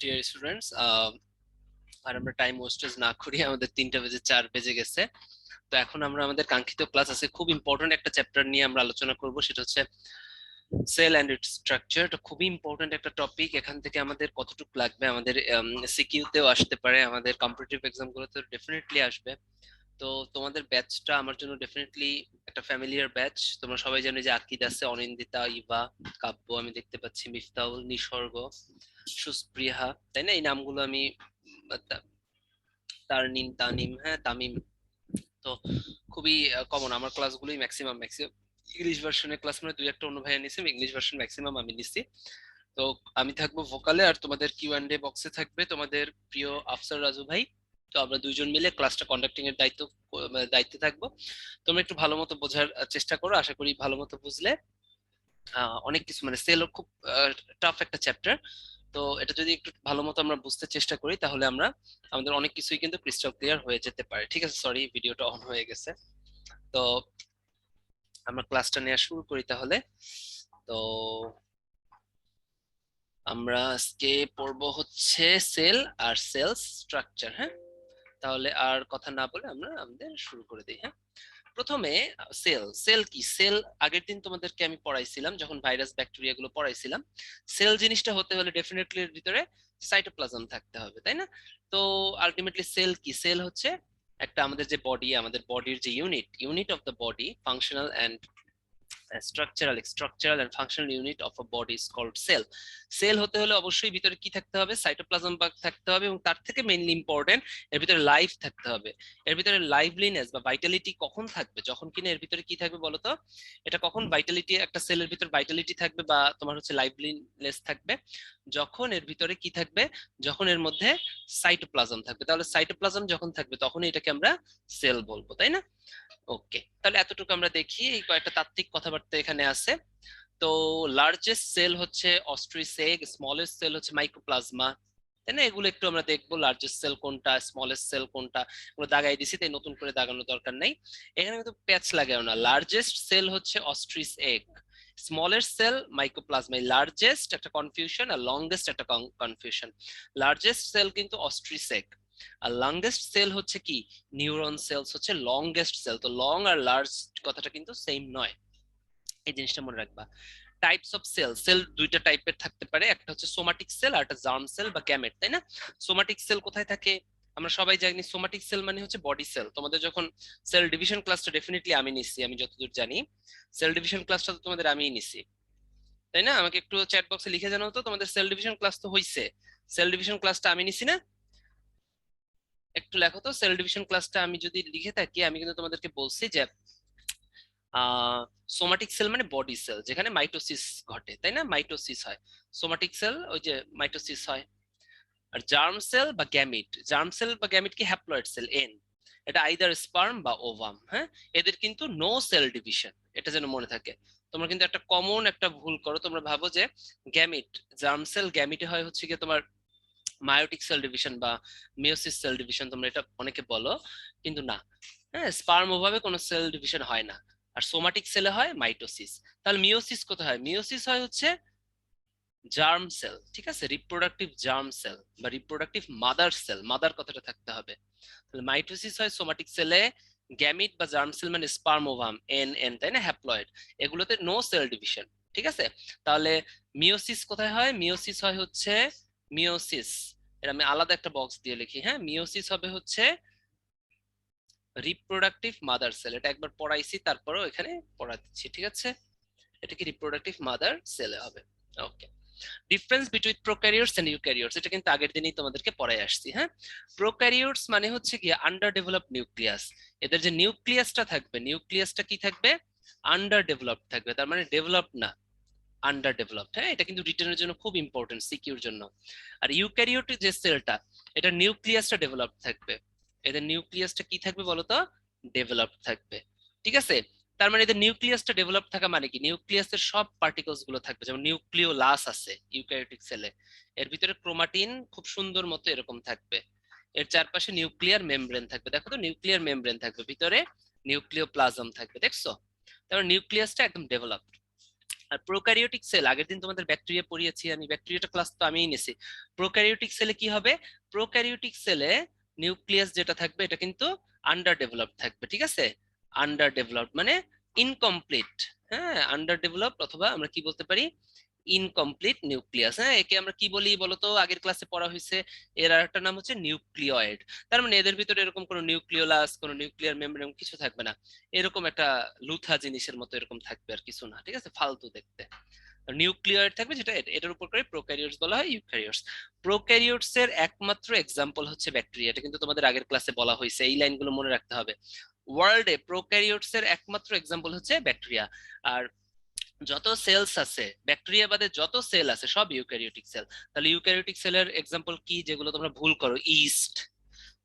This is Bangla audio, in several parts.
ডিয়ার স্টুডেন্টস, আর আমরা টাইম ওয়েস্টেজ না করি, আমাদের 3টা বেজে 4 বেজে গেছে। তো এখন আমরা আমাদের কাঙ্ক্ষিত ক্লাস আছে, খুব ইম্পর্টেন্ট একটা চ্যাপ্টার নিয়ে আমরা আলোচনা করব, সেটা হচ্ছে সেল এন্ড ইটস স্ট্রাকচার। এটা খুবই ইম্পর্টেন্ট একটা টপিক। এখান থেকে আমাদের কতটুকু লাগবে, আমাদের সিকিউতেও আসতে পারে, আমাদের কম্পিটিটিভ এক্সাম গুলোতে ডেফিনেটলি আসবে। তো তোমাদের ব্যাচটা আমার জন্য ডেফিনেটলি একটা ফ্যামিলিয়ার ব্যাচ। তোমরা সবাই জানো যে আকিদ আছে, অনিন্দিতা, ইভা, কাব্য, আমি দেখতে পাচ্ছি মিফতাহুল, নিসর্গ, সুস্পৃহা, তাই না? এই নামগুলো আমি তারনিন, তানিম, হ্যাঁ তামিম। তো খুবই কমন আমার ক্লাসগুলোই, ম্যাক্সিমাম ম্যাক্সিমাম ইংলিশ ভার্সনের ক্লাস, মানে দুই একটা অন্য ভাইয়া নিছি, ইংলিশ ভার্সন ম্যাক্সিমাম আমি নিছি। তো আমি থাকবো ভোকালে, আর তোমাদের Q&A বক্সে থাকবে তোমাদের প্রিয় আফসার রাজু ভাই। তো আমরা দুইজন মিলে ক্লাসটা কন্ডাক্টিং এর দায়িত্বে থাকবো। তোমরা একটু ভালো মতো বোঝার চেষ্টা করো, আশা করি ভালো মতো বুঝলে অনেক কিছু, মানে সেল খুব টাফ একটা চ্যাপ্টার। তো এটা যদি একটু ভালো মতো আমরা বুঝতে চেষ্টা করি, তাহলে আমরা আমাদের অনেক কিছুই কিন্তু ক্রিস্টাল ক্লিয়ার হয়ে যেতে পারে। ঠিক আছে, সরি ভিডিওটা অন হয়ে গেছে। তো আমরা ক্লাসটা নেওয়া শুরু করি তাহলে। তো আমরা আজকে পড়বো হচ্ছে সেল আর সেলস স্ট্রাকচার। হ্যাঁ, তাহলে আর কথা না বলে আমরা আমাদের শুরু করে দিই। হ্যাঁ, প্রথমে সেল। সেল কি? সেল আগের দিন তোমাদেরকে আমি পড়াইছিলাম, যখন ভাইরাস ব্যাকটেরিয়া গুলো পড়াইছিলাম। সেল জিনিসটা হতে হলে ডেফিনেটলি এর ভিতরে সাইটোপ্লাজম থাকতে হবে, তাই না? তো আলটিমেটলি সেল কি? সেল হচ্ছে একটা আমাদের যে বডি, আমাদের বডির যে unit, unit of the body, functional and structural and functional unit of a body is called cell. Cell হতে হলে অবশ্যই ভিতরে কি থাকতে হবে? সাইটোপ্লাজম থাকতে হবে, এবং তার থেকে মেইনলি ইম্পর্টেন্ট, এর ভিতরে লাইফ থাকতে হবে। এর ভিতরে লাইভলিনেস বা ভাইটালিটি কখন থাকবে? যখন কিনা এর ভিতরে কি থাকবে বলতো? এটা কখন ভাইটালিটি, একটা সেলের ভিতর ভাইটালিটি থাকবে বা তোমার হচ্ছে লাইভলিনেস থাকবে? যখন এর ভিতরে কি থাকবে? যখন এর মধ্যে সাইটোপ্লাজম থাকবে। তাহলে সাইটোপ্লাজম যখন থাকবে তখনই এটাকে আমরা সেল বলবো, তাই না? ওকে, তাহলে এতটুকু আমরা দেখি। এই কয়েকটা তাত্ত্বিক কথাবার্তা এখানে আছে। তো লার্জেস্ট সেল হচ্ছে অস্ট্রিচ এগ, স্মলেস্ট সেল হচ্ছে মাইক্রোপ্লাজমা, তাই না? এগুলো একটু আমরা দেখবো, লার্জেস্ট সেল কোনটা, স্মলেস্ট সেল কোনটা, এগুলো দাগাই দিছি, তাই নতুন করে দাগানোর দরকার নাই। এখানে কিন্তু প্যাচ লাগাও না। লার্জেস্ট সেল হচ্ছে ostrich egg, smallest cell microplasma. Largest একটা কনফিউশন, আর লংগেস্ট একটা কনফিউশন। লার্জেস্ট সেল কিন্তু অস্ট্রিচ এগ, আর লংগেস্ট সেল হচ্ছে কি? নিউরন সেলস হচ্ছে লংগেস্ট সেল। তো লং আর লার্জ কথাটা কিন্তু সেম নয়, এই জিনিসটা মনে রাখবা। Types of sell. সেল দুইটা টাইপের থাকতে পারে, একটা হচ্ছে সোমাটিক সেল আর একটা জার্ম সেল বা গ্যামেট, তাই না? সোমাটিক সেল কোথায় থাকে? আমরা সবাই জানি সোমাটিক সেল মানে হচ্ছে বডি সেল। তোমাদের যখন সেল ডিভিশন ক্লাসটা ডেফিনেটলি আমি নিছি, আমি যতদূর জানি সেল ডিভিশন ক্লাসটা তো তোমাদের আমিই নিছি, তাই না? আমাকে একটু চ্যাট বক্সে লিখে জানাও তো, তোমাদের সেল ডিভিশন ক্লাস তো হইছে, সেল ডিভিশন ক্লাসটা আমি নিছি না? একটু লেখো তো, সেল ডিভিশন ক্লাসটা আমি যদি লিখে থাকি, আমি কিন্তু তোমাদেরকে বলছি যে সোমাটিক সেল মানে বডি সেল যেখানে মাইটোসিস ঘটে, তাই না? মাইটোসিস হয়। সোমাটিক সেল ওই যে মাইটোসিস হয়। আর জার্ম সেল বা গ্যামিট, জার্ম সেল বা গ্যামিট কি? Haploid cell, N. এটা আইদার স্পার্ম বা ওভাম। হ্যাঁ, এদের কিন্তু নো সেল ডিভিশন, এটা যেন মনে থাকে। তোমরা কিন্তু একটা কমন একটা ভুল করো, তোমরা ভাবো যে গ্যামিট, জার্ম সেল গ্যামিটে হয় হচ্ছে কি তোমার মায়োটিক সেল ডিভিশন বা মিওসিস সেল ডিভিশন, তোমরা এটা অনেকে বলো, কিন্তু না। হ্যাঁ, স্পার্ম ওভাবে কোনো সেল ডিভিশন হয় না, আর সোমাটিক সেলে হয় মাইটোসিস। তাহলে মিওসিস কোথায় হয়? মিওসিস হয় হচ্ছে জার্ম সেল, ঠিক আছে? রিপ্রোডাক্টিভ জার্ম সেল বা রিপ্রোডাক্টিভ মাদার সেল, মাদার কথাটা থাকতে হবে। তাহলে মাইটোসিস হয় সোমাটিক সেলে, গ্যামিট বা জার্ম সেল মানে স্পার্ম ওভাম, এন এন, তাই না? হ্যাপ্লয়েড, এগুলোতে নো সেল ডিভিশন, ঠিক আছে? তাহলে মিওসিস কোথায় হয়? মিওসিস হয় হচ্ছে মিওসিস, এটা আমি আলাদা একটা বক্স দিয়ে লিখি। হ্যাঁ, মিওসিস হবে হচ্ছে রিপ্রোডাক্টিভ মাদার সেল। এটা একবার পড়াইছি, তারপরেও এখানে পড়া দিচ্ছি, ঠিক আছে? এটা কি রিপ্রোডাক্টিভ মাদার সেলে হবে। Okay, difference between prokaryotes and eukaryotes, এটা কিন্তু আগের দিনই তোমাদেরকে পড়াই আসছি। হ্যাঁ, প্রোক্যারিওটস মানে হচ্ছে কি? Under developed nucleus. এদের যে নিউক্লিয়াসটা থাকবে, নিউক্লিয়াসটা কি থাকবে? আন্ডার ডেভেলপড থাকবে, তার মানে ডেভেলপ না, আন্ডার ডেভেলপড। হ্যাঁ, এটা কিন্তু রিটার্নের জন্য খুব ইম্পর্টেন্ট, সিকিউর জন্য। আর ইউক্যারিওটিক যে সেলটা, এটা নিউক্লিয়াসটা ডেভেলপড থাকবে। এদের নিউক্লিয়াসটা কি থাকবে বলতো? ডেভেলপড থাকবে, ঠিক আছে? তার মানে এদের নিউক্লিয়াসটা ডেভেলপ থাকা মানে কি? নিউক্লিয়াসের সব পার্টিকলস গুলো থাকবে, যেমন নিউক্লিওলাস আছে ইউক্যারিওটিক সেলে, এর ভিতরে ক্রোমাটিন খুব সুন্দর মতো এরকম থাকবে। এর চারপাশে নিউক্লিয়ার মেমব্রেন থাকবে, দেখো তো, নিউক্লিয়ার মেমব্রেন থাকবে, ভিতরে নিউক্লিওপ্লাজম থাকবে, দেখছো? তারপর নিউক্লিয়াসটা একদম ডেভেলপড। আর প্রোক্যারিওটিক সেল, আগের দিন তোমাদের ব্যাকটেরিয়া পড়িয়েছি আমি, ব্যাকটেরিয়াটা ক্লাস তো আমিই নিছি। প্রোক্যারিওটিক সেলে কি হবে? প্রোক্যারিওটিক সেলে নিউক্লিয়াস যেটা থাকবে এটা কিন্তু আন্ডার ডেভেলপড থাকবে, ঠিক আছে? আন্ডার ডেভেলপড মানে ইনকমপ্লিট। হ্যাঁ, আন্ডার ডেভেলপড, অথবা আমরা কি বলতে পারি, ইনকমপ্লিট নিউক্লিয়াস। হ্যাঁ, একে আমরা কি বলি বলতো? আগের ক্লাসে পড়া হয়েছে, এর আরেকটা নাম হচ্ছে নিউক্লিয়েড। তার মানে এদের ভিতরে এরকম কোনো নিউক্লিওলাস, কোনো নিউক্লিয়ার মেমব্রেন কিছু থাকবে না, এরকম একটা লুথা জিনিসের মতো এরকম থাকবে, আর কিছু না, ঠিক আছে? ফালতু দেখতে। নিউক্লিয়ার থাকবে, যেটা এটার উপর করে প্রোক্যারিওটস বলা হয়, ইউক্যারিওটস। প্রোক্যারিওটস এর একমাত্র এক্সাম্পল হচ্ছে ব্যাকটেরিয়া, এটা কিন্তু তোমাদের আগের ক্লাসে বলা হয়েছে, এই লাইনগুলো মনে রাখতে হবে। ওয়ার্ল্ডে প্রোক্যারিওটস এর একমাত্র এক্সাম্পল হচ্ছে ব্যাকটেরিয়া। আর যত সেলস আছে, ব্যাকটেরিয়া বাদে যত সেল আছে সব ইউক্যারিওটিক সেল। তাহলে ইউক্যারিওটিক সেলের এক্সাম্পল কি যেগুলো তোমরা ভুল করো? ইস্ট,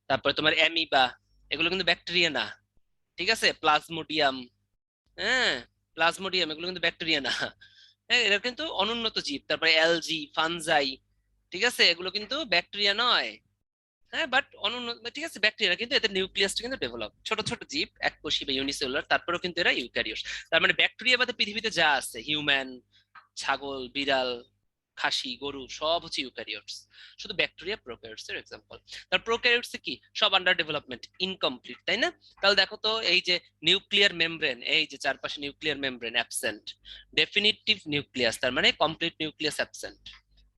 তারপরে তোমার অ্যামিবা, এগুলো কিন্তু ব্যাকটেরিয়া না, ঠিক আছে? প্লাজমোডিয়াম, হ্যাঁ, প্লাজমোডিয়াম এগুলো কিন্তু ব্যাকটেরিয়া না। হ্যাঁ, এরা কিন্তু অনুন্নত জীব। তারপরে অ্যালজি, ফানজাই, ঠিক আছে, এগুলো কিন্তু ব্যাকটেরিয়া নয়। হ্যাঁ, বাট অনুন্নত, ঠিক আছে, ব্যাকটেরিয়া, কিন্তু এদের নিউক্লিয়াসটা কিন্তু ডেভেলপ, ছোট ছোট জীব, এককোষী বা ইউনিসেলুলার, তারপরেও কিন্তু এরা ইউক্যারিওট। তার মানে ব্যাকটেরিয়া বাদে পৃথিবীতে যা আছে, হিউম্যান, ছাগল, বিড়াল, খাসি, গরু, সব হচ্ছে ইউক্যারিওটস। শুধু ব্যাকটেরিয়া প্রোক্যারিওটস এর এক্সাম্পল। তার প্রোক্যারিওটস কি সব আন্ডার ডেভেলপমেন্ট, ইনকমপ্লিট, তাই না? তাহলে দেখো তো, এই যে নিউক্লিয়ার মেমব্রেন, এই যে চারপাশে nuclear membrane absent, definitive nucleus, তার মানে কমপ্লিট নিউক্লিয়াস অ্যাবসেন্ট।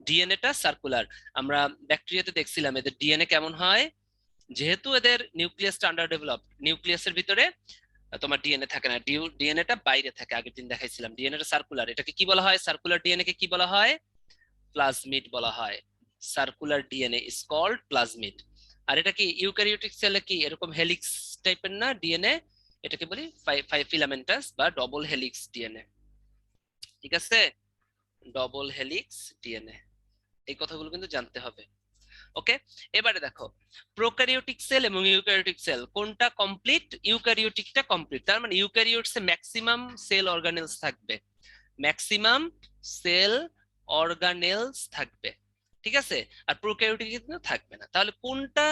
ডিএনএটা সার্কুলার। আমরা ব্যাকটেরিয়াতে দেখছিলাম এদের ডিএনএ কেমন হয়, যেহেতু এদের নিউক্লিয়াসটা আন্ডার ডেভেলপ, নিউক্লিয়াসের ভিতরে তোমার ডিএনএ থাকে না, ডিএনএটা বাইরে থাকে, আগের দিন দেখাইছিলাম। ডিএনএটা সার্কুলার, এটাকে কি বলা হয়? সার্কুলার ডিএনএ কে কি বলা হয়? প্লাজমিড বলা হয়। Circular DNA is called plasmid. আর এটা কি ইউক্যারিওটিক সেলে কি এরকম হেলিক্স টাইপের না ডিএনএ? এটাকে বলি ফিলামেন্টাস বা ডবল হেলিক্স ডিএনএ, ঠিক আছে? ডবল হেলিক্স ডিএনএ, এই কথাগুলো কিন্তু জানতে হবে। ওকে, এবারে দেখো, প্রোক্যারিওটিক সেল এবং ইউক্যারিওটিক সেল কোনটা কমপ্লিট? ইউক্যারিওটিকটা কমপ্লিট। তার মানে ইউক্যারিওটসে ম্যাক্সিমাম সেল অর্গানেলস থাকবে, ম্যাক্সিমাম সেল অর্গানেলস থাকবে, ঠিক আছে? আর প্রোক্যারিওটিকে কিন্তু থাকবে না। তাহলে কোনটা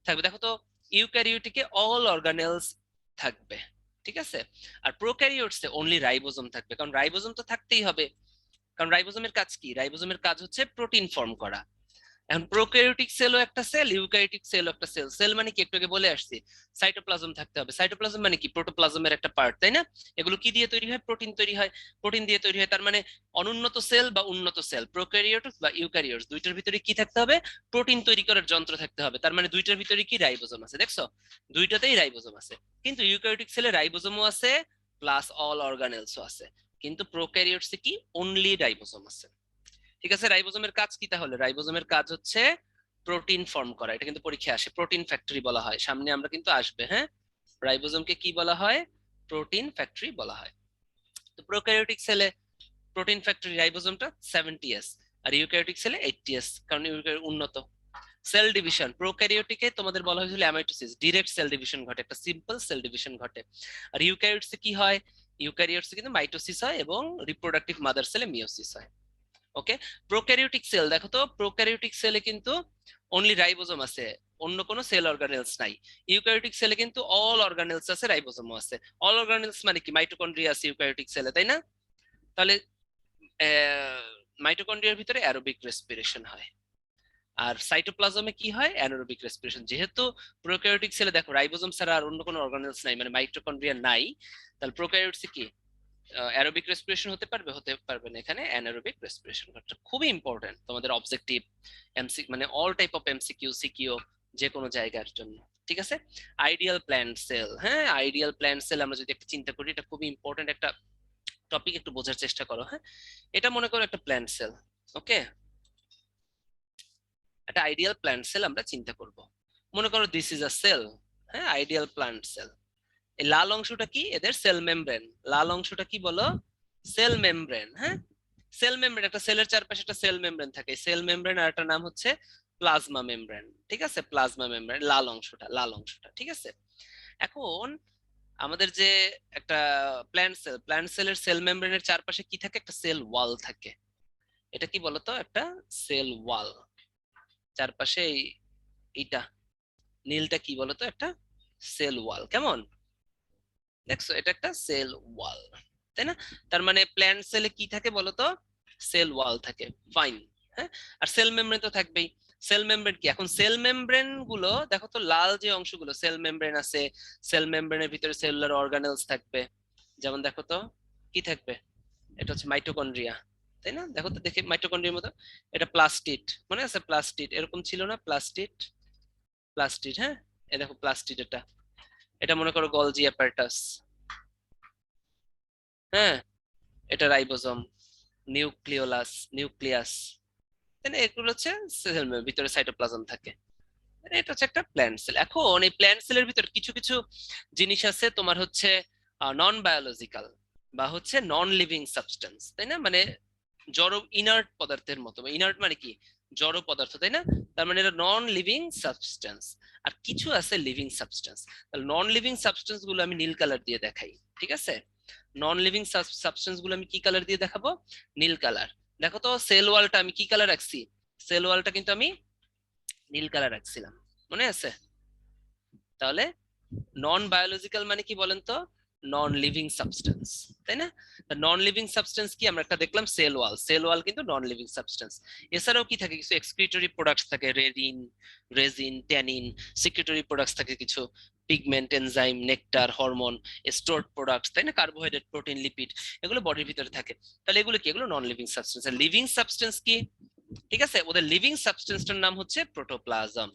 থাকবে? দেখো তো, ইউক্যারিওটিকে অল অর্গানেলস থাকবে, ঠিক আছে? আর প্রোক্যারিওটসে অনলি রাইবোজোম থাকবে, কারণ রাইবোজোম তো থাকতেই হবে। কারণ রাইবোজোমের কাজ কি? রাইবোজোমের কাজ হচ্ছে প্রোটিন ফর্ম করা। এখন প্রোক্যারিওটিক সেলও একটা সেল, ইউক্যারিওটিক সেলও একটা সেল। সেল মানে কি? একটু আগে বলে আসছি, সাইটোপ্লাজম থাকতে হবে। সাইটোপ্লাজম মানে কি? প্রোটোপ্লাজমের একটা পার্ট, তাই না? এগুলো কি দিয়ে তৈরি হয়? প্রোটিন তৈরি হয়, প্রোটিন দিয়ে তৈরি হয়। তার মানে অনুন্নত সেল বা উন্নত সেল, প্রোক্যারিওটিক বা ইউক্যারিওটস, দুইটার ভিতরে কি থাকতে হবে? প্রোটিন তৈরি করার যন্ত্র থাকতে হবে। তার মানে দুইটার ভিতরে কি রাইবোজোম আছে, দেখছো? দুইটাতেই রাইবোজোম আছে। কিন্তু ইউক্যারিওটিক সেলে রাইবোজোমও আছে, প্লাস অল অর্গানেলসও আছে। কিন্তু প্রোক্যারিওটসে কি? অনলি রাইবোজোম আছে, ঠিক আছে? রাইবোজোমের কাজ কি তাহলে? রাইবোজোমের কাজ হচ্ছে প্রোটিন ফর্ম করা। এটা কিন্তু পরীক্ষায় আসে, প্রোটিন ফ্যাক্টরি বলা হয়, সামনে আমরা কিন্তু আসবে। হ্যাঁ, রাইবোজোমকে কি বলা হয়? প্রোটিন ফ্যাক্টরি বলা হয়। তো প্রোক্যারিওটিক সেলে প্রোটিন ফ্যাক্টরি রাইবোজোমটা 70s, আর ইউক্যারিওটিক সেলে 80s, কারণ ইউক্যারিওট উন্নত। সেল ডিভিশন, প্রোক্যারিওটিকে তোমাদের বলা হয়েছিল অ্যামাইটোসিস, ডিরেক্ট সেল ডিভিশন ঘটে, একটা সিম্পল সেল ডিভিশন ঘটে। আর ইউক্যারিওটসে কি হয়? ইউক্যারিওটসে কিন্তু মাইটোসিস হয় এবং রিপ্রোডাক্টিভ মাদার সেলে মিওসিস হয়। ওকে, প্রোক্যারিওটিক সেল দেখো তো, প্রোক্যারিওটিক সেলে কিন্তু অনলি রাইবোজোম আছে, অন্য কোনো সেল অর্গানেলস নাই। ইউক্যারিওটিক সেলে কিন্তু অল অর্গানেলস আছে, রাইবোজোমও আছে। অল অর্গানেলস মানে কি? মাইটোকন্ড্রিয়া আছে ইউক্যারিওটিক সেলে, তাই না? তাহলে মাইটোকন্ড্রিয়ার ভিতরে অ্যারোবিক রেসপিরেশন হয়, আর সাইটোপ্লাজমে কি হয়? Anaerobic respiration. যেহেতু প্রোক্যারিওটিক সেলে দেখো রাইবোজোম ছাড়া আর অন্য কোনো অর্গানেলস নাই, মানে মাইটোকন্ড্রিয়া নাই, তাহলে প্রোক্যারিওটসে কি অ্যারোবিক রেসপিরেশন হতে পারবে? হতে পারবে না, এখানে অ্যানারোবিক রেসপিরেশন ঘটছে। খুবই ইম্পর্টেন্ট তোমাদের অবজেক্টিভ, এমসি মানে all type of MCQ, CQ, যে কোনো জায়গার জন্য, ঠিক আছে? আইডিয়াল প্ল্যান্ট সেল, হ্যাঁ, আইডিয়াল প্ল্যান্ট সেল আমরা যদি একটা চিন্তা করি, এটা খুবই ইম্পর্টেন্ট একটা টপিক, একটু বোঝার চেষ্টা করো। হ্যাঁ, এটা মনে করো একটা প্ল্যান্ট সেল। ওকে, একটা আইডিয়াল প্ল্যান্ট সেল আমরা চিন্তা করব, মনে করো দিস ইজ আ সেল। হ্যাঁ, আইডিয়াল প্ল্যান্ট সেল। এই লাল অংশটা কি? এদের সেল মেমব্রেন। লাল অংশটা কি বলো? Cell membrane. হ্যাঁ, সেল মেমব্রেন, একটা সেলের চারপাশে একটা সেল মেমব্রেন থাকে, সেল মেমব্রেন, আর একটা নাম হচ্ছে প্লাজমা মেমব্রেন, ঠিক আছে? প্লাজমা মেমব্রেন, লাল অংশটা, লাল অংশটা, ঠিক আছে? এখন আমাদের যে একটা প্ল্যান্ট সেল, প্ল্যান্ট সেলের সেল মেমব্রেনের চারপাশে কি থাকে? একটা সেল ওয়াল থাকে। এটা কি বলতো? একটা সেল ওয়াল। চারপাশে এইটা নীলটা কি বলতো? একটা সেল ওয়াল। কেমন দেখছো? এটা একটা সেল ওয়াল। তাই না? তার মানে প্ল্যান্ট সেলে কি থাকে বলতো, সেল ওয়াল থাকে, ফাইন। হ্যাঁ, আর সেল মেমব্রেন তো থাকবেই। সেল মেমব্রেন কি, এখন সেল মেমব্রেন গুলো দেখো তো, লাল যে অংশগুলো সেল মেমব্রেন আছে, সেল মেমব্রেনের ভিতরে সেলুলার অর্গানেলস থাকবে, যেমন দেখো তো কি থাকবে, এটা হচ্ছে মাইটোকন্ড্রিয়া, তাই না? দেখো তো দেখে মাইটোকন্ড্রিয়ার মতো, এটা প্লাস্টিড, মনে আছে প্লাস্টিড এরকম ছিল না, প্লাস্টিড, প্লাস্টিড, হ্যাঁ, এই দেখো প্লাস্টিড, এটা এটা মনে করো গলজি অ্যাপারেটাস, হ্যাঁ, এটা রাইবোজোম, নিউক্লিওলাস, নিউক্লিয়াস, তাই না? এগুলো হচ্ছে সেলের ভিতরে সাইটোপ্লাজম থাকে। এটা হচ্ছে একটা প্ল্যান্ট সেল। এখন এই প্ল্যান্ট সেলের ভিতর কিছু কিছু জিনিস আছে তোমার হচ্ছে নন বায়োলজিক্যাল বা হচ্ছে নন লিভিং সাবস্টেন্স, তাই না? মানে জড় ইনার্ট পদার্থের মতো, ইনার্ট মানে কি, জড় পদার্থ, তাই না? তার মানে এটা নন লিভিং সাবস্টেন্স। আর কিছু আছে লিভিং সাবস্টেন্স। তাহলে নন লিভিং সাবস্টেন্স গুলো আমি নীল কালার দিয়ে দেখাই, ঠিক আছে? নন লিভিং সাবস্টেন্স গুলো আমি কি কালার দিয়ে দেখাবো, নীল কালার। দেখো তো সেল ওয়ালটা আমি কি কালার রাখছি, সেল ওয়ালটা কিন্তু আমি নীল কালার রাখছিলাম, মনে আছে? তাহলে নন বায়োলজিক্যাল মানে কি বলেন তো, নন লিভিং সাবস্টেন্স, তাই না? নন লিভিং সাবস্টেন্স কি, আমরা একটা দেখলাম সেল ওয়াল, সেল ওয়াল কিন্তু নন লিভিং সাবস্টেন্স। এছাড়াও কি থাকে, কিছু এক্সক্রিটরি প্রোডাক্টস থাকে, রেজিন, ট্যানিন, সিক্রেটরি প্রোডাক্টস থাকে কিছু, pigment, enzyme, nectar, hormone, stored products, তাই না? কার্বোহাইড্রেট, প্রোটিন, লিপিড, এগুলো বডির ভিতরে থাকে। তাহলে এগুলো কি, এগুলো নন লিভিং সাবস্টেন্স। আর লিভিং সাবস্টেন্স কি, ঠিক আছে, ওদের লিভিং সাবস্টেন্সটার নাম হচ্ছে প্রোটোপ্লাজম।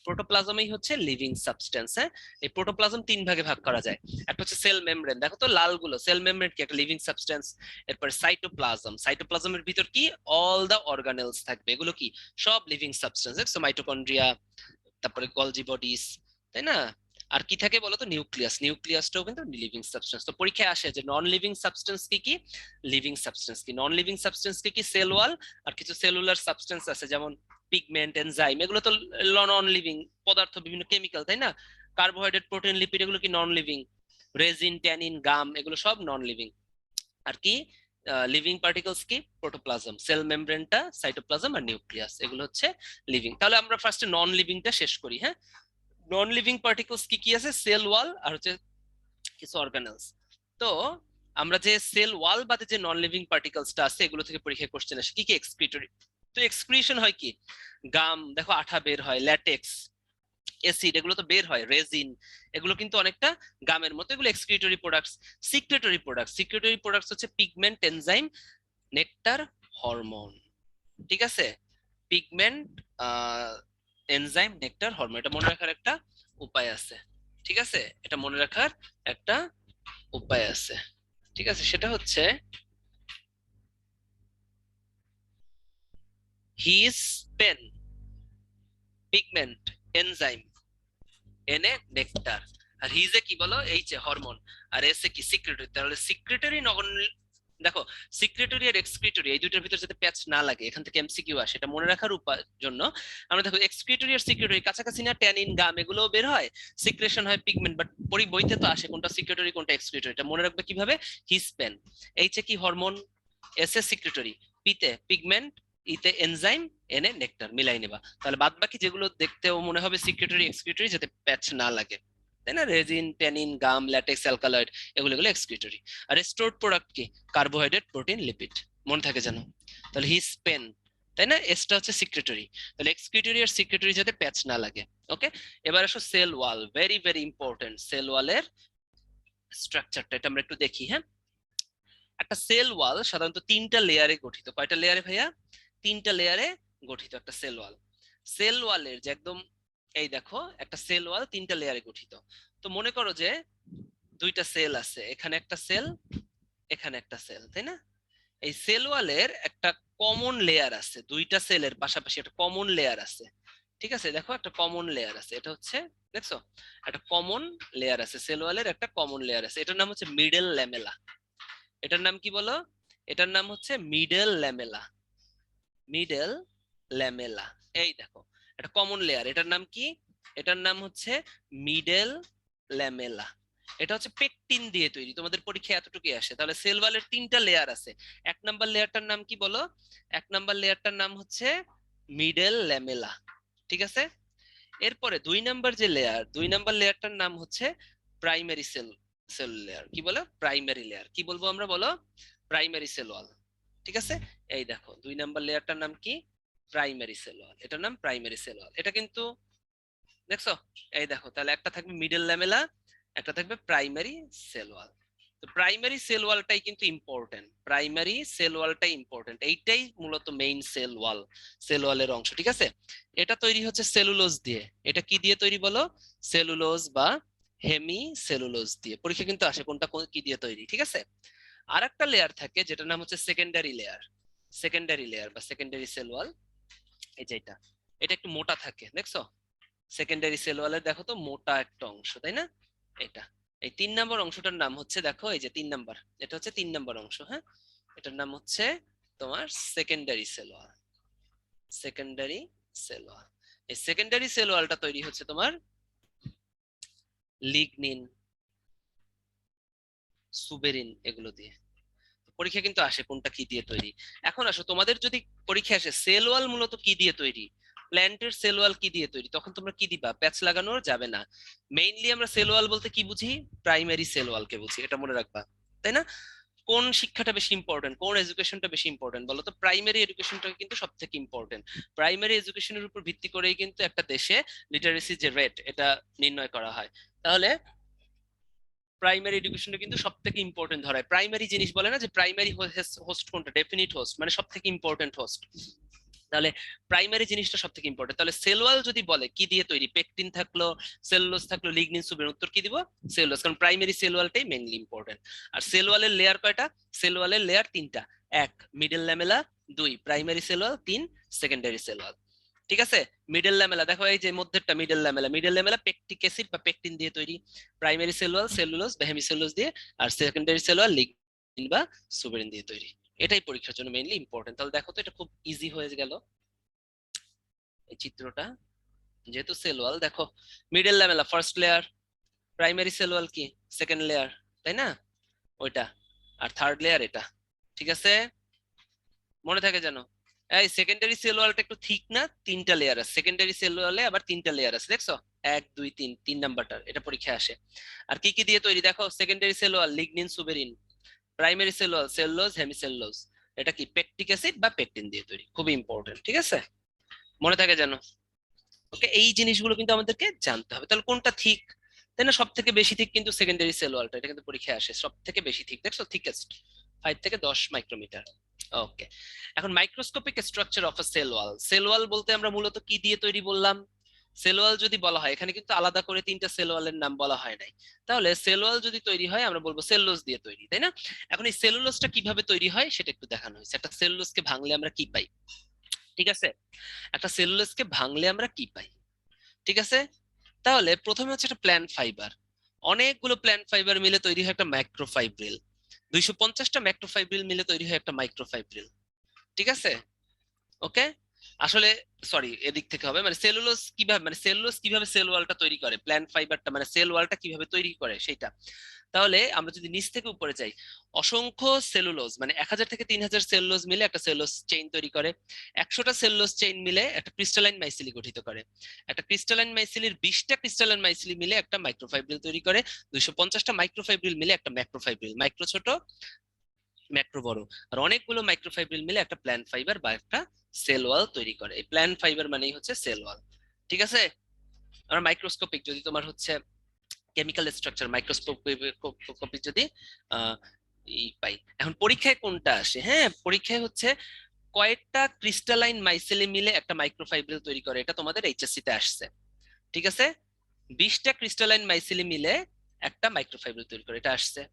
প্রোটোপ্লাজমই হচ্ছে লিভিং সাবস্টেন্স। হ্যাঁ, এই প্রোটোপ্লাজম তিন ভাগে ভাগ করা যায়। একটা হচ্ছে সেল মেমব্রেন, দেখো তো লাল গুলো, সেল মেমব্রেন কি একটা লিভিং সাবস্টেন্স। এরপর সাইটোপ্লাজম, সাইটোপ্লাজমের ভিতর কি অল দা অর্গানেলস থাকবে, এগুলো কি সব লিভিং সাবস্টেন্স, দেখছো মাইটোকন্ড্রিয়া, তারপরে গলজি বডিস, তাই না? আর কি থাকে বলতো, নিউক্লিয়াস, নিউক্লিয়াসটাও কিন্তু লিভিং সাবস্টেন্স। তো পরীক্ষায় আসে যে নন লিভিং সাবস্টেন্স কি কি, লিভিং সাবস্টেন্স কি, নন লিভিং সাবস্টেন্স কি কি, সেল ওয়াল, আর কিছু সেলুলার সাবস্টেন্স আছে যেমন পিগমেন্ট, এনজাইম, এগুলো তো নন লিভিং পদার্থ, বিভিন্ন কেমিক্যাল, তাই না? কার্বোহাইড্রেট, প্রোটিন, লিপিড, এগুলো কি নন লিভিং। রেজিন, ট্যানিন, গাম, এগুলো সব নন লিভিং। আর কি লিভিং পার্টিকলস কি, প্রোটোপ্লাজম, সেল মেমব্রেনটা, সাইটোপ্লাজম আর নিউক্লিয়াস, এগুলো হচ্ছে লিভিং। তাহলে আমরা ফার্স্টে নন লিভিংটা শেষ করি। হ্যাঁ, নন লিভিং পার্টিকলস কি কি আছে, সেল ওয়াল আর হচ্ছে কিছু অর্গানেলস। তো আমরা যে সেল ওয়াল বাদে যে নন লিভিং পার্টিকলসটা আছে, এগুলো থেকে পরীক্ষায় কোশ্চেন আসে কি কি, এক্সক্রিটরি। তো এক্সক্রিশন হয় কি, গাম, দেখো আঠা বের হয়, ল্যাটেক্স, অ্যাসিড, এগুলো তো বের হয়, রেজিন, এগুলো কিন্তু অনেকটা গামের মতো, এগুলো এক্সক্রিটরি প্রোডাক্টস। সিক্রেটরি প্রোডাক্টস হচ্ছে পিগমেন্ট, এনজাইম, নেকটার, হরমোন, ঠিক আছে? পিগমেন্ট, এনজাইম, নেকটার, হরমোন, এটা মনে রাখার একটা উপায় আছে, ঠিক আছে? এটা মনে রাখার একটা উপায় আছে, ঠিক আছে? সেটা হচ্ছে হিজ পেন, পিগমেন্ট, এনজাইম, এনে নেকটার, আর হিজে কি বলো, এইচে হরমোন, আর এসে কি সিক্রেটরি। তাহলে সিক্রেটরি নগণ, দেখো সিক্রেটরি আর এক্সক্রিটরি এই দুইটার ভিতর যাতে প্যাচ না লাগে, এখান থেকে এমসিকিউ আসে, এটা মনে রাখার জন্য আমরা দেখো এক্সক্রিটরি আর সিক্রেটরি কাছাকাছি না, ট্যানিন, গাম, এগুলো বের হয়, সিক্রেশন হয় পিগমেন্ট, বাট বইতে তো আসে কোনটা সিক্রেটরি কোনটা এক্সক্রিটরি, এটা মনে রাখবে কিভাবে, হিসপেন, এইচে কি হরমোন, এসে সিক্রেটরি, পিতে পিগমেন্ট, ইতে এনজাইম, এনে নেকটার, মিলাই নেবা। তাহলে বাদ বাকি যেগুলো দেখতেও মনে হবে সিক্রেটরি এক্সক্রিটরি, যাতে প্যাচ না লাগে, তাই না? রেজিন, ট্যানিন, গাম, ল্যাটেক্স, অ্যালকালয়েড, এগুলো এগুলো এক্সক্রিটরি। আর স্টোরড প্রোডাক্ট কি, কার্বোহাইড্রেট, প্রোটিন, লিপিড, মনে থাকে জানো? তাহলে হিস পেন, তাই না? এসটা হচ্ছে সিক্রেটরি। তাহলে এক্সক্রিটরি আর সিক্রেটরি যাতে প্যাচ না লাগে। ওকে, এবার আসো cell wall, very very important cell ওয়ালের স্ট্রাকচারটা, এটা আমরা একটু দেখি। হ্যাঁ, একটা সেল ওয়াল সাধারণত তিনটা লেয়ারে গঠিত। কয়টা লেয়ারে ভাইয়া, তিনটা লেয়ারে গঠিত একটা সেল ওয়াল। সেল ওয়ালের যে একদম, এই দেখো একটা সেল ওয়াল তিনটা লেয়ারে গঠিত। তো মনে করো যে দুইটা সেল আছে, এখানে একটা সেল, এখানে একটা সেল, তাই না? এই সেল ওয়ালের একটা কমন লেয়ার আছে, দুইটা সেলের পাশাপাশি একটা কমন লেয়ার আছে, ঠিক আছে? দেখো একটা কমন লেয়ার আছে, এটা হচ্ছে, দেখছো একটা কমন লেয়ার আছে, সেল ওয়ালের একটা কমন লেয়ার আছে, এটার নাম হচ্ছে মিডল ল্যামেলা। এটার নাম কি বলো, এটার নাম হচ্ছে মিডল ল্যামেলা, মিডল ল্যামেলা। এই দেখো একটা কমন লেয়ার, এটার নাম কি, এটার নাম হচ্ছে মিডল ল্যামেলা। এটা হচ্ছে পেকটিন দিয়ে তৈরি, তোমাদের পরীক্ষায় এতটুকুই আসে। তাহলে সেল ওয়ালের তিনটা লেয়ার আছে, এক নাম্বার লেয়ারটার নাম কি বলো, এক নাম্বার লেয়ারটার নাম হচ্ছে মিডল ল্যামেলা, ঠিক আছে? এরপরে দুই নাম্বার যে লেয়ার, দুই নাম্বার লেয়ারটার নাম হচ্ছে প্রাইমারি সেল, সেল লেয়ার কি বলো? Primary layer. কি বলবো আমরা? বলো প্রাইমারি সেল ওয়াল। ঠিক আছে, এই দেখো 2 নাম্বার লেয়ারটার নাম কি? প্রাইমারি সেল ওয়াল। এটার নাম প্রাইমারি সেল ওয়াল। এটা কিন্তু দেখছো, এই দেখো, তাহলে একটা থাকবে মিডল ল্যামেলা, একটা থাকবে প্রাইমারি সেল ওয়াল। তো প্রাইমারি সেল ওয়ালটাই কিন্তু ইম্পর্টেন্ট, প্রাইমারি সেল ওয়ালটাই ইম্পর্টেন্ট, এইটাই মূলত মেইন সেল ওয়াল, সেল ওয়ালের অংশ। ঠিক আছে, এটা তৈরি হচ্ছে সেলুলোজ দিয়ে। এটা কি দিয়ে তৈরি বলো? সেলুলোজ বা হেমি সেলুলোজ দিয়ে। পরীক্ষা কিন্তু আসে কোনটা কি দিয়ে তৈরি। ঠিক আছে, আর একটা লেয়ার থাকে যেটার নাম হচ্ছে সেকেন্ডারি লেয়ার। সেকেন্ডারি লেয়ার বা সেকেন্ডারি সেল ওয়াল, এই যে এটা একটু মোটা থাকে, দেখছো? সেকেন্ডারি সেল ওয়ালের দেখো তো মোটা একটা অংশ, তাই না? এটা এই 3 নাম্বার অংশটার নাম হচ্ছে, দেখো এই যে 3 নাম্বার, এটা হচ্ছে 3 নাম্বার অংশ। হ্যাঁ, এটার নাম হচ্ছে তোমার সেকেন্ডারি সেল ওয়াল। সেকেন্ডারি সেল ওয়াল। এই সেকেন্ডারি সেল ওয়ালটা তৈরি হচ্ছে তোমার লিগনিন, সুবেরিন এগুলো দিয়ে। পরীক্ষা কিন্তু আসে কোনটা কি দিয়ে তৈরি। এখন আসো, তোমাদের যদি পরীক্ষা আসে সেল ওয়াল মূলত কি দিয়ে তৈরি, প্ল্যান্টের সেল ওয়াল কি দিয়ে তৈরি, তখন তোমরা কি দিবা? প্যাচ লাগানো যাবে না। মেইনলি আমরা সেল ওয়াল বলতে কি বুঝি? প্রাইমারি সেল ওয়ালকে বুঝি, এটা মনে রাখবা, তাই না? কোন শিক্ষাটা বেশি ইম্পর্টেন্ট, কোন এডুকেশনটা বেশি ইম্পর্টেন্ট বলো তো? প্রাইমারি এডুকেশনটা কিন্তু সব থেকে ইম্পর্টেন্ট। প্রাইমারি এডুকেশনের উপর ভিত্তি করেই কিন্তু একটা দেশে লিটারেসি যে রেট, এটা নির্ণয় করা হয়। তাহলে প্রাইমারি এডুকেশনটা কিন্তু সব থেকে ইম্পর্টেন্ট ধরায়। প্রাইমারি জিনিস বলে না যে প্রাইমারি হোস্ট কোনটা, ডেফিনিট হোস্ট মানে সব থেকে ইম্পর্টেন্ট হোস্ট। তাহলে প্রাইমারি জিনিসটা সব থেকে ইম্পর্টেন্ট। তাহলে সেল ওয়াল যদি বলে কি দিয়ে তৈরি, পেকটিন থাকলো, সেলুলোজ থাকলো, লিগনিন, সুবেরিন, উত্তর কি দিব? সেলুলোজ, কারণ প্রাইমারি সেল ওয়ালটাই মেইনলি ইম্পর্টেন্ট। আর সেল ওয়ালের লেয়ার কয়টা? সেল ওয়ালের লেয়ার 3টা। 1 middle lamella, 2 primary cell wall, 3 secondary cell wall. ঠিক আছে, মিডল ল্যামেলা দেখো এই যে মধ্যেরটা middle lamella, middle lamella pectic acid বা পেকটিন দিয়ে তৈরি। প্রাইমারি সেল ওয়াল সেলুলোজ বা হেমিসেলুলোজ দিয়ে, আর সেকেন্ডারি সেল ওয়াল লিগনিন বা সুবেরিন দিয়ে তৈরি। এটাই পরীক্ষার জন্য মেইনলি ইম্পর্টেন্ট। তাহলে দেখো তো এটা খুব ইজি হয়ে গেল এই চিত্রটা। যেহেতু সেল ওয়াল দেখো, middle lamella first layer, primary cell ওয়াল কি সেকেন্ড লেয়ার, তাই না? ওইটা, আর থার্ড লেয়ার এটা। ঠিক আছে, মনে থাকে যেন। এই সেকেন্ডারি সেল ওয়ালটা একটু ঠিক না, 3টা লেয়ার আছে সেকেন্ডারি সেল ওয়ালে, আবার 3টা লেয়ার আছে, দেখছো? 1 2 3, 3 নাম্বারটার এটা পরীক্ষায় আসে। আর কি কি দিয়ে তৈরি দেখো? Secondary cell wall lignin, suberin. Primary cell wall cellulose, hemicellulose. এটা কি পেকটিক অ্যাসিড বা পেকটিন দিয়ে তৈরি, খুবই ইম্পর্টেন্ট। ঠিক আছে, মনে থাকে যেন। ওকে, এই জিনিসগুলো কিন্তু আমাদেরকে জানতে হবে। তাহলে কোনটা ঠিক, তাই না? সব থেকে বেশি ঠিক কিন্তু সেকেন্ডারি সেল ওয়ালটা, এটা কিন্তু পরীক্ষায় আসে সব থেকে বেশি ঠিক, দেখছো? থিকেস্ট 5 থেকে 10 মাইক্রোমিটার। ওকে, এখন microscopic structure of a cell wall. Cell wall বলতে আমরা মূলত কি দিয়ে তৈরি বললাম? সেল ওয়াল যদি বলা হয়, এখানে কিন্তু আলাদা করে 3টা সেল ওয়ালের নাম বলা হয় নাই। তাহলে সেল ওয়াল যদি তৈরি হয় আমরা বলবো সেলুলোজ দিয়ে তৈরি, তাই না? এখন এই সেলুলোজটা কিভাবে তৈরি হয় সেটা একটু দেখানো হয়েছে। একটা সেলুলোজকে ভাঙলে আমরা কি পাই? ঠিক আছে, একটা সেলুলোজকে ভাঙলে আমরা কি পাই? ঠিক আছে, তাহলে প্রথমে হচ্ছে একটা প্ল্যান্ট ফাইবার। অনেকগুলো প্ল্যান্ট ফাইবার মিলে তৈরি হয় একটা মাইক্রোফাইব্রিল। 250টা মাইক্রোফাইব্রিল মিলে তৈরি হয় একটা মাইক্রোফাইব্রিল। ঠিক আছে, ওকে। আসলে সরি, এদিক থেকে হবে, মানে সেলুলোজ কিভাবে, মানে সেলুলোজ কিভাবে সেল ওয়ালটা তৈরি করে, প্ল্যান্ট ফাইবারটা মানে সেল ওয়ালটা কিভাবে তৈরি করে সেটা। তাহলে আমরা যদি নিচ থেকে উপরে যাই, অসংখ্য সেলুলোজ মানে 1000 থেকে 3000 সেলুলোজ মিলে একটা সেলুলোজ চেইন তৈরি করে। 100টা সেলুলোজ চেইন মিলে একটা ক্রিস্টালাইন মাইসিলি গঠিত করে। একটা ক্রিস্টালাইন মাইসিলির 20টা ক্রিস্টালাইন মাইসিলি মিলে একটা মাইক্রোফাইব্রিল তৈরি করে। 250টা মাইক্রোফাইব্রিল মিলে একটা ম্যাক্রোফাইব্রিল, মাইক্রো ছোট, ম্যাক্রো বড়। আর অনেকগুলো মাইক্রোফাইব্রিল মিলে একটা প্ল্যান্ট ফাইবার বা একটা সেল ওয়াল তৈরি করে। এই প্ল্যান্ট ফাইবার মানেই হচ্ছে সেল ওয়াল। ঠিক আছে, আর মাইক্রোস্কোপিক যদি তোমার হচ্ছে কেমিক্যাল স্ট্রাকচার, মাইক্রোস্কোপিক যদি আহ পাই। এখন পরীক্ষায় কোনটা আসে? হ্যাঁ, পরীক্ষায় হচ্ছে কয়েকটা ক্রিস্টালাইন মাইসেলি মিলে একটা মাইক্রোফাইব্রিল তৈরি করে, এটা তোমাদের এইচএসসি তে আসছে। ঠিক আছে, 20টা ক্রিস্টালাইন মাইসেলি মিলে একটা মাইক্রোফাইব্রিল তৈরি করে, এটা আসছে।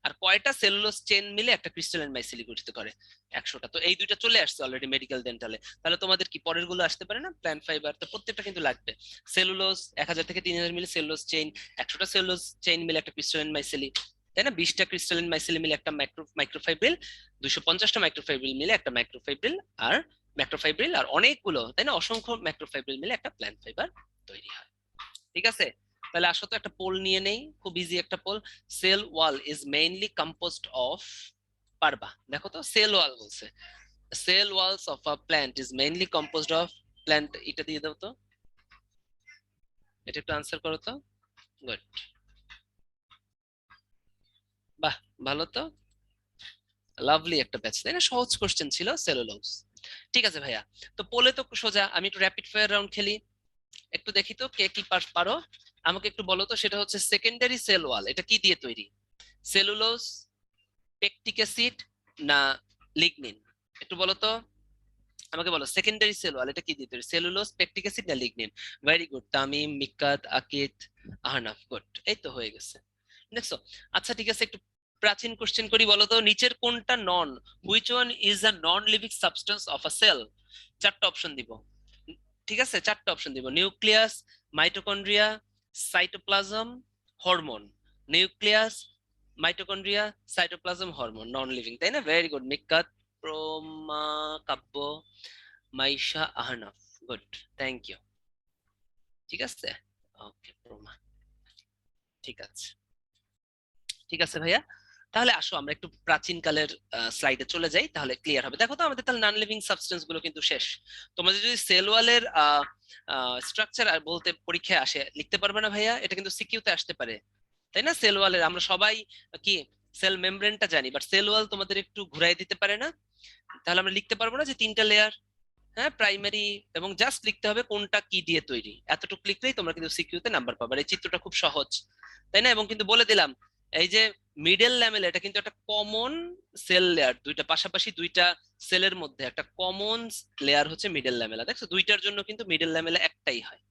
আর কয়টা সেলুলোজ চেন মিলে একটা ক্রিস্টালাইন মাইসেলি গঠিত করে? 100টা। তো এই দুইটা চলে আসছে অলরেডি মেডিকেল ডেন্টালে। তাহলে তোমাদের কি পরের গুলো আসতে পারে না? প্ল্যান্ট ফাইবার, তো প্রত্যেকটা কিন্তু লাগবে। সেলুলোজ 1000 থেকে 3000 মিলে সেলুলোজ চেইন, 100টা সেলুলোজ চেইন মিলে একটা ক্রিস্টালাইন মাইসেলি, তাই না? 20টা ক্রিস্টালাইন মাইসেলি মিলে একটা মাইক্রোফাইব্রিল, 250টা মাইক্রোফাইব্রিল মিলে একটা মাইক্রোফাইব্রিল, আর ম্যাক্রোফাইব্রিল আর অনেকগুলো, তাই না, অসংখ্য মাইক্রোফাইব্রিল মিলে একটা প্ল্যান্ট ফাইবার তৈরি হয়। ঠিক আছে, তাহলে আসো তো একটা পোল নিয়ে নেই, খুব ইজি একটা পোল। Cell wall is mainly composed of, পারবা? দেখো তো, সেল ওয়াল বলছে, cell walls of a plant is mainly composed of, plant এটা দিয়ে দাও তো, এটা একটু আনসার করো তো। গুড, বাহ, ভালো তো, লাভলি একটা ব্যাচ, তাই না? সহজ কোশ্চেন ছিল সেলুলোজ। ঠিক আছে ভাইয়া, তো পোলে তো সোজা, আমি একটু র্যাপিড ফায়ার রাউন্ড খেলি, একটু দেখি তো কে কি পারো। আমাকে একটু বলো তো, সেটা হচ্ছে সেকেন্ডারি সেল ওয়াল এটা কি দিয়ে তৈরি? সেলুলোজ, পেকটিক অ্যাসিড, না লিগনিন? একটু বলো তো, আমাকে বলো সেকেন্ডারি সেল ওয়াল এটা কি দিয়ে তৈরি? সেলুলোজ, পেকটিক অ্যাসিড, না লিগনিন? ভেরি গুড, তামিম, মিক্কাত, আকিত, আহনাফ, গুড, এই তো হয়ে গেছে। দেখছো? আচ্ছা ঠিক আছে, একটু প্রাচীন কোশ্চেন করি, বলো তো নিচের কোনটা non, which one is a non living substance of a cell? চারটা অপশন দিব, ঠিক আছে? চারটা অপশন দিব: nucleus, mitochondria, cytoplasm, hormone. Nucleus, mitochondria, cytoplasm, hormone, non living, তাই না? ভেরি গুড, মিক্কাত, Proma, Kabya, Maisha, Ahnaf, good, thank you. ঠিক আছে, ওকে প্রমা, ঠিক আছে, ঠিক আছে ভাইয়া। তাহলে আসো আমরা একটু প্রাচীন কালের স্লাইডে চলে যাই, তাহলে ক্লিয়ার হবে। দেখো তো আমাদের তাহলে নন লিভিং সাবস্টেন্স গুলো কিন্তু শেষ। তোমাদের যদি সেল ওয়ালের স্ট্রাকচার আর বলতে পরীক্ষায় আসে, লিখতে পারবে না ভাইয়া? এটা কিন্তু সিকিউতে আসতে পারে, তাই না? সেল ওয়ালের আমরা সবাই কি সেল মেমব্রেনটা জানি, বাট সেল ওয়াল তোমাদের একটু ঘুরাই দিতে পারে না? তাহলে আমরা লিখতে পারবো না যে তিনটা লেয়ার, হ্যাঁ, প্রাইমারি, এবং জাস্ট লিখতে হবে কোনটা কি দিয়ে তৈরি, এতটুকু লিখলেই তোমরা কিন্তু সিকিউতে নাম্বার পাবে। আর এই চিত্রটা খুব সহজ, তাই না? এবং কিন্তু বলে দিলাম, এই যে মিডল ল্যামেলা এটা কিন্তু একটা কমন সেল লেয়ার, দুইটা পাশাপাশি দুইটা সেলের মধ্যে একটা কমন লেয়ার হচ্ছে মিডল ল্যামেলা। দেখছো, দুইটার জন্য কিন্তু মিডল ল্যামেলা একটাই হয়,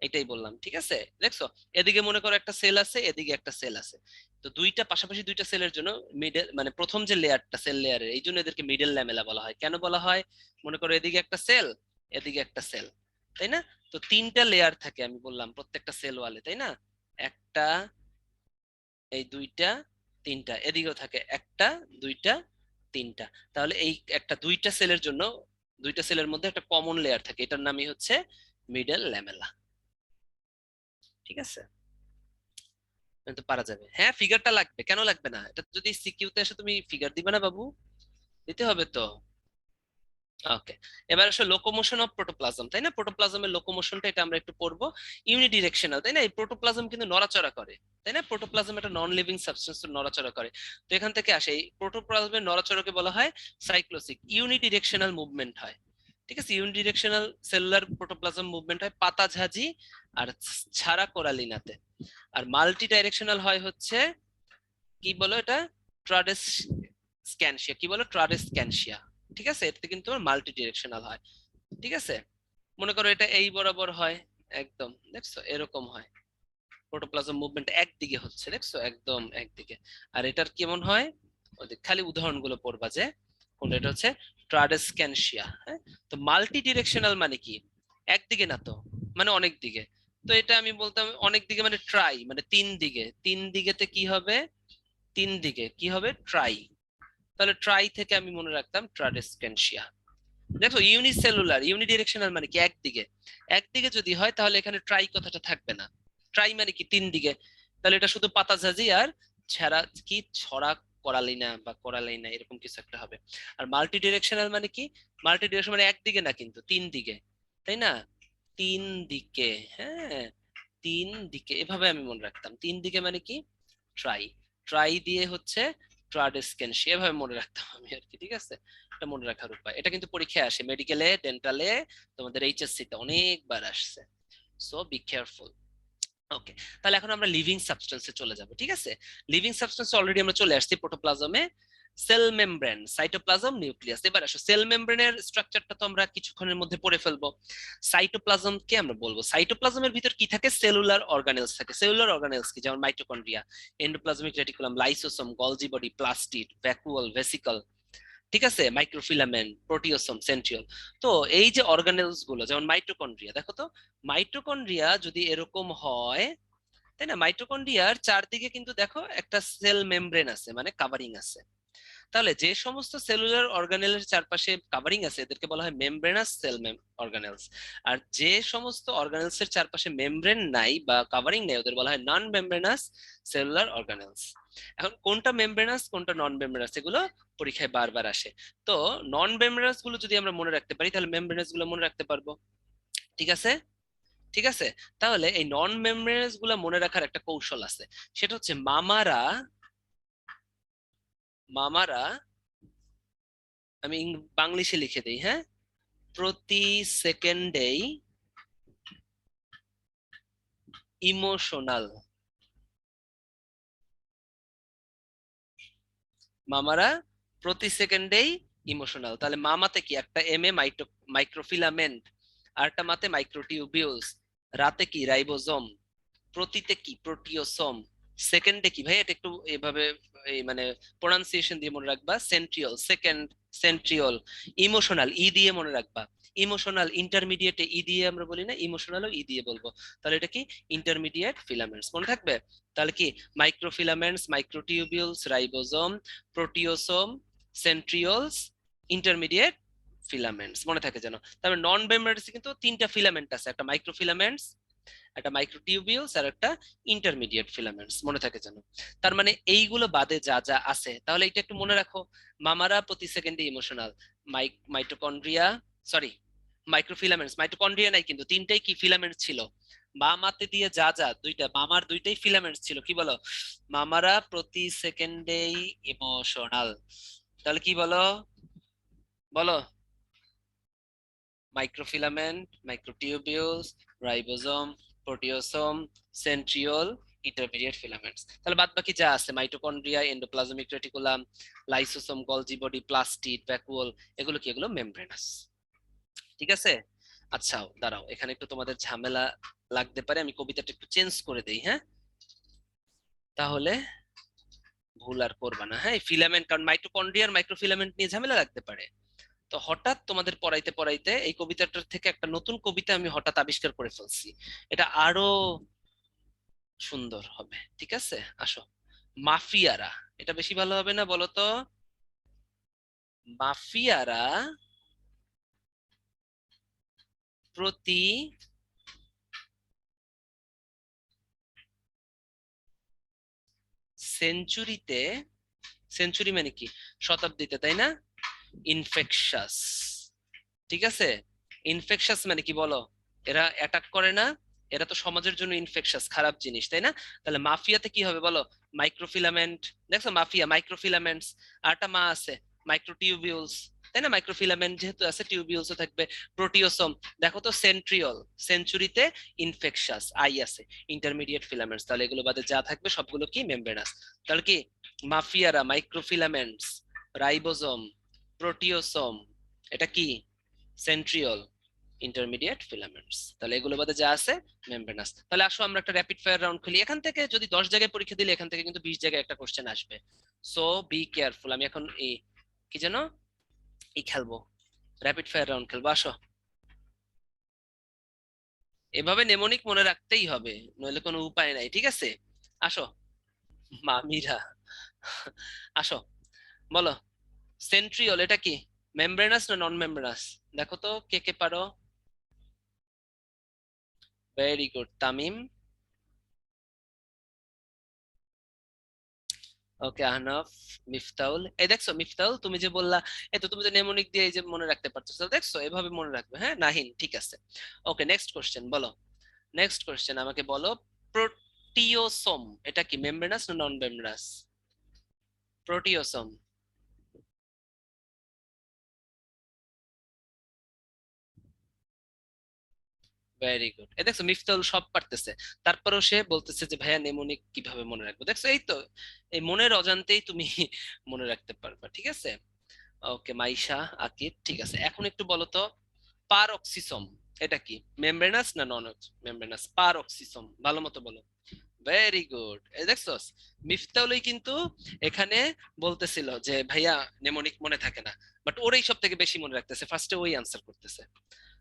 এটাই বললাম, ঠিক আছে? দেখছো, এদিকে মনে করো একটা সেল আছে, এদিকে একটা সেল আছে, তো দুইটা পাশাপাশি দুইটা সেলের জন্য মিডল, মানে প্রথম যে লেয়ারটা সেল লেয়ারের, এই জন্য এদেরকে মিডল ল্যামেলা বলা হয়। কেন বলা হয়? মনে করো এদিকে একটা সেল, এদিকে একটা সেল, তাই না? তো তিনটা লেয়ার থাকে আমি বললাম প্রত্যেকটা সেল ওয়ালে, তাই না? একটা, এই দুইটা, তিনটা, এদিকেও থাকে একটা, দুইটা, তিনটা। তাহলে এই একটা দুইটা সেলের জন্য, দুইটা সেলের মধ্যে একটা কমন লেয়ার থাকে, এটার নামই হচ্ছে মিডল ল্যামেলা। ঠিক আছে, তো পারা যাবে। হ্যাঁ, ফিগারটা লাগবে, কেন লাগবে না? এটা যদি সিকিউতে আসে তুমি ফিগার দিবে না বাবু? দিতে হবে তো। ওকে, এবার আসলে লোকোমোশন অফ প্রোটোপ্লাজম, তাই না? প্রোটোপ্লাজমের লোকোমোশনটা এটা আমরা একটু পড়বো। ইউনিডিরেকশনাল, তাই না? এই প্রোটোপ্লাজম কিন্তু নড়াচড়া করে, তাই না? প্রোটোপ্লাজম একটা নন লিভিং সাবস্টেন্স, নড়াচড়া করে। তো এখান থেকে আসে এই প্রোটোপ্লাজমের নড়াচড়াকে বলা হয় সাইক্লোসিক। ইউনিডিরেকশনাল মুভমেন্ট হয়, ঠিক আছে? ইউনিডিরেকশনাল সেলুলার প্রোটোপ্লাজম মুভমেন্ট হয় পাতাঝাজি আর ছাড়া কোরালিনাতে। আর মাল্টি ডাইরেকশনাল হয় হচ্ছে, কি বলো এটা, ট্রাডেস স্ক্যানশিয়া, কি বলো, ট্রাডেস স্ক্যানশিয়া। ঠিক আছে, এতে কিন্তু মাল্টি ডিরেকশনাল হয়। ঠিক আছে, মনে করো এটা এই বরাবর হয়, একদম, দেখছো এরকম হয়, প্রোটোপ্লাজম মুভমেন্ট একদিকে হচ্ছে, দেখছো একদম একদিকে। আর এটার কেমন হয়, খালি উদাহরণগুলো পড়বা যে কোনটা। এটা হচ্ছে ট্রাডেস স্ক্যানশিয়া, হ্যাঁ। তো মাল্টি ডিরেকশনাল মানে কি? একদিকে না তো, মানে অনেক দিকে। তো এটা আমি বলতাম অনেক দিকে মানে ট্রাই, মানে তিন দিকে, তিন দিকেতে কি হবে, তিন দিকে কি হবে, ট্রাই। তাহলে ট্রাই থেকে আমি মনে রাখতাম ট্রাডেসকেনশিয়া। দেখো, ইউনিসেলুলার ইউনিডিরেকশনাল মানে কি একদিকে, একদিকে যদি হয় তাহলে এখানে ট্রাই কথাটা থাকবে না। ট্রাই মানে কি তিন দিকে, তাহলে এটা শুধু পাতাঝাজি আর ছাড়া, কি ছড়া করালি না বা করালাই না, এরকম কিছু একটা হবে। আর মাল্টি ডিরেকশনাল মানে কি? মাল্টি ডিরেকশন মানে একদিকে না কিন্তু তিন দিকে, তাই না? তিন দিকে, হ্যাঁ, তিন দিকে, এভাবে আমি মনে রাখতাম। তিন দিকে মানে কি, ট্রাই, ট্রাই দিয়ে হচ্ছে ট্রাডেসকেনশি, এভাবে মনে রাখতাম আমি আর কি। ঠিক আছে, এটা মনে রাখার উপায়। এটা কিন্তু পরীক্ষায় আসে, মেডিকেলে, ডেন্টালে, তোমাদের এইচএসসি তে অনেকবার আসছে। So be careful. ওকে, তাহলে এখন আমরা লিভিং সাবস্টেন্সে চলে যাব। ঠিক আছে, লিভিং সাবস্টেন্স অলরেডি আমরা চলে আসছি প্রোটোপ্লাজমে। Cell membrane, cytoplasm, nucleus. এবার আসো সেল মেমব্রেনের স্ট্রাকচারটা তো আমরা কিছুক্ষণের মধ্যে পড়ে ফেলবো। সাইটোপ্লাজমকে আমরা বলবো, সাইটোপ্লাজমের ভিতর কি থাকে, সেলুলার অর্গানেলস থাকে। সেলুলার অর্গানেলস কি, যেমন mitochondria, endoplasmic reticulum, lysosome, Golgi body, plastid, vacuole, vesicle, ঠিক আছে, মাইক্রোফিলামেন্ট, প্রোটিওসোম, সেন্ট্রিওল। তো এই যে অর্গানেলস গুলো, যেমন মাইটোকন্ড্রিয়া, দেখো তো, মাইটোকন্ড্রিয়া যদি এরকম হয়, তাই না? মাইটোকন্ড্রিয়ার চারদিকে কিন্তু দেখো একটা সেল মেমব্রেন আছে, মানে কাভারিং আছে। তাহলে যে সমস্ত সেলুলার অর্গানেলের চারপাশে কাভারিং আছে এদেরকে বলা হয় মেমব্রেনাস সেল অর্গানেলস। আর যে সমস্ত অর্গানেলস এর চারপাশে মেমব্রেন নাই বা কাভারিং নাই ওদের বলা হয় নন মেমব্রেনাস সেলুলার অর্গানেলস। এখন কোনটা মেমব্রেনাস কোনটা নন মেমব্রেনাস, এগুলো পরীক্ষায় বারবার আসে। তো নন মেমব্রেনাস গুলো যদি আমরা মনে রাখতে পারি তাহলে মেমব্রেনাস গুলো মনে রাখতে পারবো। ঠিক আছে, ঠিক আছে। তাহলে এই নন মেমব্রেনাস গুলা মনে রাখার একটা কৌশল আছে, সেটা হচ্ছে মামারা মামারা, আমি বাংলিশে লিখে দিই, হ্যাঁ, প্রতি সেকেন্ডেই ইমোশনাল। মামারা প্রতি সেকেন্ডেই ইমোশনাল। তাহলে মামাতে কি, একটা এম এ মাইক্রোফিলামেন্ট, আর একটা মাতে মাইক্রোটিউবিউলস, রাতে কি রাইবোজোম, প্রতিতে কি প্রোটিওসোম, সেকেন্ডে কি ভাই, এটা একটু এভাবে এই মানে প্রোনাউন্সিয়েশন দিয়ে মনে রাখবা, সেন্ট্রিওল, সেকেন্ড সেন্ট্রিওল। ইমোশনাল ই দিয়ে মনে রাখবা, ইমোশনাল ইন্টারমিডিয়েটে ই দিয়ে আমরা বলি না, ইমোশনালও ই দিয়ে বলবো। তাহলে এটা কি ইন্টারমিডিয়েট ফিলামেন্টস, মনে থাকবে। তাহলে কি microfilaments, microtubules, ribosome, proteasome, centrioles, intermediate filaments, মনে থাকে যেন। তারপরে নন মেমব্রেনাস কিন্তু তিনটা ফিলামেন্ট আছে, একটা মাইক্রোফিলামেন্টস, একটা মাইক্রোটিউবিউলস, আর একটা ইন্টারমিডিয়েট ফিলামেন্টস, মনে থাকে যেন। তার মানে এইগুলো বাদে যা যা আছে, তাহলে এটা একটু মনে রাখো। মামারা প্রতি সেকেন্ডে emotional, mitochondria, sorry, microfilaments, mitochondria নাই কিন্তু, তিনটাই কি ফিলামেন্ট ছিল। মামাতে দিয়ে যা যা, দুইটা মামার দুইটাই ফিলামেন্টস ছিল, কি বলো, মামারা প্রতি সেকেন্ডেই ইমোশনাল। তাহলে কি বলো, বলো, microfilament, microtubules, ribosome, proteasome, centriole, intermediate filaments. তাহলে বাদ বাকি যা আছে, mitochondria, endoplasmic reticulum, lysosome, Golgi body, plastid, vacuole, এগুলো কি, এগুলো মেমব্রেনাস। ঠিক আছে। আচ্ছা দাঁড়াও, এখানে একটু তোমাদের ঝামেলা লাগতে পারে, আমি কবিতাটা একটু চেঞ্জ করে দেই, হ্যাঁ, তাহলে ভুল আর করবা না। হ্যাঁ, ফিলামেন্ট, কারণ মাইটোকন্ড্রিয়ার মাইক্রোফিলামেন্ট নিয়ে ঝামেলা লাগতে পারে। তো হঠাৎ তোমাদের পড়াইতে পড়াইতে এই কবিতাটার থেকে একটা নতুন কবিতা আমি হঠাৎ আবিষ্কার করে ফেলছি, এটা আরো সুন্দর হবে। ঠিক আছে, আসো। মাফিয়ারা, এটা বেশি ভালো হবে না, বলো তো। মাফিয়ারা প্রতি সেঞ্চুরিতে, সেঞ্চুরি মানে কি, শতাব্দীতে, তাই না, ইনফেকশাস। ঠিক আছে, ইনফেকশাস মানে কি বলো, এরা অ্যাটাক করে না, এরা তো সমাজের জন্য ইনফেকশাস, খারাপ জিনিস, তাই না। তাহলে মাফিয়াতে কি হবে বলো, মাইক্রোফিলামেন্ট, দেখছো মাফিয়া মাইক্রোফিলামেন্টস, আরটা মা আছে মাইক্রোটিউবিউলস, তাই না, মাইক্রোফিলামেন্ট যেহেতু আছে টিউবিউলসও থাকবে, প্রোটিওসোম, দেখো তো সেন্ট্রিওল, সেঞ্চুরিতে ইনফেকশাস, আই আছে, ইন্টারমিডিয়েট ফিলামেন্টস, তাহলে এগুলো বাদে যা থাকবে সবগুলো কি মেমব্রেনাস। তাহলে কি মাফিয়ারা, মাইক্রোফিলামেন্টস, রাইবোজোম, প্রোটিওসোম, এটা কি সেন্ট্রিওল, ইন্টারমিডিয়েট ফিলামেন্টস, তাহলে এগুলো বাদে যা আছে মেমব্রেনাস। তাহলে আসো আমরা একটা র্যাপিড ফায়ার রাউন্ড খেলি, এখান থেকে যদি 10 জায়গায় পরীক্ষা দিলে এখান থেকে কিন্তু 20 জায়গায় একটা কোশ্চেন আসবে। So be careful. আমি এখন এই কি যেন এই খেলবো, র্যাপিড ফায়ার রাউন্ড খেলবো, আসো। এভাবে নেমোনিক মনে রাখতেই হবে, নইলে কোনো উপায় নাই, ঠিক আছে। আসো মামিরা, আসো, বলো, সেন্ট্রিওল এটা কি, মেমব্রেনাস না নন মেমব্রেনাস, দেখো তো কে কে পারো। Very good, Tamim. Okay, Ahnaf, Miftaul, এই দেখছো মিফতাউল, তুমি যে বললা, এই তো তুমি যে নেমোনিক দিয়ে এই যে মনে রাখতে পারছো, দেখছো এভাবে মনে রাখবে, হ্যাঁ। নাহিন, ঠিক আছে। ওকে, নেক্সট কোশ্চেন বলো, নেক্সট কোশ্চেন আমাকে বলো, প্রোটিওসোম এটা কি, মেমব্রেনাস না নন মেমব্রেনাস, প্রোটিওসোম। ভেরি গুড, এই দেখছো মিফতাউল সব পারতেছে, তারপরেও সে বলতেছে যে ভাইয়া নেমোনিক কিভাবে মনে রাখবো, দেখছো এই তো, এই মনের অজান্তেই তুমি মনে রাখতে পারবা, ঠিক আছে। ওকে মাইশা, আকিব, ঠিক আছে। এখন একটু বলো তো, পারঅক্সিসোম এটা কি, মেমব্রেনাস না নন মেমব্রেনাস, পারঅক্সিসোম, ভালো মতো বলো। ভেরি গুড, এই দেখছস, মিফতাউলই কিন্তু এখানে বলতেছিল যে ভাইয়া নেমোনিক মনে থাকে না, বাট ওর এই সব থেকে বেশি মনে রাখতেছে, ফার্স্টে ওই আনসার করতেছে।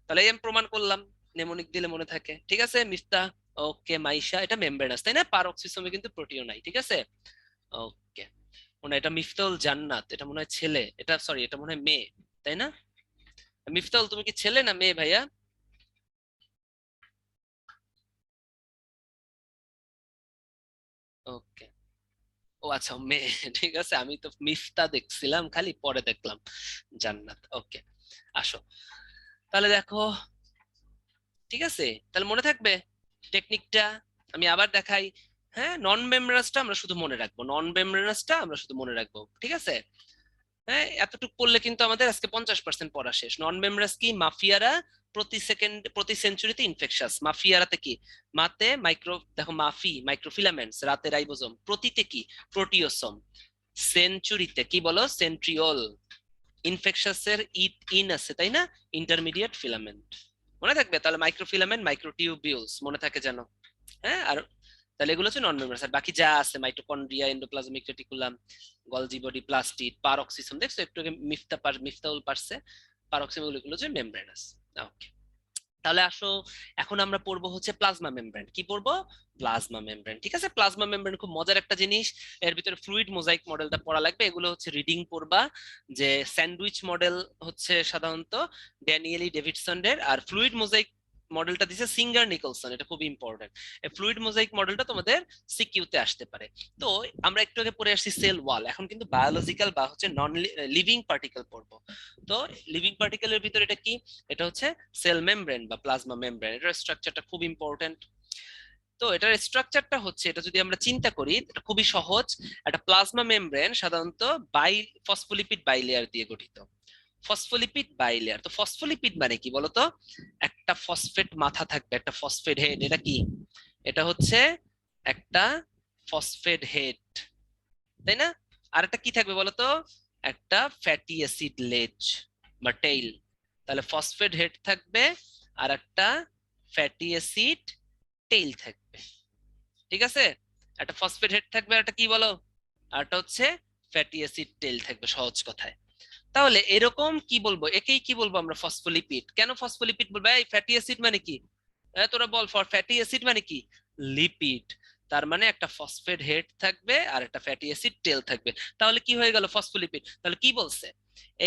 তাহলে এই আমি প্রমাণ করলাম নেমোনিক দিলে মনে থাকে, ঠিক আছে মিফতা। ওকে মাইশা, এটা মেমব্রেনাস তাই না, পারঅক্সিসমে কিন্তু প্রোটিও নাই, ঠিক আছে। ওকে, মনে হয় এটা মিফতাউল জান্নাত, এটা মনে হয় ছেলে, এটা সরি, এটা মনে হয় মেয়ে, তাই না। মিফতাউল তুমি কি ছেলে না মেয়ে ভাইয়া? ওকে, ও আচ্ছা মেয়ে, ঠিক আছে, আমি তো মিফতা দেখছিলাম খালি, পরে দেখলাম জান্নাত। ওকে, আসো, তাহলে দেখো, ঠিক আছে, তাহলে মনে থাকবে টেকনিকটা, আমি আবার দেখাই। হ্যাঁ, নন মেমব্রেনাসটা আমরা শুধু মনে রাখবো, নন মেমব্রেনাসটা আমরা শুধু মনে রাখবো, ঠিক আছে? হ্যাঁ, এতটুকু পড়লে কিন্তু আমাদের আজকে 50% পড়া শেষ। নন মেমব্রেনাস কি? মাফিয়ারা প্রতি সেঞ্চুরিতে ইনফেকশাস। মাফিয়ারাতে কি? মাতে মাইক্রো, দেখো মাফি মাইক্রোফিলামেন্টস, রাতে রাইবোজোম, প্রতিতে কি? প্রোটিওসোম। সেঞ্চুরিতে কি বলো? সেন্ট্রিওল। ইনফেকশাসের ইন আছে তাই না? Intermediate filament. মনে থাকবে তাহলে, মাইক্রোফিলামেন্ট, মাইক্রোটিউবিউলস মনে থাকে যেন। হ্যাঁ, আর তাহলে এগুলো হচ্ছে নন মেমব্রেনাস। আর বাকি যা আছে, mitochondria, endoplasmic reticulum, Golgi body, plastid, peroxisome, দেখছো একটু আগে মিফতাউল পারছে, পারক্সিসম, এগুলো হচ্ছে মেমব্রেনাস। ওকে, তাহলে আসো এখন আমরা পড়বো হচ্ছে প্লাজমা মেমব্রেন। কি পড়বো? প্লাজমা মেমব্রেন, ঠিক আছে? প্লাজমা মেমব্রেন খুব মজার একটা জিনিস। এর ভিতরে ফ্লুইড মোজাইক মডেলটা পড়া লাগবে। এগুলো হচ্ছে রিডিং পড়বা, যে স্যান্ডউইচ মডেল হচ্ছে সাধারণত ড্যানিয়েলি ডেভিডসনের, আর ফ্লুইড মোজাইক মডেলটা দিছে সিঙ্গার নিকলসন। এটা খুব ইম্পর্টেন্ট। এই ফ্লুইড মোজাইক মডেলটা তোমাদের সিকিউতে আসতে পারে। তো আমরা একটু আগে পড়ে আসছি সেল ওয়াল, এখন কিন্তু বায়োলজিক্যাল বা হচ্ছে নন লিভিং পার্টিকেল পড়বো। তো লিভিং পার্টিকেলের ভিতরে এটা কি? এটা হচ্ছে সেল মেমব্রেন বা প্লাজমা মেমব্রেন। এটার স্ট্রাকচারটা খুব ইম্পর্টেন্ট। তো এটার স্ট্রাকচারটা হচ্ছে, এটা যদি আমরা চিন্তা করি, এটা খুবই সহজ। একটা প্লাজমা মেমব্রেন সাধারণত ফসফোলিপিড বাইলেয়ার দিয়ে গঠিত। ফসফোলিপিড বাইলেয়ার, তো ফসফোলিপিড মানে কি বলতো? একটা ফসফেট মাথা থাকবে, একটা ফসফেট হেড। এটা কি? এটা হচ্ছে একটা ফসফেট হেড, তাই না? আর একটা কি থাকবে বলতো? একটা ফ্যাটি অ্যাসিড লেজ বা টেইল। তাহলে ফসফেট হেড থাকবে, আর একটা ফ্যাটি অ্যাসিড টেইল থাকবে, ঠিক আছে? একটা ফসফেট হেড থাকবে, আর একটা কি বলো? আর একটা হচ্ছে ফ্যাটি অ্যাসিড টেইল থাকবে, সহজ কথায়। তাহলে এরকম কি বলবো, একেই কি বলবো আমরা? ফসফোলিপিড। কেন ফসফোলিপিড বলবো? এই ফ্যাটি অ্যাসিড মানে কি? তোরা বল, ফর ফ্যাটি অ্যাসিড মানে কি? লিপিড। তার মানে একটা ফসফেট হেড থাকবে আর একটা ফ্যাটি অ্যাসিড টেল থাকবে। তাহলে কি হয়ে গেল? ফসফোলিপিড। তাহলে কি বলছে?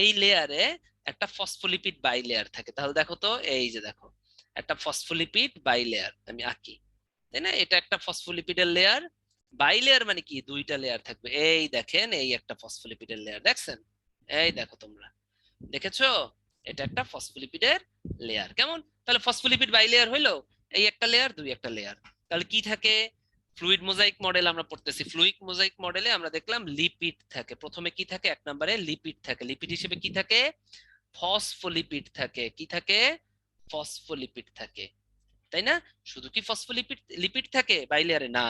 এই লেয়ারে একটা ফসফোলিপিড বাই লেয়ার থাকে। তাহলে দেখো তো, এই যে দেখো, একটা ফসফোলিপিড বাই লেয়ার আমি আঁকি, তাই না? এটা একটা ফসফোলিপিডের লেয়ার। বাই লেয়ার মানে কি? দুইটা লেয়ার থাকবে। এই দেখেন, এই একটা ফসফোলিপিডের লেয়ার, দেখছেন? এই দেখো তোমরা, দেখেছো? এটা একটা ফসফোলিপিডের লেয়ার। কেমন? তাহলে ফসফোলিপিড বাই লেয়ার হইলো, এই একটা লেয়ার, দুই একটা লেয়ার। তাহলে কি থাকে? ফ্লুইড মোজাইক মডেল আমরা পড়তেছি। ফ্লুইড মোজাইক মডেলে আমরা দেখলাম লিপিড থাকে। প্রথমে কি থাকে? এক নম্বরে লিপিড থাকে। লিপিড হিসেবে কি থাকে? ফসফোলিপিড থাকে। কি থাকে? ফসফোলিপিড থাকে, তাই না? শুধু কি ফসফোলিপিড লিপিড থাকে বাই লেয়ারে? না,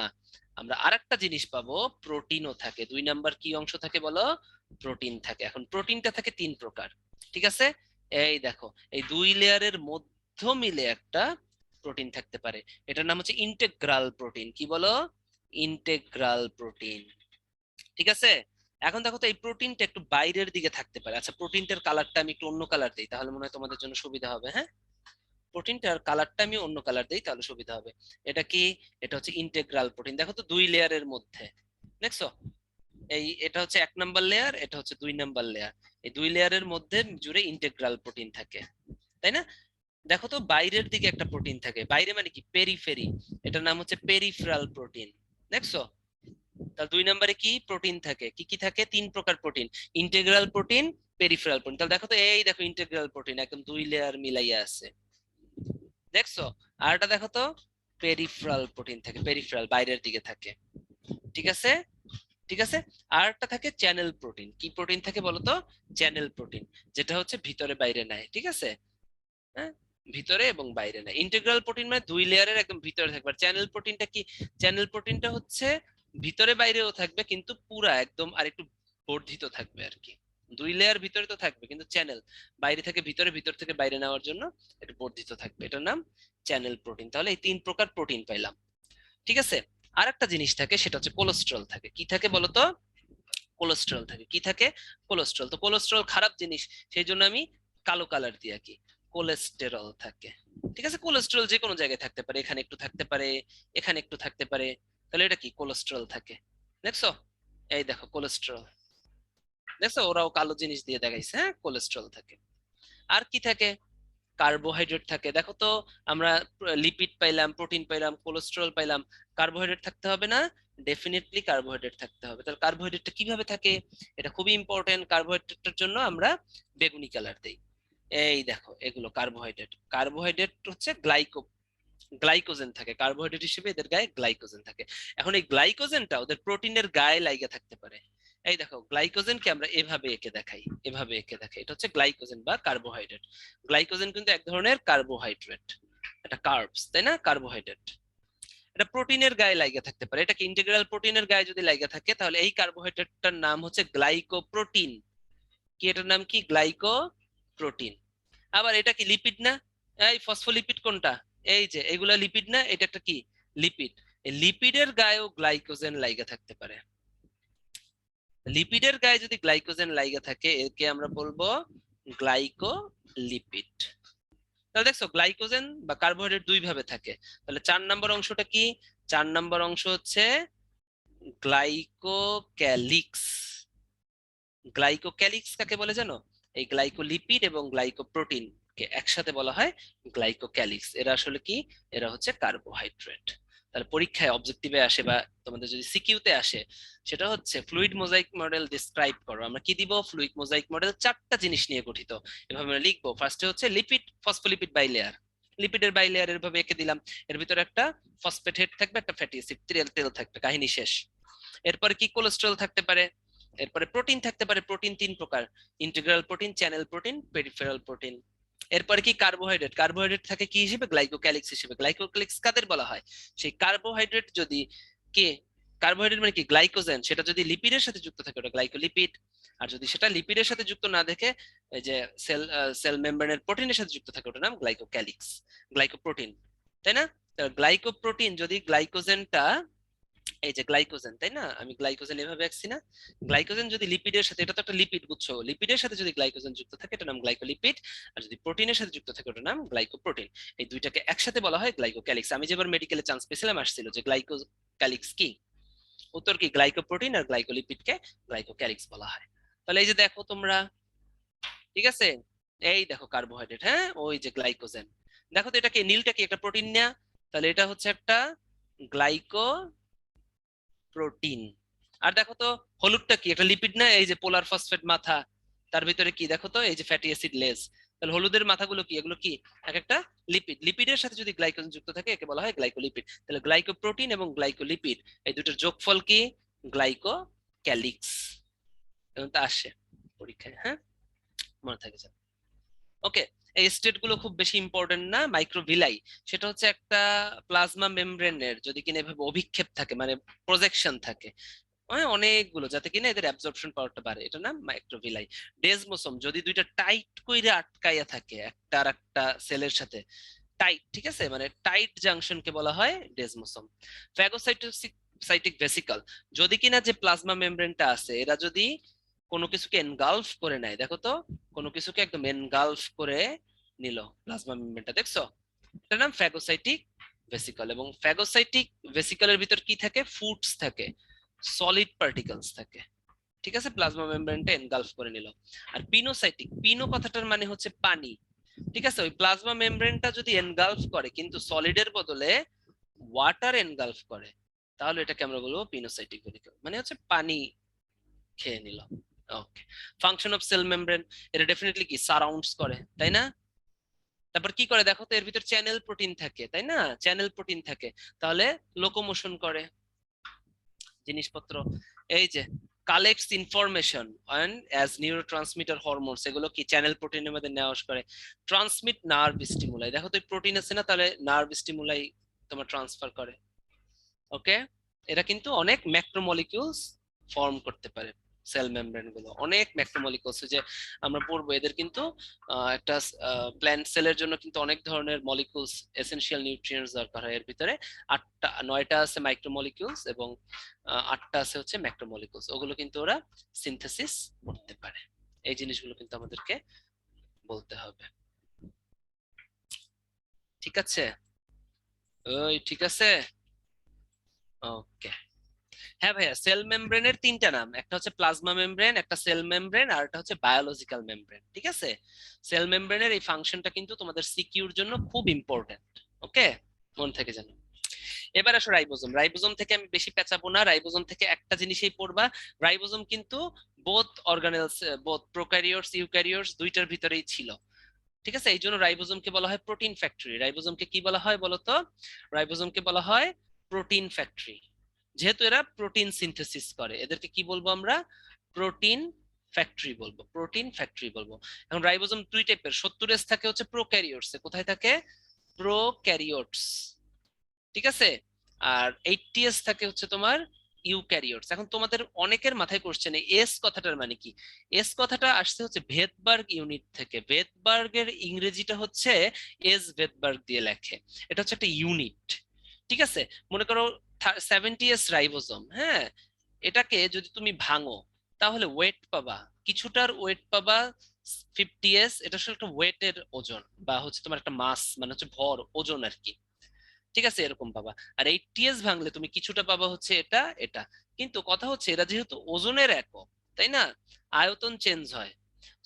আমরা আরেকটা জিনিস পাবো, প্রোটিনও থাকে। দুই নাম্বার কি অংশ থাকে বলো? প্রোটিন থাকে। এখন প্রোটিনটা থাকে তিন প্রকার, ঠিক আছে? এই দেখো, এই দুই লেয়ারের মধ্য মিলে একটা প্রোটিন থাকতে পারে। এটার নাম হচ্ছে ইন্টেগ্রাল প্রোটিন। কি বলো? ইন্টেগ্রাল প্রোটিন, ঠিক আছে? এখন দেখো তো, এই প্রোটিনটা একটু বাইরের দিকে থাকতে পারে। আচ্ছা, প্রোটিনটার কালারটা আমি একটু অন্য কালার দিই, তাহলে মনে হয় তোমাদের জন্য সুবিধা হবে। হ্যাঁ, প্রোটিনটার কালারটা আমি অন্য কালার দিই, তাহলে সুবিধা হবে। এটা কি? এটা হচ্ছে ইন্টেগ্রাল প্রোটিন। দেখো তো, দুই লেয়ারের মধ্যে, দেখছো? এই এটা হচ্ছে এক নাম্বার লেয়ার, এটা হচ্ছে দুই নাম্বার লেয়ার। এই দুই লেয়ারের মধ্যে জুড়ে ইন্টেগ্রাল প্রোটিন থাকে, তাই না? দেখো তো, বাইরের দিকে একটা প্রোটিন থাকে। বাইরে মানে কি? পেরিফেরি। এটার নাম হচ্ছে পেরিফেরাল প্রোটিন, দেখছো? তাহলে দুই নম্বরে কি প্রোটিন থাকে? কি কি থাকে? তিন প্রকার protein: integral protein, peripheral protein. তাহলে দেখো তো, এই দেখো ইন্টেগ্রাল প্রোটিন একদম দুই লেয়ার মিলাইয়া আছে, দেখছো? আর এটা দেখো তো, পেরিফেরাল প্রোটিন থাকে, পেরিফেরাল বাইরের দিকে থাকে, ঠিক আছে? ঠিক আছে। আর একটা থাকে চ্যানেল প্রোটিন। কি প্রোটিন থাকে বলতো? চ্যানেল প্রোটিন, যেটা হচ্ছে ভিতরে বাইরে নাই, ঠিক আছে? হ্যাঁ, ভিতরে এবং বাইরে নাই। ইন্টিগ্রাল প্রোটিন মানে দুই লেয়ারের একদম ভিতরে থাকবে। আর চ্যানেল প্রোটিনটা কি? চ্যানেল প্রোটিনটা হচ্ছে ভিতরে বাইরেও থাকবে, কিন্তু পুরা একদম আর একটু বর্ধিত থাকবে আর কি। দুই লেয়ার ভিতরে তো থাকবে, কিন্তু চ্যানেল বাইরে থেকে ভিতরে, ভিতর থেকে বাইরে নেওয়ার জন্য একটু বর্ধিত থাকবে। এটার নাম চ্যানেল প্রোটিন। তাহলে এই তিন প্রকার প্রোটিন পাইলাম, ঠিক আছে? আর একটা জিনিস থাকে, সেটা হচ্ছে কোলেস্ট্রল থাকে। কি থাকে বলতো? কোলেস্ট্রল থাকে। কি থাকে? কোলেস্ট্রল। তো কোলেস্ট্রল খারাপ জিনিস, সেই জন্য আমি কালো কালার দিয়ে কি, কোলেস্টেরল থাকে, ঠিক আছে? কোলেস্ট্রল যে কোনো জায়গায় থাকতে পারে, এখানে একটু থাকতে পারে, এখানে একটু থাকতে পারে। তাহলে এটা কি? কোলেস্ট্রল থাকে, দেখছো? এই দেখো কোলেস্ট্রল, দেখছো? ওরাও কালো জিনিস দিয়ে দেখাইছে। হ্যাঁ, কোলেস্ট্রল থাকে। আর কি থাকে? কার্বোহাইড্রেট থাকে। দেখো তো, আমরা লিপিড পাইলাম, প্রোটিন পাইলাম, কোলেস্ট্রল পাইলাম, কার্বোহাইড্রেট থাকতে হবে না? ডেফিনেটলি কার্বোহাইড্রেট থাকতে হবে। তাহলে কার্বোহাইড্রেটটা কিভাবে থাকে? এটা খুবই ইম্পর্টেন্ট। কার্বোহাইড্রেটের জন্য আমরা বেগুনি কালার দেই। এই দেখো, এগুলো কার্বোহাইড্রেট। কার্বোহাইড্রেট হচ্ছে গ্লাইকোজেন থাকে, কার্বোহাইড্রেট হিসেবে এদের গায়ে গ্লাইকোজেন থাকে। এখন এই গ্লাইকোজেনটা ওদের প্রোটিনের গায়ে লাগা থাকতে পারে। এই দেখো গ্লাইকোজেনকে আমরা এভাবে এঁকে দেখাই, এভাবে এঁকে দেখাই, এটা হচ্ছে গ্লাইকোজেন বা কার্বোহাইড্রেট। গ্লাইকোজেন কিন্তু এক ধরনের কার্বোহাইড্রেট, এটা কার্বস, তাই না, কার্বোহাইড্রেট। এটা প্রোটিনের গায়ে লাগা থাকতে পারে, এটা কি ইন্টিগ্রাল প্রোটিনের গায়ে যদি লাগা থাকে তাহলে এই কার্বোহাইড্রেটটার নাম হচ্ছে গ্লাইকোপ্রোটিন। কি এটার নাম কি? গ্লাইকোপ্রোটিন। আবার এটা কি লিপিড না? এই ফসফোলিপিড কোনটা? এই যে এগুলা লিপিড না, এটা একটা কি? লিপিড। এই লিপিডের গায়েও গ্লাইকোজেন লাইগা থাকতে পারে। লিপিডের গায়ে যদি গ্লাইকোজেন লাইগা থাকে একে আমরা বলবো গ্লাইকোলিপিড। তাহলে দেখছো গ্লাইকোজেন বা কার্বোহাইড্রেট দুই ভাবে থাকে। তাহলে 4 নম্বর অংশটা কি? 4 নম্বর অংশ হচ্ছে গ্লাইকোক্যালিক্স। গ্লাইকোক্যালিক্স কাকে বলে জানো? এই গ্লাইকোলিপিড এবং গ্লাইকোপ্রোটিন কে একসাথে বলা হয় গ্লাইকোক্যালিক্স। এরা আসলে কি? এরা হচ্ছে কার্বোহাইড্রেট। তাহলে পরীক্ষায় অবজেক্টিভে আসে বা তোমাদের যদি সিকিউতে আসে সেটা হচ্ছে ফ্লুইড মোজাইক মডেল ডিসক্রাইব করো। আমরা কি দিব? ফ্লুইড মোজাইক মডেল 4টা জিনিস নিয়ে গঠিত, এভাবে আমরা লিখবো। ফার্স্টে হচ্ছে লিপিড, ফসফোলিপিড বাইলেয়ার। লিপিডের বাইলেয়ার এভাবে এঁকে দিলাম, এর ভিতরে একটা ফসফেট হেড থাকবে, একটা ফ্যাটি অ্যাসিড তেল তেল থাকবে, কাহিনী শেষ। এরপরে কি? কোলেস্টেরল থাকতে পারে। এরপরে প্রোটিন থাকতে পারে, প্রোটিন 3 প্রকার: integral protein, channel protein, peripheral protein. এরপরে কি? কার্বোহাইড্রেট। কার্বোহাইড্রেট থাকে কি হিসেবে? গ্লাইকোক্যালিক্স হিসেবে। গ্লাইকোক্যালিক্স কাদের বলা হয়? সেই কার্বোহাইড্রেট যদি কে, কার্বোহাইড্রেট মানে কি? গ্লাইকোজেন, সেটা যদি লিপিডের সাথে যুক্ত থাকে ওটা গ্লাইকোলিপিড। আর যদি সেটা লিপিডের সাথে যুক্ত না দেখে এই যে সেল মেমব্রেনের প্রোটিনের সাথে যুক্ত থাকে ওটার নাম গ্লাইকোক্যালিক্স, গ্লাইকোপ্রোটিন, তাই না? গ্লাইকোপ্রোটিন যদি গ্লাইকোজেনটা, এই যে গ্লাইকোজেন, তাই না, আমি গ্লাইকোজেন এভাবে আঁকছি না, গ্লাইকোজেন যদি লিপিডের সাথে, এটা তো একটা লিপিড, বুঝছো, লিপিডের সাথে যদি গ্লাইকোজেন যুক্ত থাকে এটা নাম গ্লাইকোলিপিড। আর যদি প্রোটিনের সাথে যুক্ত থাকে ওটার নাম গ্লাইকোপ্রোটিন। এই দুইটাকে একসাথে বলা হয় গ্লাইকোক্যালিক্স। আমি যেবার মেডিকেলে চান্স পেয়েছিলাম আসছিল যে গ্লাইকোক্যালিক্স কি, উত্তর কি? গ্লাইকোপ্রোটিন আর গ্লাইকোলিপিডকে গ্লাইকোক্যালিক্স বলা হয়। তাহলে এই যে দেখো তোমরা, ঠিক আছে, এই দেখো কার্বোহাইড্রেট, হ্যাঁ, ওই যে গ্লাইকোজেন, দেখো তো এটা কি, নীলটা কি একটা প্রোটিন না? তাহলে এটা হচ্ছে একটা গ্লাইকো প্রোটিন। আর দেখো তো হলুদটা কি? একটা লিপিড না? এই যে পোলার ফসফেট মাথা, তার ভিতরে কি দেখো তো? এই যে ফ্যাটি অ্যাসিড লেজ। তাহলে হলুদের মাথাগুলো কি? এগুলো কি এক একটা লিপিড। লিপিডের সাথে যদি গ্লাইকোজেন যুক্ত থাকে একে বলা হয় গ্লাইকোলিপিড। তাহলে গ্লাইকোপ্রোটিন এবং গ্লাইকোলিপিড এই দুটোর যোগফল কি? গ্লাইকোক্যালিক্স। এরকম তো আসে পরীক্ষায়, হ্যাঁ, মনে থাকে যাবে। ওকে, এই স্টেট গুলো খুব বেশি ইম্পর্টেন্ট না। মাইক্রোভিলাই, সেটা হচ্ছে একটা প্লাজমা মেমব্রেনের যদি কিনা এভাবে অভিক্ষেপ থাকে, মানে প্রজেকশন থাকে, হ্যাঁ, অনেকগুলো, যাতে কিনা এদের অ্যাবজর্পশন পাওয়ারটা বাড়ে, এটা নাম মাইক্রোভিলাই। ডেজমোসোম যদি দুইটা টাইট কইরে আটকাইয়া থাকে একটা আর একটা সেলের সাথে, টাইট, ঠিক আছে, মানে টাইট জাংশনকে বলা হয় ডেজমোসোম। ফ্যাগোসাইটিক ভেসিকল, যদি কিনা যে প্লাজমা মেমব্রেনটা আছে এরা যদি কোনো কিছুকে এনগালফ করে নেয়, দেখো তো, কোনো কিছুকে একদম এনগালফ করে নিল প্লাজমা মেমব্রেনটা, দেখছো, এটার নাম ফ্যাগোসাইটিক ভেসিকল। এবং ফ্যাগোসাইটিক ভেসিকলের ভিতর কি থাকে? ফুডস থাকে, সলিড পার্টিকলস থাকে, ঠিক আছে, প্লাজমা মেমব্রেনটা এনগালফ করে নিল। আর পিনোসাইটিক, পিনো কথাটার মানে হচ্ছে পানি, ঠিক আছে, ওই প্লাজমা মেমব্রেনটা যদি এনগালফ করে কিন্তু সলিডের বদলে ওয়াটার এনগালফ করে তাহলে এটাকে আমরা বলবো পিনোসাইটিক ভেসিকল, মানে হচ্ছে পানি খেয়ে নিল। ওকে, ফাংশন অফ সেল মেমব্রেন, এটা ডেফিনেটলি কি? সারাউন্ডস করে, তাই না? তারপর কি করে দেখো তো, এর ভিতর চ্যানেল প্রোটিন থাকে, তাই না, চ্যানেল প্রোটিন থাকে, তাহলে লোকোমোশন করে জিনিসপত্র। এই যে collects information and as neurotransmitter hormones, এগুলো কি চ্যানেল প্রোটিনের মধ্যে নেওয়া করে। ট্রান্সমিট নার্ভ স্টিমুলাই, দেখো তো প্রোটিন আছে না, তাহলে নার্ভ স্টিমুলাই তোমার ট্রান্সফার করে। ওকে, এরা কিন্তু অনেক ম্যাক্রোমলিকিউলস ফর্ম করতে পারে। সেল মেমব্রেন গুলো অনেক ম্যাক্রোমলিকিউলস, যে আমরা পড়বো এদের কিন্তু একটা প্ল্যান্ট সেলের জন্য কিন্তু অনেক ধরনের মলিকিউলস, এসেনশিয়াল নিউট্রিয়েন্টস দরকার হয়। এর ভিতরে 9টা আছে মাইক্রোমলিকিউলস এবং 8টা আছে হচ্ছে ম্যাক্রোমলিকিউলস, ওগুলো কিন্তু ওরা সিনথেসিস করতে পারে। এই জিনিসগুলো কিন্তু আমাদেরকে বলতে হবে, ঠিক আছে? ওই ঠিক আছে, ওকে। হ্যাঁ ভাইয়া, সেল মেমব্রেনের 3টা নাম, একটা হচ্ছে প্লাজমা মেমব্রেন, একটা সেল মেমব্রেন, আর একটা হচ্ছে বায়োলজিক্যাল মেমব্রেন, ঠিক আছে? সেল মেমব্রেনের এই ফাংশনটা কিন্তু তোমাদের সিকিউর জন্য খুব ইম্পর্টেন্ট। ওকে, মনে থেকে জানো। এবার আসো রাইবোজোম। রাইবোজোম থেকে আমি বেশি পেঁচাবো না, রাইবোজোম থেকে একটা জিনিসই পড়বা। রাইবোজোম কিন্তু both organelles, both prokaryotes eukaryotes দুইটার ভিতরেই ছিল। ঠিক আছে, এই জন্য রাইবোজোমকে বলা হয় প্রোটিন ফ্যাক্টরি। রাইবোজোমকে কি বলা হয় বলতো? রাইবোজোমকে বলা হয় প্রোটিন ফ্যাক্টরি। যেহেতু এরা প্রোটিন সিনথেসিস করে, এদেরকে কি বলবো আমরা? প্রোটিন ফ্যাক্টরি বলবো, প্রোটিন ফ্যাক্টরি বলবো। এখন রাইবোজোম দুই টাইপের, 70S থাকে হচ্ছে প্রোক্যারিওটস। কোথায় থাকে? প্রোক্যারিওটস। ঠিক আছে, আর 80S থাকে হচ্ছে তোমার ইউক্যারিওটস। এখন তোমাদের অনেকের মাথায় কোশ্চেন, এস কথাটার মানে কি? এস কথাটা আসছে হচ্ছে ভেদবার্গ ইউনিট থেকে। ভেদবার্গের ইংরেজিটা হচ্ছে এস ভেদবার্গ দিয়ে লেখে। এটা হচ্ছে একটা ইউনিট। ঠিক আছে, মনে করো 70S রাইবোজোম, হ্যাঁ, এটাকে যদি তুমি ভাঙো তাহলে ওয়েট পাবা, কিছুটার ওয়েট পাবা 50S। এটা আসলে একটা ওয়েটের ওজন, বা হচ্ছে তোমার একটা মাস, মানে হচ্ছে ভর, ওজন আর কি। ঠিক আছে, এরকম পাবা। আর 80S ভাঙলে তুমি কিছুটা পাবা হচ্ছে এটা এটা। কিন্তু কথা হচ্ছে এরা যেহেতু ওজনের একক, তাই না, আয়তন চেঞ্জ হয়,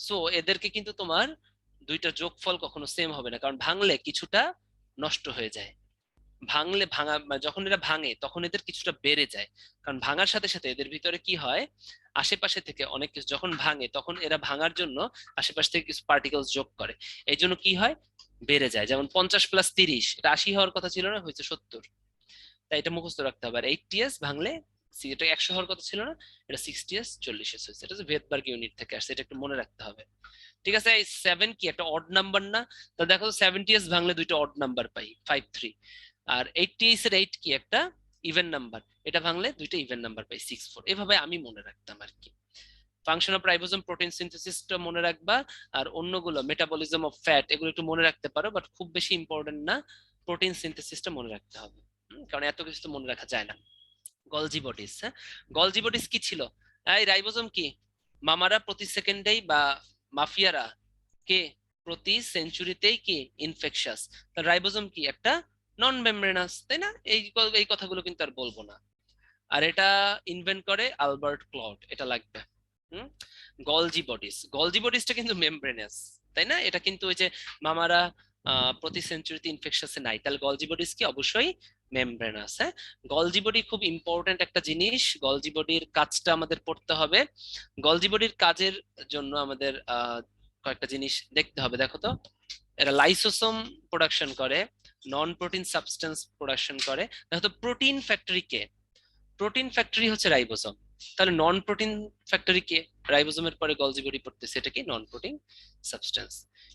সো এদেরকে কিন্তু তোমার দুইটা যোগফল কখনো সেম হবে না, কারণ ভাঙলে কিছুটা নষ্ট হয়ে যায়। ভাঙলে মানে যখন এরা ভাঙে তখন এদের কিছুটা বেড়ে যায়, কারণ ভাঙার সাথে সাথে এদের ভিতরে কি হয়, আশেপাশে থেকে অনেক কিছু যখন ভাঙে তখন এরা ভাঙার জন্য আশেপাশ থেকে কিছু পার্টিকেলস যোগ করে। এই জন্য কি হয়, বেড়ে যায়। যেমন 50+30, এটা 80 হওয়ার কথা ছিল না, হয়েছে 70। তাই এটা মুখস্থ রাখতে হবে। আর 80S ভাঙলে এটা 100 হওয়ার কথা ছিল না, এটা 60S 40S হয়েছে। এটা হচ্ছে ভেদবার্গ ইউনিট থেকে আসছে, এটা একটু মনে রাখতে হবে। ঠিক আছে, এই 7 কি একটা অড নাম্বার না? তো দেখো 70S ভাঙলে দুইটা অড নাম্বার পাই, 5 3। আর 80S এর 8 কি একটা ইভেন নাম্বার, এটা ভাঙলে দুইটা ইভেন নাম্বার পাই, 6 4। এভাবে আমি মনে রাখতাম আর কি। ফাংশন অফ রাইবোজোম, প্রোটিন সিনথেসিসটা মনে রাখবা। আর অন্যগুলো মেটাবলিজম অফ ফ্যাট, এগুলো একটু মনে রাখতে পারো, বাট খুব বেশি ইম্পর্টেন্ট না। প্রোটিন সিনথেসিসটা মনে রাখতে হবে, কারণ এত কিছু তো মনে রাখা যায় না। গলজি বডিস, হ্যাঁ, গলজি বডিস কি ছিল? এই রাইবোজোম কি, মামারা প্রতি সেকেন্ডেই, বা মাফিয়ারা কে প্রতি সেঞ্চুরিতেই কি ইনফেকশাস। তাহলে রাইবোজোম কি একটা নন মেমব্রেনাস, তাই না? এই কথাগুলো কিন্তু আর বলবো না। আর এটা ইনভেন্ট করে আলবার্ট ক্লড, এটা লাগবে। হুম, গলজি বডিস, গলজি বডিসটা কিন্তু মেমব্রেনাস, তাই না? এটা কিন্তু ওই যে মামারা প্রতি সেঞ্চুরিতে ইনফেকশাসে নাই, তাহলে গলজি বডিস কি অবশ্যই মেমব্রেনাস। হ্যাঁ, গলজি বডি খুব ইম্পর্টেন্ট একটা জিনিস, গলজি বডির কাজটা আমাদের পড়তে হবে। গলজি বডির কাজের জন্য আমাদের কয়েকটা জিনিস দেখতে হবে। দেখো তো, এরা লাইসোসোম প্রোডাকশন করে, নন প্রোটিন সাবস্টেন্স প্রোডাকশন করে। দেখো তো, প্রোটিন ফ্যাক্টরি কে? প্রোটিন ফ্যাক্টরি হচ্ছে রাইবোসোম। তাহলে নন প্রোটিন ফ্যাক্টরি কে? রাইবোসোমের পরে গলজি বডি পড়তেছে, এটা কি নন প্রোটিন সাবস্টেন্স।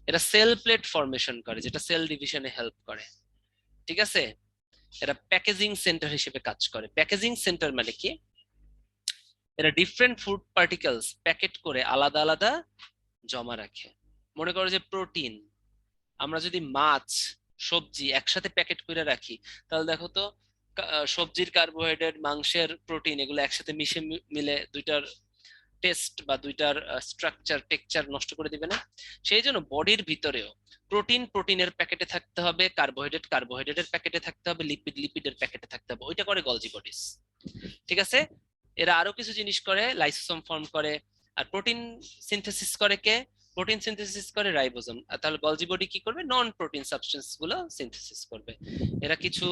এটা সেল প্লেট ফরমেশন করে, যেটা সেল ডিভিশনে হেল্প করে। ঠিক আছে, এরা প্যাকেজিং সেন্টার হিসেবে কাজ করে। প্যাকেজিং সেন্টার মানে কি, এরা ডিফারেন্ট ফুড পার্টিকেলস প্যাকেট করে আলাদা আলাদা জমা রাখে। মনে করো যে প্রোটিন, আমরা যদি মাছ, সবজি একসাথে প্যাকেট করে রাখি, তাহলে দেখো তো সবজির কার্বোহাইড্রেট, মাংসের প্রোটিন, এগুলো একসাথে মিশে মিলে দুইটার টেস্ট বা দুইটার স্ট্রাকচার টেক্সচার নষ্ট করে দিবে না? সেই জন্য বডির ভিতরেও প্রোটিন প্রোটিনের প্যাকেটে থাকতে হবে, কার্বোহাইড্রেট কার্বোহাইড্রেটের প্যাকেটে থাকতে হবে, লিপিড লিপিডের প্যাকেটে থাকতে হবে। ওইটা করে গলজি বডিস। ঠিক আছে, এরা আরো কিছু জিনিস করে, লাইসোসোম ফর্ম করে। আর প্রোটিন সিনথেসিস করে কে? প্রোটিন সিনথেসিস করে রাইবোসোম। তাহলে গলজি বডি কি করবে? নন প্রোটিন সাবস্টেন্স গুলো সিনথেসিস করবে। এরা কিছু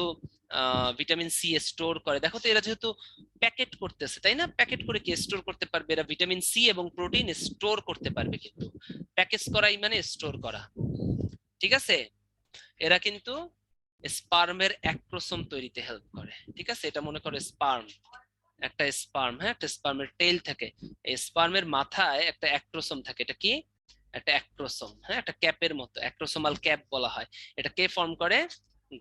ভিটামিন সি স্টোর করে। দেখো তো, এরা যেহেতু প্যাকেট করতেছে, তাই না, প্যাকেট করে কি স্টোর করতে পারবে? এরা ভিটামিন সি এবং প্রোটিন স্টোর করতে পারবে, কিন্তু প্যাকেজ করাই মানে স্টোর করা। ঠিক আছে, এরা কিন্তু স্পার্মের অ্যাক্রোসোম তৈরিতে হেল্প করে। ঠিক আছে, এটা মনে করো স্পার্ম, একটা স্পার্ম, হ্যাঁ, একটা স্পার্মের টেইল থাকে, এই স্পার্মের মাথায় একটা অ্যাক্রোসোম থাকে। এটা কি? একটা অ্যাক্রোসোম, হ্যাঁ, একটা ক্যাপের মতো, অ্যাক্রোসোমাল ক্যাপ বলা হয়। এটা কে ফর্ম করে?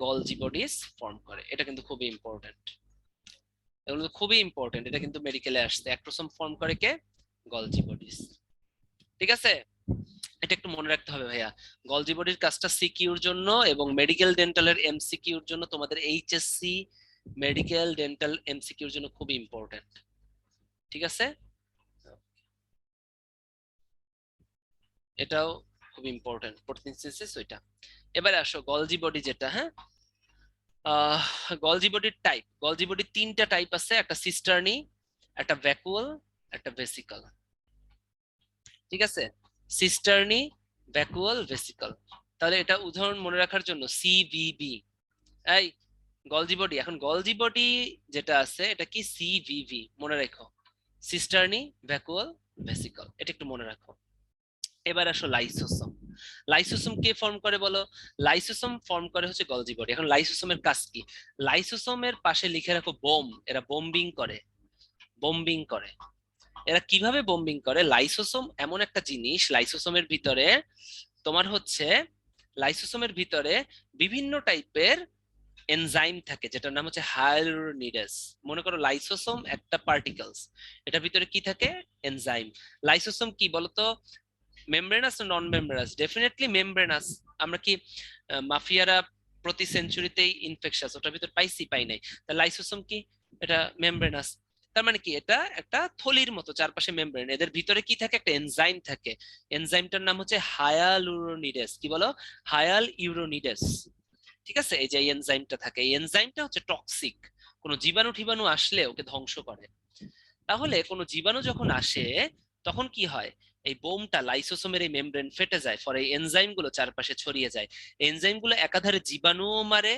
গলজি বডিস ফর্ম করে। এটা কিন্তু খুবই ইম্পর্টেন্ট, এগুলো খুবই ইম্পর্টেন্ট, এটা কিন্তু মেডিকেলে আসছে। অ্যাক্রোসোম ফর্ম করে কে? Golgi bodies. ঠিক আছে, এটা একটু মনে রাখতে হবে ভাইয়া। গলজি বডির কাজটা সিকিউর জন্য এবং মেডিকেল ডেন্টালের এমসিকিউর জন্য, তোমাদের এইচএসসি মেডিকেল ডেন্টাল এমসিকিউর জন্য খুবই ইম্পর্টেন্ট। ঠিক আছে, এটাও খুব ইম্পর্টেন্ট, প্রোটিন সিনথেসিস ওইটা। এবারে আসো গলজি বডি যেটা, হ্যাঁ, গলজি বডির টাইপ। গলজি বডির তিনটা টাইপ আছে, একটা সিস্টার্নি, একটা ভ্যাকুয়াল, একটা ভেসিকল। ঠিক আছে, সিস্টার্নি, ভ্যাকুয়াল, ভেসিকল। তাহলে এটা উদাহরণ মনে রাখার জন্য সিভিভি। এই গলজি বডি, এখন গলজি বডি যেটা আছে এটা কি? সিভিভি মনে রাখো, সিস্টার্নি, ভ্যাকুয়াল, ভেসিকল, এটা একটু মনে রাখো। এবার আসো লাইসোসোম। লাইসোসোম কে ফর্ম করে বলো? লাইসোসোম ফর্ম করে হচ্ছে গলজি বডি। এখন লাইসোসোমের কাজ কি? লাইসোসোমের পাশে লিখে রাখো বোম, এরা বোম্বিং করে, বোম্বিং করে। এরা কিভাবে বোম্বিং করে? লাইসোসোম এমন একটা জিনিস, লাইসোসোমের ভিতরে তোমার হচ্ছে, লাইসোসোমের ভিতরে বিভিন্ন টাইপের এনজাইম থাকে, যেটার নাম হচ্ছে হায়ালুরোনিডেস। মনে করো লাইসোসোম একটা পার্টিকেলস, এটার ভিতরে কি থাকে? এনজাইম। লাইসোসোম কি বলতো? মেমব্রেনাস না নন মেমব্রেনাস? Definitely membranous. আমরা কি মাফিয়ারা প্রতি সেঞ্চুরিতেই ইনফেকশাস, ওটার ভিতর পাইছি? পাই নাই। তা লাইসোসোম কি? এটা মেমব্রেনাস। তার মানে কি? এটা একটা থলির মতো, চারপাশে মেমব্রেন, এদের ভিতরে কি থাকে? একটা এনজাইম থাকে। এনজাইমটার নাম হচ্ছে হায়ালুরোনিডেস। কি বলো? হায়াল ইউরোনিডেস। ঠিক আছে, এই যে এনজাইমটা থাকে, এই এনজাইমটা হচ্ছে টক্সিক। কোনো জীবাণু ঠিবাণু আসলে ওকে ধ্বংস করে। তাহলে কোনো জীবাণু যখন আসে তখন কি হয়? এই বোমটা, লাইসোসোমের এই মেমব্রেন ফেটে যায়, ফলে এই এনজাইম গুলো চারপাশে ছড়িয়ে যায়। এনজাইম গুলো একাধারে জীবাণুও মারে,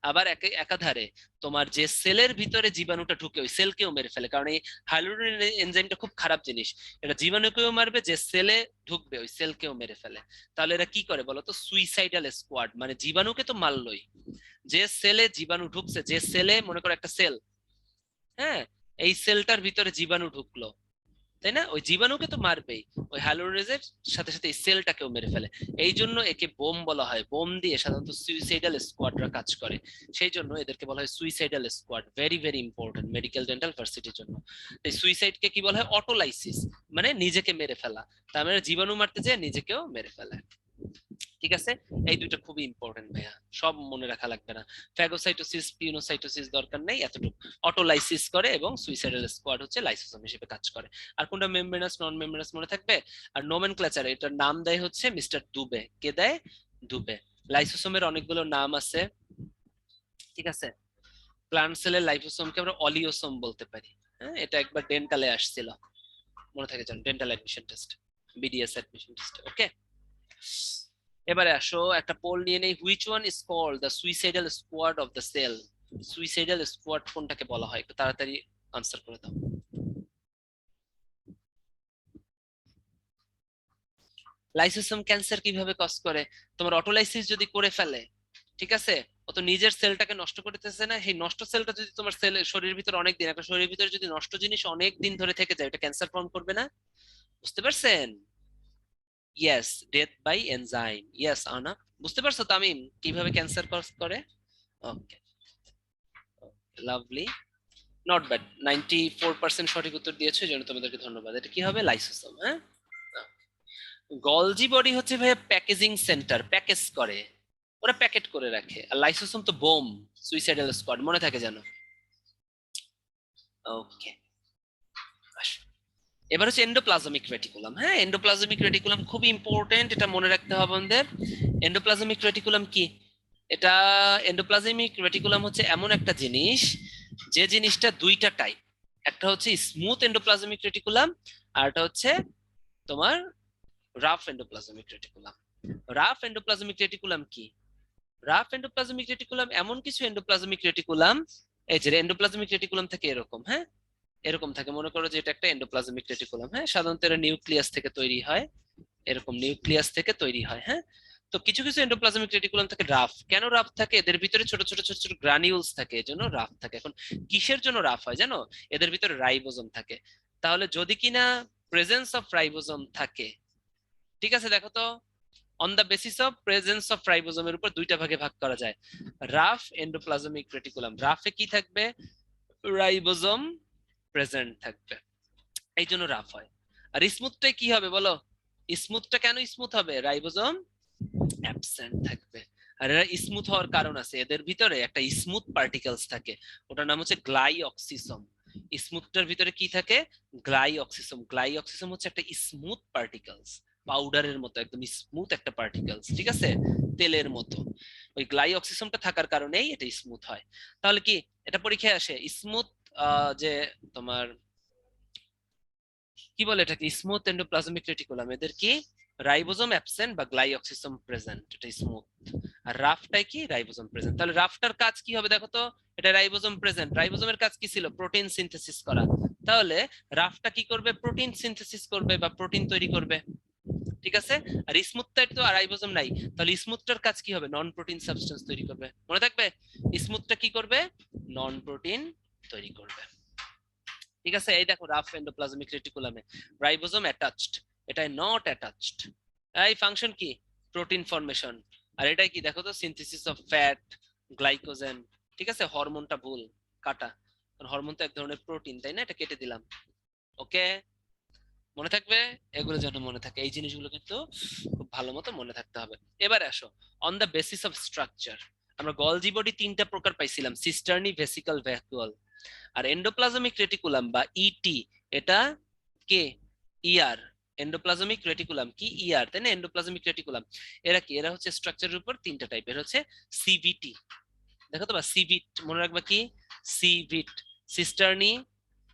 আবার একাধারে তোমার যে সেলের ভিতরে জীবাণুটা ঢুকে ওই সেলকেও মেরে ফেলে। কারণ এই হাইড্রোজেন এনজাইমটা খুব খারাপ জিনিস, এটা জীবাণুকেও মারবে, যে সেলে ঢুকবে ওই সেলকেও মেরে ফেলে। তাহলে এরা কি করে বলতো? সুইসাইডাল স্কোয়াড, মানে জীবাণুকে তো মারলই, যে সেলে জীবাণু ঢুকছে, যে সেলে, মনে করো একটা সেল, হ্যাঁ, এই সেলটার ভিতরে জীবাণু ঢুকলো, তাই না? ওই জীবাণুকে তো মারবেই, ওই হ্যালোরেজের সাথে সাথে এই সেলটাকেও মেরে ফেলে। এই জন্য একে বোম বলা হয়। বোম দিয়ে সাধারণত সুইসাইডাল স্কোয়াডরা কাজ করে, সেই জন্য এদেরকে বলা হয় suicidal squad. Very very important medical dental ভার্সিটির জন্য। এই সুইসাইডকে কি বলা হয়? অটোলাইসিস, মানে নিজেকে মেরে ফেলা। তার মানে জীবাণু মারতে যেয়ে নিজেকেও মেরে ফেলে। ঠিক আছে, এই দুটো খুবই ইম্পর্টেন্ট ভাইয়া, সব মনে রাখা লাগবে না। ফ্যাগোসাইটোসিস, পিউনোসাইটোসিস দরকার নেই এতটুকু। অটোলাইসিস করে এবং সুইসাইডাল স্কোয়াড হচ্ছে লাইসোসোম হিসেবে কাজ করে। আর কোনটা মেমব্রেনাস নন মেমব্রেনাস মনে থাকবে। আর নোমেনক্লেচার, এটার নাম দেয় হচ্ছে মিস্টার দুবে। কে দেয়? দুবে। লাইসোসোমের অনেকগুলো নাম আছে, ঠিক আছে। প্লান্ট সেলের লাইসোসোমকে আমরা অলিওসোম বলতে পারি। হ্যাঁ, এটা একবার ডেন্টালে আসছিল, মনে থাকে জানো? Dental admission test, BDS admission test. Okay, এবারে আসো একটা পোল নিয়ে নেই। Which one is called the suicidal squad of the cell? Suicidal squad কোনটাকে বলা হয়? একটু তাড়াতাড়ি আনসার করে দাও। লাইসোসোম ক্যান্সার কিভাবে কজ করে? তোমার অটোলাইসিস যদি করে ফেলে, ঠিক আছে, ও তো নিজের সেলটাকে নষ্ট করতেছে না, সেই নষ্ট সেলটা যদি তোমার সেল শরীরের ভিতরে অনেক দিন, একটা শরীরের ভিতরে যদি নষ্ট জিনিস অনেক দিন ধরে থেকে যায়, এটা ক্যান্সার ফর্ম করবে না? বুঝতে পারছেন? Yes, death by enzyme. Yes আনা, বুঝতে পারছো তামিম কিভাবে ক্যান্সার কজ করে? ওকে, লাভলি, নট ব্যাড। 94% সঠিক উত্তর দিয়েছো, এই জন্য তোমাদেরকে ধন্যবাদ। এটা কি হবে? লাইসোসোম। হ্যাঁ, গলজি বডি হচ্ছে ভাই প্যাকেজিং সেন্টার, প্যাকেজ করে, ওরা প্যাকেট করে রাখে। আর লাইসোসোম তো বোম, সুইসাইডাল স্কোয়াড, মনে থাকে জানো? ওকে, এবার হচ্ছে এন্ডোপ্লাজমিক রেটিকুলাম। হ্যাঁ, এন্ডোপ্লাজমিক রেটিকুলাম খুব ইম্পর্টেন্ট, এটা মনে রাখতে হবে আমাদের। এন্ডোপ্লাজমিক রেটিকুলাম কি? এটা, এন্ডোপ্লাজমিক রেটিকুলাম হচ্ছে এমন একটা জিনিস, যে জিনিসটা দুইটা টাইপ। একটা হচ্ছে স্মুথ এন্ডোপ্লাজমিক রেটিকুলাম, আর একটা হচ্ছে তোমার rough endoplasmic reticulum. Rough endoplasmic reticulum কি? রাফ এন্ডোপ্লাজমিক রেটিকুলাম এমন কিছু এন্ডোপ্লাজমিক রেটিকুলাম, এই যে এন্ডোপ্লাজমিক রেটিকুলাম থেকে এরকম, হ্যাঁ, এরকম থাকে। মনে করো যে এটা একটা এন্ডোপ্লাজমিক রেটিকুলাম। হ্যাঁ, সাধারণত এরা নিউক্লিয়াস থেকে তৈরি হয়, এরকম নিউক্লিয়াস থেকে তৈরি হয়। হ্যাঁ, তো কিছু কিছু এন্ডোপ্লাজমিক রেটিকুলাম থাকে রাফ। কেন রাফ থাকে? এদের ভিতরে ছোট ছোট ছোট ছোট গ্রানিউলস থাকে, এজন্য রাফ থাকে। এখন কিসের জন্য রাফ হয় জানো? এদের ভিতরে রাইবোজোম থাকে। তাহলে যদি কিনা প্রেজেন্স অফ রাইবোজোম থাকে, ঠিক আছে, দেখো তো, on the basis of presence of রাইবোজোমের উপর দুইটা ভাগে ভাগ করা যায়। রাফ এন্ডোপ্লাজমিক রেটিকুলাম, রাফে কি থাকবে? রাইবোজোম প্রেজেন্ট থাকবে, এই জন্য রাফ হয়। আর স্মুথটাই কি হবে বলো? স্মুথটা কেন স্মুথ হবে? রাইবোজোম অ্যাবসেন্ট থাকবে। আর এরা স্মুথ হওয়ার কারণ আছে, এদের ভিতরে একটা স্মুথ পার্টিকেলস থাকে, ওটার নাম হচ্ছে গ্লাইঅক্সিসোম। স্মুথটার ভিতরে কি থাকে? গ্লাইঅক্সিসোম। গ্লাইঅক্সিসোম হচ্ছে একটা স্মুথ পার্টিকেলস, পাউডারের মতো একদম স্মুথ একটা পার্টিকেলস, ঠিক আছে, তেলের মতো। ওই গ্লাইঅক্সিসোমটা থাকার কারণেই এটা স্মুথ হয়। তাহলে কি এটা পরীক্ষায় আসে? স্মুথ, যে তোমার কি বলে এটাকে, স্মুথ এন্ডোপ্লাজমিক রেটিকুলাম, এদের কি রাইবোজোম অ্যাবসেন্ট বা গ্লাইঅক্সিসোম প্রেজেন্ট, এটা স্মুথ। আর রাফটাই কি? Ribosome present. তাহলে রাফটার কাজ কি হবে দেখো তো? এটা রাইবোজোম প্রেজেন্ট, রাইবোজোমের কাজ কি ছিল? প্রোটিন সিনথেসিস করা। তাহলে রাফটা কি করবে? প্রোটিন সিনথেসিস করবে বা প্রোটিন তৈরি করবে, ঠিক আছে। আর স্মুথটার তো আর রাইবোজোম নাই, তাহলে স্মুথটার কাজ কি হবে? নন প্রোটিন সাবস্টেন্স তৈরি করবে, মনে থাকবে। স্মুথটা কি করবে? নন প্রোটিন তৈরি করবে। ঠিক আছে, এই দেখো রাফ এন্ডোপ্লাজমিক রেটিকুলামে রাইবোজোম অ্যাটাচড, এটাই নট অ্যাটাচড। এই ফাংশন কি? Protein formation. আর এটাই কি দেখো তো? Synthesis of fat, glycogen. ঠিক আছে, হরমোনটা ভুল, কাটা, কারণ হরমোন তো এক ধরনের প্রোটিন, তাই না? এটা কেটে দিলাম। ওকে, মনে থাকবে, এগুলো যেন মনে থাকে, এই জিনিসগুলো কিন্তু খুব ভালো মতো মনে থাকতে হবে। এবারে আসো, on the basis of structure, আমরা গলজি বডি তিনটা প্রকার পাইছিলাম, সিস্টার্নি, ভেসিকল, ভ্যাকুয়াল। আর এন্ডোপ্লাজমিক রেটিকুলাম বা ইটি, এটা কে? ইআর। এন্ডোপ্লাজমিক রেটিকুলাম কি? ইআর, তাই না? এন্ডোপ্লাজমিক রেটিকুলাম এরা কি? এরা হচ্ছে স্ট্রাকচারের উপর তিনটা টাইপের, হচ্ছে সিভিটি। দেখো তো বা সিভিট, মনে রাখবা কি? সিভিট, সিস্টার্নি,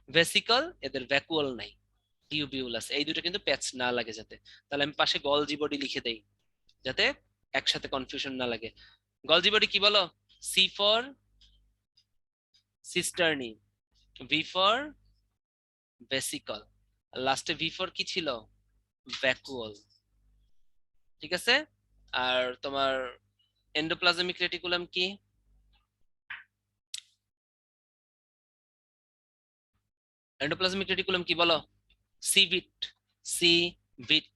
ভেসিকল, এদের ভ্যাকুয়াল নাই, টিউবিউলাস, এই দুটো কিন্তু প্যাচ না লাগে যাতে। তাহলে আমি পাশে গলজি বডি লিখে দেই, যাতে একসাথে কনফিউশন না লাগে। গলজি বডি কি বলো? C for cisternae, V for vesicle, লাস্টে ভি ফর কি ছিল? ভ্যাকুয়াল। ঠিক আছে। আর তোমার এন্ডোপ্লাজমিক রেটিকুলাম কি? এন্ডোপ্লাজমিক রেটিকুলাম কি বলো? C V T, C V T,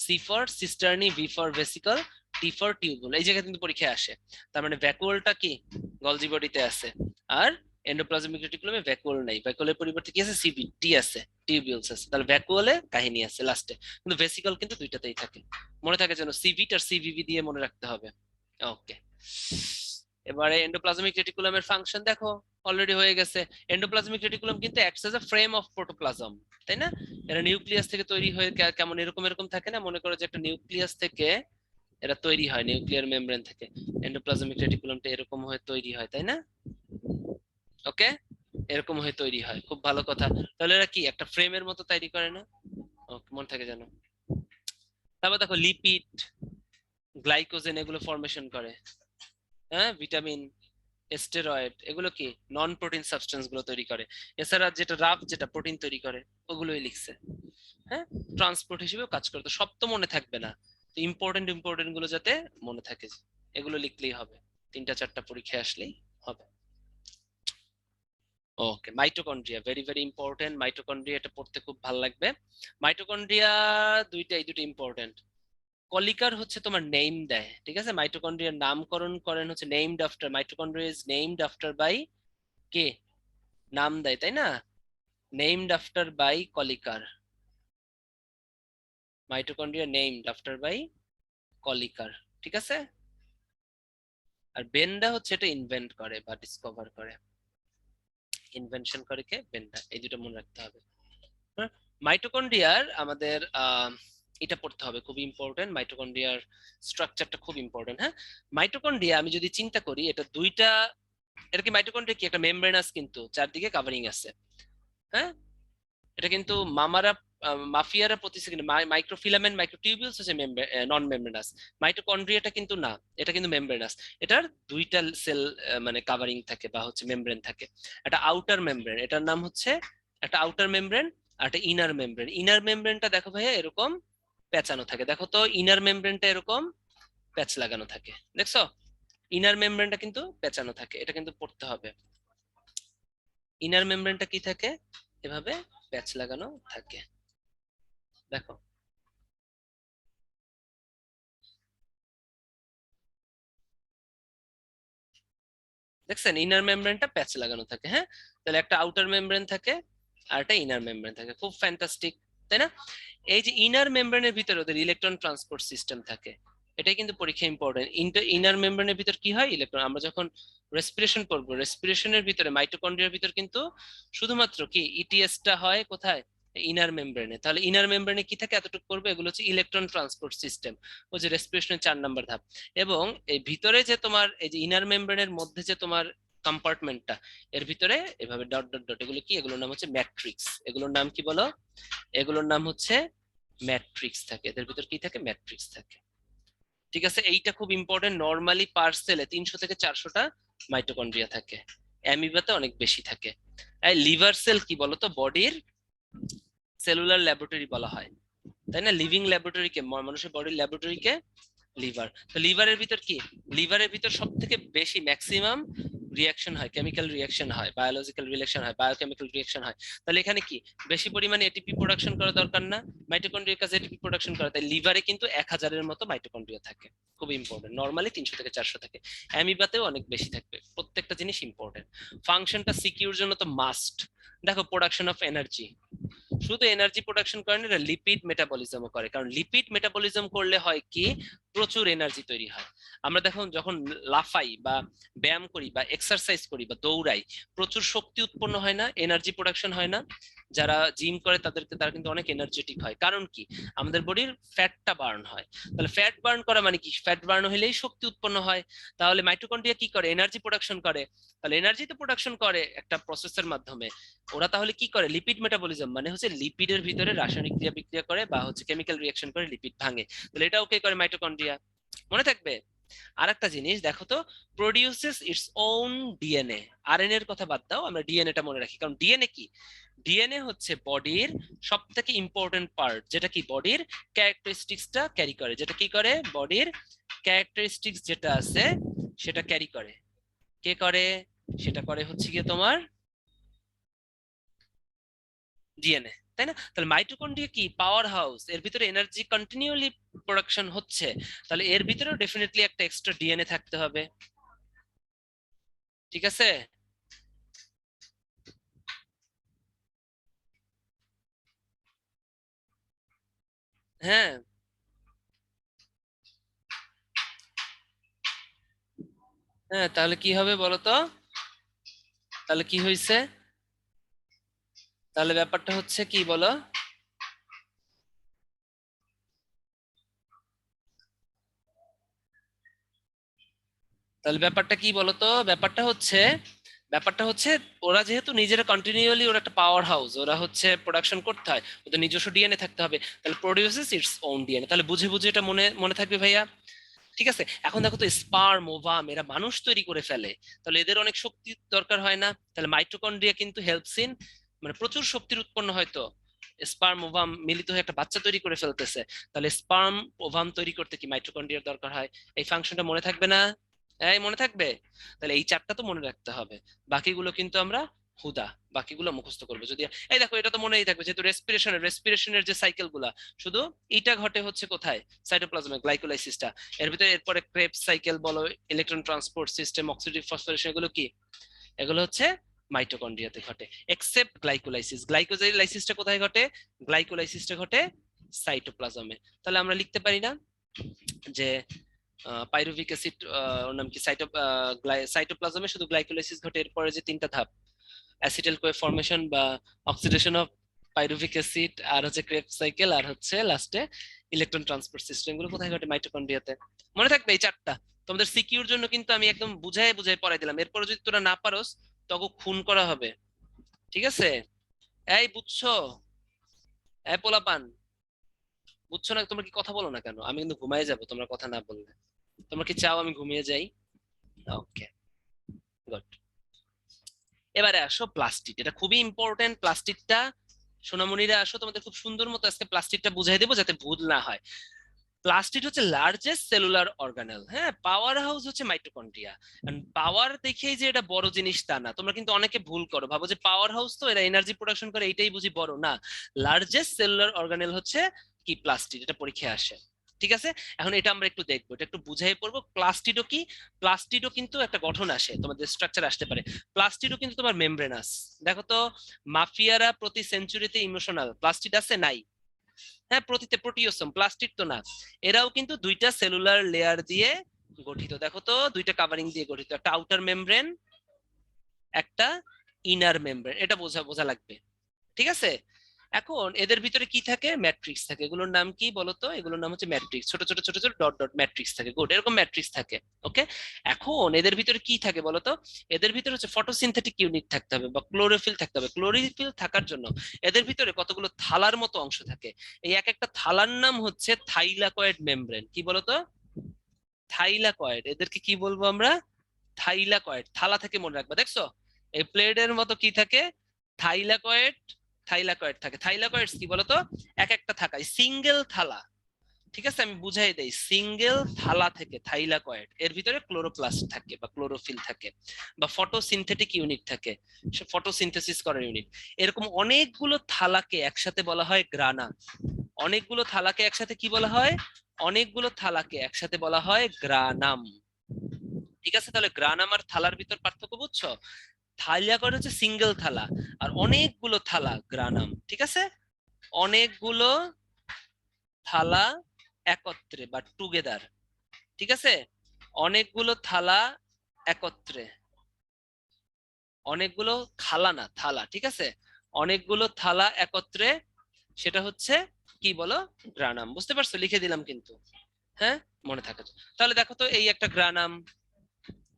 C for cisternae, V for vesicle, T for tubule. এই জায়গায় কিন্তু পরীক্ষায় আসে। তার মানে ভ্যাকুয়ালটা কি? গলজি বডিতে আছে। আর এন্ডোপ্লাজমিক রেটিকুলামে ভ্যাকুয়াল নাই, ভ্যাকুয়ালের পরিবর্তে কি আছে? সিভিট, টি আছে, টিউবিউলস আছে। তাহলে ভ্যাকুয়ালে কাহিনী আছে লাস্টে, কিন্তু ভেসিকল কিন্তু দুইটাতেই থাকে। মনে থাকে যেন সিভিট আর সিভিভি দিয়ে মনে রাখতে হবে। ওকে, এবারে এন্ডোপ্লাজমিক রেটিকুলামের ফাংশন দেখো, অলরেডি হয়ে গেছে। এন্ডোপ্লাজমিক রেটিকুলাম কিন্তু acts as a frame of protoplasm, তাই না? এরা নিউক্লিয়াস থেকে তৈরি হয়ে কেমন এরকম এরকম থাকে না? মনে করো যে একটা নিউক্লিয়াস থেকে এরা তৈরি হয়, নিউক্লিয়ার মেমব্রেন থেকে এন্ডোপ্লাজমিক রেটিকুলামটা এরকম হয়ে তৈরি হয়, তাই না? ওকে, এরকম হয়ে তৈরি হয়, খুব ভালো কথা। তাহলে এরা কি একটা ফ্রেমের মতো তৈরি করে না? ওকে, মনে থাকে জানো। তারপর দেখো লিপিড, গ্লাইকোজেন, এগুলো ফরমেশন করে। হ্যাঁ, ভিটামিন, স্টেরয়েড, এগুলো কি? নন প্রোটিন সাবস্টেন্স গুলো তৈরি করে। এছাড়া যেটা রাফ, যেটা প্রোটিন তৈরি করে, ওগুলোই লিখছে। হ্যাঁ, ট্রান্সপোর্ট হিসেবেও কাজ করে। তো সব তো মনে থাকবে না, তো ইম্পর্টেন্ট ইম্পর্টেন্ট গুলো যাতে মনে থাকে, এগুলো লিখলেই হবে, তিনটা চারটা পরীক্ষায় আসলেই হবে। Okay, mitochondria very very important. Mitochondria এটা পড়তে খুব ভালো লাগবে। মাইটোকন্ড্রিয়া এই দুটো ইম্পর্টেন্ট। কলিকার হচ্ছে তোমার নেম দেয়, ঠিক আছে? মাইটোকন্ড্রিয়ার নামকরণ করেন হচ্ছে named after, mitochondria is named after by কে? নাম দেয়, তাই না? Named after by Kolliker, mitochondria named after by Kolliker. ঠিক আছে। আর বেন্ডা হচ্ছে এটা ইনভেন্ট করে বা ডিসকভার করে, ইনভেনশন করে কে? বেন্ডা। এই দুটো মনে রাখতে হবে। মাইটোকন্ড্রিয়ার আমাদের এটা পড়তে হবে, খুব ইম্পর্টেন্ট। মাইটোকন্ড্রিয়ার স্ট্রাকচারটা খুব ইম্পর্টেন্ট। হ্যাঁ, মাইটোকন্ড্রিয়া আমি যদি চিন্তা করি, এটা দুইটা, এটা কি মাইটোকন্ড্রিয়া কি? একটা মেমব্রেনাস, কিন্তু চারদিকে কাভারিং আছে। হ্যাঁ, এটা কিন্তু মামারা, মাফিয়ারা প্রতি সেকেন্ডে, মাইক্রোফিলামেন্ট, মাইক্রোটিউবিউলস হচ্ছে নন মেমব্রেনাস। মাইটোকন্ড্রিয়াটা কিন্তু না, এটা কিন্তু মেমব্রেনাস। এটার দুইটা সেল মানে কাভারিং থাকে বা হচ্ছে মেমব্রেন থাকে। একটা আউটার মেমব্রেন, এটার নাম হচ্ছে একটা আউটার মেমব্রেন, আর একটা ইনার মেমব্রেন। ইনার মেমব্রেনটা দেখো ভাইয়া এরকম পেঁচানো থাকে, দেখো তো ইনার মেমব্রেনটা এরকম প্যাচ লাগানো থাকে, দেখছো? ইনার মেমব্রেনটা কিন্তু পেঁচানো থাকে, এটা কিন্তু পড়তে হবে। ইনার মেমব্রেনটা কি থাকে? এভাবে প্যাচ লাগানো থাকে, দেখো। দেখছেন, ইনার মেমব্রেনটা প্যাচ লাগানো থাকে। হ্যাঁ, তাহলে একটা আউটার মেমব্রেন থাকে আর একটা ইনার মেমব্রেন থাকে, খুব ফ্যান্টাস্টিক, তাই না? এই যে ইনার মেমব্রেনের ভিতরে ওদের ইলেকট্রন ট্রান্সপোর্ট সিস্টেম থাকে, এটাই কিন্তু পরীক্ষা ইম্পর্টেন্ট। ইনার মেমব্রেনের ভিতর কি হয়? ইলেকট্রন। আমরা যখন রেসপিরেশন করবো, রেসপিরেশনের ভিতরে মাইটোকন্ড্রিয়ার ভিতর কিন্তু শুধুমাত্র কি ইটিএসটা হয় কোথায়? ইনার মেমব্রেনে। তাহলে ইনার মেমব্রেনে কি থাকে? এতটুকু করবে, এগুলো হচ্ছে ইলেকট্রন ট্রান্সপোর্ট সিস্টেম, ওই যে রেসপিরেশনের 4 নম্বর ধাপ। এবং এই ভিতরে যে তোমার এই যে ইনার মেমব্রেনের মধ্যে যে তোমার কম্পার্টমেন্টটা, এর ভিতরে এভাবে ডট ডট ডট, এগুলো কি? এগুলোর নাম হচ্ছে ম্যাট্রিক্স। এগুলোর নাম কি বলো? এগুলোর নাম হচ্ছে ম্যাট্রিক্স থাকে। এদের ভিতর কি থাকে? ম্যাট্রিক্স থাকে। ঠিক আছে, এইটা খুব ইম্পর্টেন্ট। নর্মালি পার সেলে 300 থেকে 400টা মাইটোকন্ড্রিয়া থাকে, অ্যামিবাতে অনেক বেশি থাকে। লিভার সেল কি বলতো? বডির সেলুলার ল্যাবরেটরি বলা হয়। তাই না? লিভিং ল্যাবরেটরিকে, মানুষের বডির ল্যাবরেটরিকে লিভার। তো লিভারের ভিতর কি, লিভারের ভিতর সব থেকে বেশি ম্যাক্সিমাম রিয়াকশন হয়, কেমিক্যাল রিয়াকশন হয়, বায়োলজিক্যাল রিয়াকশন হয়, বায়োকেমিক্যাল রিয়াকশন হয়। তাহলে এখানে কি বেশি পরিমাণে এটিপি প্রোডাকশন করা দরকার না? মাইটোকন্ড্রিয়ার কাছে এটিপি প্রোডাকশন করা, তাই লিভারে কিন্তু 1000-এর মতো মাইটোকন্ড্রিয়া থাকে। খুব ইম্পর্টেন্ট। নরমালি 300 থেকে 400 থাকে, অ্যামিবাতেও অনেক বেশি থাকবে। প্রত্যেকটা জিনিস ইম্পর্টেন্ট। ফাংশনটা সিকিউর জন্য তো মাস্ট। দেখো, প্রোডাকশন অফ এনার্জি, শুধু এনার্জি প্রোডাকশন করে না, লিপিড মেটাবলিজমও করে। কারণ লিপিড মেটাবলিজম করলে হয় কি, প্রচুর এনার্জি তৈরি হয়। আমরা দেখুন, যখন লাফাই বা ব্যায়াম করি বা এক্সারসাইজ করি বা দৌড়াই, প্রচুর শক্তি উৎপন্ন হয় না, এনার্জি প্রোডাকশন হয় না? যারা জিম করে তারা কিন্তু অনেক এনার্জেটিক হয়। কারণ কি, আমাদের বডির ফ্যাটটা বার্ন হয়। তাহলে ফ্যাট বার্ন করা মানে কি, ফ্যাট বার্ন হলেই শক্তি উৎপন্ন হয়। তাহলে মাইটোকন্ড্রিয়া কি করে, এনার্জি প্রোডাকশন করে। তাহলে এনার্জি তো প্রোডাকশন করে একটা প্রসেসের মাধ্যমে। ওরা তাহলে কি করে, লিপিড মেটাবলিজম মানে হচ্ছে লিপিডের ভিতরে রাসায়নিক ক্রিয়া বিক্রিয়া করে বা হচ্ছে কেমিক্যাল রিয়াকশন করে লিপিড ভাঙে। তাহলে এটাও কে করে, মাইটোকন্ড্রিয়া। মনে থাকবে। আর একটা জিনিস দেখো তো, produces its own DNA. RNA এর কথা বাদ দাও, আমরা ডিএনএটা মনে রাখি। কারণ ডিএনএ কি, ডিএনএ হচ্ছে বডির সব থেকে ইম্পর্টেন্ট পার্ট, যেটা কি বডির ক্যারেক্টারিস্টিক্সটা ক্যারি করে। যেটা কি করে, বডির ক্যারেক্টারিস্টিক্স যেটা আছে সেটা ক্যারি করে। কে করে, সেটা করে হচ্ছে গিয়ে তোমার ডিএনএ, তাই না? তাহলে মাইটোকন্ড্রিয়া কি, পাওয়ার হাউস, এর ভিতরে এনার্জি কন্টিনিউয়ালি প্রোডাকশন হচ্ছে। তাহলে এর ভিতরেও ডেফিনেটলি একটা এক্সট্রা ডিএনএ থাকতে হবে। ঠিক আছে? হ্যাঁ, হ্যাঁ, তাহলে কি হবে বলো তো? তাহলে কি হয়েছে? তাহলে ব্যাপারটা হচ্ছে কি বলো? তাহলে ব্যাপারটা কি বলতো? ব্যাপারটা হচ্ছে ওরা যেহেতু নিজেরা কন্টিনিউয়ালি, ওরা একটা পাওয়ার হাউস, ওরা হচ্ছে প্রোডাকশন করতে হয়, ওদের নিজস্ব ডিএনএ থাকতে হবে। তাহলে প্রডিউসেস ইটস ওন ডিএনএ। তাহলে বুঝে বুঝে এটা মনে মনে থাকবে ভাইয়া। ঠিক আছে। এখন দেখো তো, স্পার্ম ওভাম এরা মানুষ তৈরি করে ফেলে। তাহলে এদের অনেক শক্তির দরকার হয় না? তাহলে মাইটোকন্ড্রিয়া কিন্তু হেল্পস ইন, মানে প্রচুর শক্তির উৎপন্ন হয়। তো স্পার্ম ওভাম মিলিত হয়ে একটা বাচ্চা তৈরি করে ফেলতেছে। তাহলে স্পার্ম ওভাম তৈরি করতে কি মাইটোকন্ড্রিয়ার দরকার হয়? এই ফাংশনটা মনে থাকবে না? এই মনে থাকবে। তাহলে এই চারটা তো মনে রাখতে হবে। বাকিগুলো কিন্তু আমরা হুদা, বাকিগুলো মুখস্থ করবো যদি। এই দেখো, এটা তো মনেই থাকবে, যেহেতু রেসপিরেশনের যে সাইকেল গুলা, শুধু এইটা ঘটে হচ্ছে কোথায়, সাইটোপ্লাজমে, গ্লাইকোলাইসিসটা। এর ভিতরে এরপরে ক্রেবস সাইকেল বলো, electron transport system, oxidative phosphorylation, এগুলো কি, এগুলো হচ্ছে মাইটোকন্ড্রিয়াতে ঘটে। এক্সেপ্ট গ্লাইকোলাইসিস, গ্লাইকোলাইসিসটা কোথায় ঘটে? গ্লাইকোলাইসিসটা ঘটে সাইটোপ্লাজমে। তাহলে আমরা লিখতে পারি না যে পাইরুভিক অ্যাসিড, ওর নাম কি, সাইটোপ্লাজমে শুধু গ্লাইকোলাইসিস ঘটে, এরপরে যে তিনটা ধাপ, অ্যাসিটাইল কোয়ে ফর্মেশন বা অক্সিডেশন অফ পাইরুভিক অ্যাসিড, আর হচ্ছে ক্রেবস সাইকেল, আর হচ্ছে লাস্টে ইলেকট্রন ট্রান্সপোর্ট সিস্টেম, গুলো কোথায় ঘটে, মাইটোকন্ড্রিয়াতে। মনে থাকবে এই চারটা। তোমাদের সিকিউর জন্য কিন্তু আমি একদম বুঝাই বুঝাই পড়াই দিলাম। এরপরে যদি তোরা না পারোস, তখন খুন করা হবে। ঠিক আছে? এই বুঝছো? এই পোলাপান, বুঝছো না? তোমরা কি কথা বলো না কেন? আমি কিন্তু ঘুমায় যাবো তোমরা কথা না বললে। তোমরা কি চাও আমি ঘুমিয়ে যাই? ওকে, গুড। এবারে আসো প্লাস্টিড, এটা খুবই ইম্পর্টেন্ট প্লাস্টিডটা। সোনামণিরা আসো, তোমাদের খুব সুন্দর মতো আজকে প্লাস্টিডটা বুঝাই দেবো যাতে ভুল না হয়। প্লাস্টিড হচ্ছে লার্জেস্ট সেলুলার অর্গানেল। হ্যাঁ, পাওয়ার হাউস হচ্ছে মাইটোকন্ড্রিয়া। পাওয়ার দেখেই যে এটা বড় জিনিস তা না। তোমরা কিন্তু অনেকে ভুল করো, ভাবো যে পাওয়ার হাউস তো এরা এনার্জি প্রোডাকশন করে, এইটাই বুঝি বড় না। লার্জেস্ট সেলুলার অর্গানেল হচ্ছে কি, প্লাস্টিড। এটা পরীক্ষায় আসে। ঠিক আছে। এখন এটা আমরা একটু দেখবো, এটা একটু বুঝাই পড়বো। প্লাস্টিডও কি, প্লাস্টিডও কিন্তু একটা গঠন আসে, তোমাদের স্ট্রাকচার আসতে পারে। প্লাস্টিডও কিন্তু তোমার মেমব্রেনাস। দেখো তো, মাফিয়ারা প্রতি সেঞ্চুরিতে ইমোশনাল, প্লাস্টিড আছে নাই? হ্যাঁ, প্রতিতে প্রোটিওসোম, প্লাস্টিড তো না। এরাও কিন্তু দুইটা সেলুলার লেয়ার দিয়ে গঠিত। দেখো তো, দুইটা কাভারিং দিয়ে গঠিত, একটা আউটার মেমব্রেন, একটা ইনার মেমব্রেন। এটা বোঝা বোঝা লাগবে। ঠিক আছে। এখন এদের ভিতরে কি থাকে, ম্যাট্রিক্স থাকে। এগুলোর নাম কি বলতো? এগুলোর নাম হচ্ছে ম্যাট্রিক্স। ছোট ছোট ছোট ছোট ডট ডট ম্যাট্রিক্স থাকে। গুড, এরকম ম্যাট্রিক্স থাকে। ওকে। এখন এদের ভিতরে কি থাকে বলতো? এদের ভিতরে হচ্ছে ফটোসিনথেটিক ইউনিট থাকতে হবে বা ক্লোরোফিল থাকতে হবে। ক্লোরোফিল থাকার জন্য এদের ভিতরে কতগুলো থালার মতো অংশ থাকে। এই এক একটা থালার নাম হচ্ছে থাইলাকয়েড মেমব্রেন। কি বলতো? থাইলাকয়েড। এদেরকে কি বলবো আমরা? থাইলাকয়েড। থালা থেকে মনে রাখবা, দেখছো এই প্লেটের মতো কি থাকে, থাইলাকয়েড থাইলাকয়েড থাকে। থাইলাকয়েডস কি বলতো? এক একটা থাকায় সিঙ্গেল থালা, ঠিক আছে, আমি বুঝাই দেই। সিঙ্গেল থালা থেকে থাইলাকয়েড, এর ভিতরে ক্লোরোপ্লাস্ট থাকে বা ক্লোরোফিল থাকে বা ফটোসিনথেটিক ইউনিট থাকে, ফটোসিনথেসিস করার ইউনিট। এরকম অনেকগুলো থালাকে একসাথে বলা হয় গ্রানা। অনেকগুলো থালাকে একসাথে কি বলা হয়? অনেকগুলো থালাকে একসাথে বলা হয় গ্রানাম। ঠিক আছে, তাহলে গ্রানাম আর থালার ভিতর পার্থক্য বুঝছো? থাইলাকয়েড হচ্ছে সিঙ্গেল থালা, আর অনেকগুলো থালা গ্রানাম। ঠিক আছে, অনেকগুলো থালা একত্রে বা টুগেদার। ঠিক আছে, অনেকগুলো থালা একত্রে, অনেকগুলো খালা না থালা, ঠিক আছে, অনেকগুলো থালা একত্রে, সেটা হচ্ছে কি বলো? গ্রানাম। বুঝতে পারছো? লিখে দিলাম কিন্তু, হ্যাঁ, মনে থাকে তো। তাহলে দেখো তো, এই একটা গ্রানাম,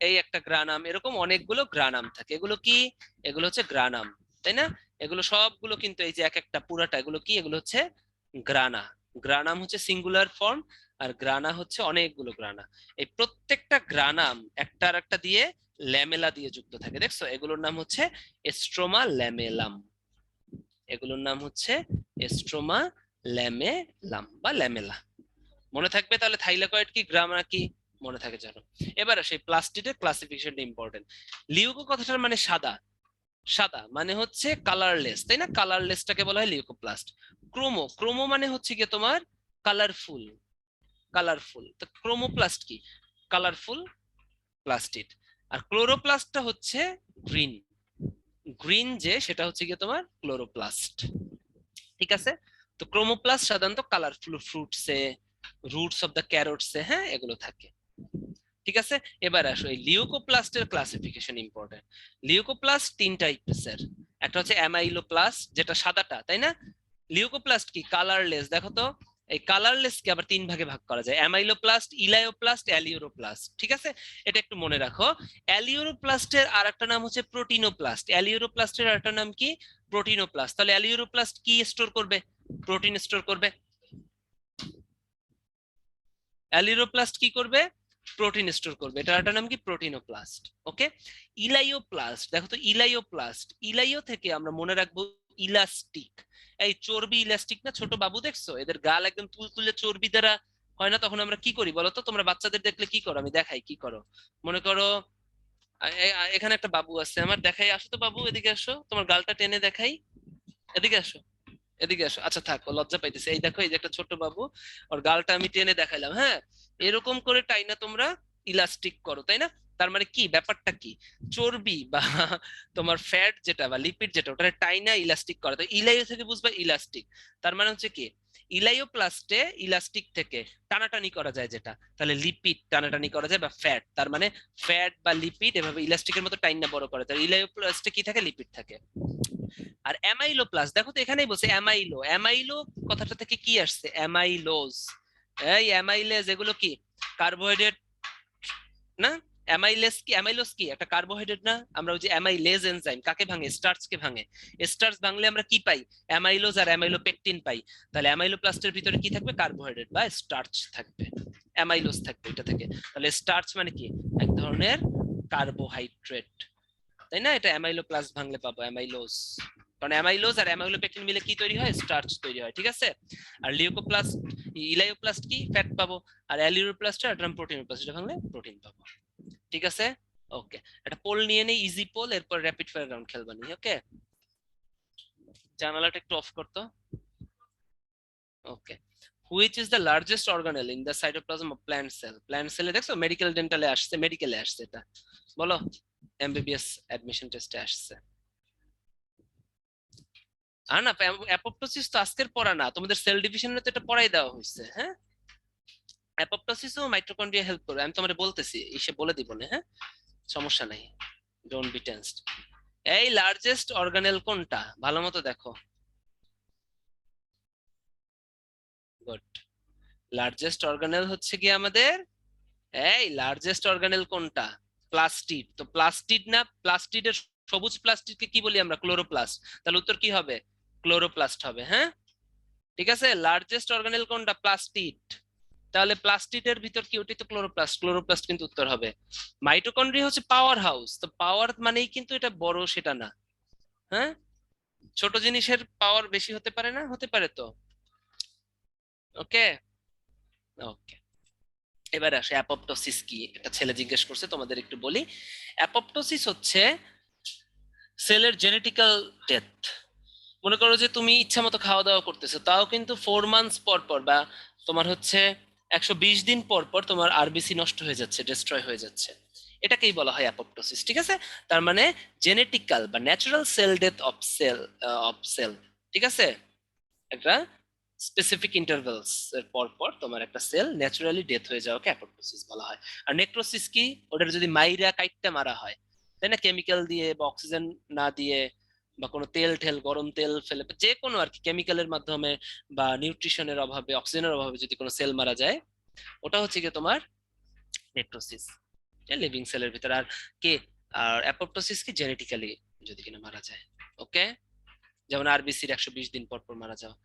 এই একটা গ্রানাম, এরকম অনেকগুলো গ্রানাম থাকে। এগুলো কি? এগুলো হচ্ছে গ্রানাম, তাই না? এগুলো সবগুলো কিন্তু এই যে এক একটা পুরাটা, এগুলো কি? এগুলো হচ্ছে গ্রানা। গ্রানাম হচ্ছে সিঙ্গুলার ফর্ম, আর গ্রানা হচ্ছে অনেকগুলো গ্রানা। এই প্রত্যেকটা গ্রানাম একটা আর একটা দিয়ে ল্যামেলা দিয়ে যুক্ত থাকে, দেখছো? এগুলোর নাম হচ্ছে স্ট্রোমা ল্যামেলাম। এগুলোর নাম হচ্ছে স্ট্রোমা ল্যামেলাম বা ল্যামেলা। মনে থাকবে তাহলে থাইলাকয়েড কি, গ্রানা কি, মনে থাকে জানো। এবার সেই প্লাস্টিডের ক্লাসিফিকেশনটা ইম্পর্টেন্ট। লিউকো কথাটার মানে সাদা, সাদা মানে হচ্ছে কালারলেস, তাই না? কালারলেসটাকে বলা হয় লিউকোপ্লাস্ট। ক্রোমো, ক্রোমো মানে হচ্ছে কি তোমার কালারফুল, কালারফুল। তো ক্রোমোপ্লাস্ট কি? Colourful plastid. আর ক্লোরোপ্লাস্টটা হচ্ছে গ্রিন, গ্রিন যে সেটা হচ্ছে কি তোমার ক্লোরোপ্লাস্ট। ঠিক আছে, তো ক্রোমোপ্লাস্ট সাধারণত কালারফুল ফ্রুটসে, রুটস অফ দ্য ক্যারোটসে, হ্যাঁ, এগুলো থাকে। ঠিক আছে, এবার আসো এই লিউকোপ্লাস্টের ক্লাসিফিকেশন ইম্পর্টেন্ট। লিউকোপ্লাস্ট তিন টাইপের। একটা হচ্ছে অ্যামাইলোপ্লাস্ট, যেটা সাদাটা, তাই না? লিউকোপ্লাস্ট কি কালারলেস, দেখো তো। এই কালারলেস কে আবার তিন ভাগে ভাগ করা যায়: অ্যামাইলোপ্লাস্ট, ইলায়োপ্লাস্ট, অ্যালিউরোপ্লাস্ট। ঠিক আছে, এটা একটু মনে রাখো। অ্যালিউরোপ্লাস্টের আর একটা নাম হচ্ছে প্রোটিনোপ্লাস্ট। অ্যালিউরোপ্লাস্টের আর একটা নাম কি? প্রোটিনোপ্লাস্ট। তাহলে অ্যালিউরোপ্লাস্ট কি স্টোর করবে? প্রোটিন স্টোর করবে। অ্যালিউরোপ্লাস্ট কি করবে? প্রোটিন স্টোর করবে। এটার একটা নাম কি? প্রোটিনোপ্লাস্ট। ওকে, ইলাইওপ্লাস্ট, দেখো তো ইলাইওপ্লাস্ট, ইলাইও থেকে আমরা মনে রাখবো ইলাস্টিক। এই চর্বি ইলাস্টিক না ছোট বাবু, দেখছো এদের গাল একদম তুলতুলে চর্বি দ্বারা হয় না? তখন আমরা কি করি বলো তো? তোমরা বাচ্চাদের দেখলে কি করো? আমি দেখাই কি করো। মনে করো এখানে একটা বাবু আছে আমার, দেখাই, আসো তো বাবু, এদিকে আসো, তোমার গালটা টেনে দেখাই, এদিকে আসো, এদিকে আসো। আচ্ছা থাক, ও লজ্জা পাইতেছে। এই দেখো, এই যে একটা ছোট বাবু, ওর গালটা আমি টেনে দেখাইলাম, হ্যাঁ। এরকম করে টাইনা তোমরা ইলাস্টিক করো, তাই না? তার মানে কি ব্যাপারটা কি? চর্বি বা তোমার ফ্যাট যেটা বা লিপিড যেটা, ওটা টাইনা ইলাস্টিক করা। তো ইলাইও থেকে বুঝবা ইলাস্টিক, তার মানে হচ্ছে কি? ইলাইওপ্লাস্টে ইলাস্টিক থেকে টানাটানি করা যায় যেটা, তাহলে লিপিড টানাটানি করা যায় বা ফ্যাট, তার মানে ফ্যাট বা লিপিড এভাবে ইলাস্টিকের মতো টাইনা বড় করে। তাহলে ইলাইওপ্লাস্টে কি থাকে? লিপিড থাকে। আর অ্যামাইলোপ্লাস, দেখো তো এখানেই বলছে অ্যামাইলো। অ্যামাইলো কথাটা থেকে কি আসছে? অ্যামাইলোজ। এই অ্যামাইলেজ এগুলো কি? কার্বোহাইড্রেট না? অ্যামাইলেজ কি? অ্যামাইলোজ কি একটা কার্বোহাইড্রেট না? আমরা ওই যে অ্যামাইলেজ এনজাইম কাকে ভাঙে? স্টার্চ কে ভাঙে। স্টার্চ ভাঙলে আমরা কি পাই? অ্যামাইলোজ আর অ্যামাইলোপেকটিন পাই। তাহলে অ্যামাইলোপ্লাস্টের ভিতরে কি থাকবে? কার্বোহাইড্রেট বা স্টার্চ থাকবে, অ্যামাইলোজ থাকবে এটা থেকে। তাহলে স্টার্চ মানে কি? এক ধরনের কার্বোহাইড্রেট, তাই না? এটা অ্যামাইলোপ্লাস্ট ভাঙলে পাবো অ্যামাইলোজ। কারণ অ্যামাইলোজ আর অ্যামাইলোপেকটিন মিলে কি তৈরি হয়? স্টার্চ তৈরি হয়। ঠিক আছে, আর লিউকোপ্লাস্ট, ইলায়োপ্লাস্ট কি? ফ্যাট পাবো। আর অ্যালিউরোপ্লাস্ট আর প্রোটিনোপ্লাস্ট, এটা ভাঙলে প্রোটিন পাবো। ঠিক আছে, ওকে। একটা পোল নিয়ে নেই, ইজি পোল, এরপর র্যাপিড ফায়ার রাউন্ড খেলবানি। ওকে, জানালাটা একটু অফ করতো। Okay, which is the largest organelle in the cytoplasm of plant cell? Plant সেলে দেখছো, মেডিকেল ডেন্টালে আসছে, মেডিকেলে আসছে এটা, বলো। এমবিবিএস অ্যাডমিশন টেস্টে আসছে। আর না, অ্যাপোপ্টোসিস তো আজকের পড়া না, তোমাদের সেল ডিভিশনে তো এটা পড়াই দেওয়া হয়েছে, হ্যাঁ। অ্যাপোপ্টোসিসও মাইটোকন্ড্রিয়া হেল্প করবে, আমি তোমাদের বলতেছি, এসে বলে দিব না, হ্যাঁ, সমস্যা নাই, ডোন্ট বি টেনসড। এই লার্জেস্ট অর্গানেল কোনটা? ভালো মতো দেখো। গুড, লার্জেস্ট অর্গানেল হচ্ছে কি আমাদের, এই লার্জেস্ট অর্গানেল কোনটা? প্লাস্টিড। তো প্লাস্টিড না, প্লাস্টিডের সবুজ প্লাস্টিডকে কি বলি আমরা? ক্লোরোপ্লাস্ট। তাহলে উত্তর কি হবে? ক্লোরোপ্লাস্ট হবে, হ্যাঁ। ঠিক আছে, লার্জেস্ট অর্গানেল কোনটা? প্লাস্টিড। তাহলে প্লাস্টিডের ভিতর কি? ওটি তো ক্লোরোপ্লাস্ট, ক্লোরোপ্লাস্ট কিন্তু উত্তর হবে। মাইটোকন্ড্রিয়া হচ্ছে পাওয়ার হাউস, তো পাওয়ার মানেই কিন্তু এটা বড় সেটা না, হ্যাঁ। ছোট জিনিসের পাওয়ার বেশি হতে পারে না? হতে পারে তো। ওকে, ওকে। এবার আসে অ্যাপোপ্টোসিস কি, একটা ছেলে জিজ্ঞেস করছে, তোমাদের একটু বলি। অ্যাপোপ্টোসিস হচ্ছে সেলের জেনেটিক্যাল ডেথ। মনে করো যে তুমি ইচ্ছা মতো খাওয়া দাওয়া করতেছো, তাও কিন্তু 4 মান্থস পর পর বা তোমার হচ্ছে 120 দিন পর পর তোমার আরবিসি নষ্ট হয়ে যাচ্ছে, ডিস্ট্রয় হয়ে যাচ্ছে। এটাকেই বলা হয় অ্যাপোপ্টোসিস, ঠিক আছে? তার মানে জেনেটিক্যাল বা natural cell death of cell, ঠিক আছে? একটা স্পেসিফিক ইন্টারভেলস এর পর পর তোমার একটা সেল ন্যাচারালি ডেথ হয়ে যাওয়াকে অ্যাপোপ্টোসিস বলা হয়। আর নেক্রোসিস কি? ওটার যদি মাইরা কাইটটা মারা হয়, তাই না, কেমিক্যাল দিয়ে বা অক্সিজেন না দিয়ে বা কোনো তেল ঠেল, গরম তেল ফেলে, যে কোনো আর কি কেমিক্যালের মাধ্যমে বা নিউট্রিশনের অভাবে, অক্সিজেনের অভাবে যদি কোনো সেল মারা যায়, ওটা হচ্ছে কি তোমার নেক্রোসিস, লিভিং সেলের ভিতরে। আর কে, আর অ্যাপোপ্টোসিস কি জেনেটিক্যালি যদি কিনা মারা যায়। ওকে, যেমন আরবিসির 120 দিন পর পর মারা যাওয়া।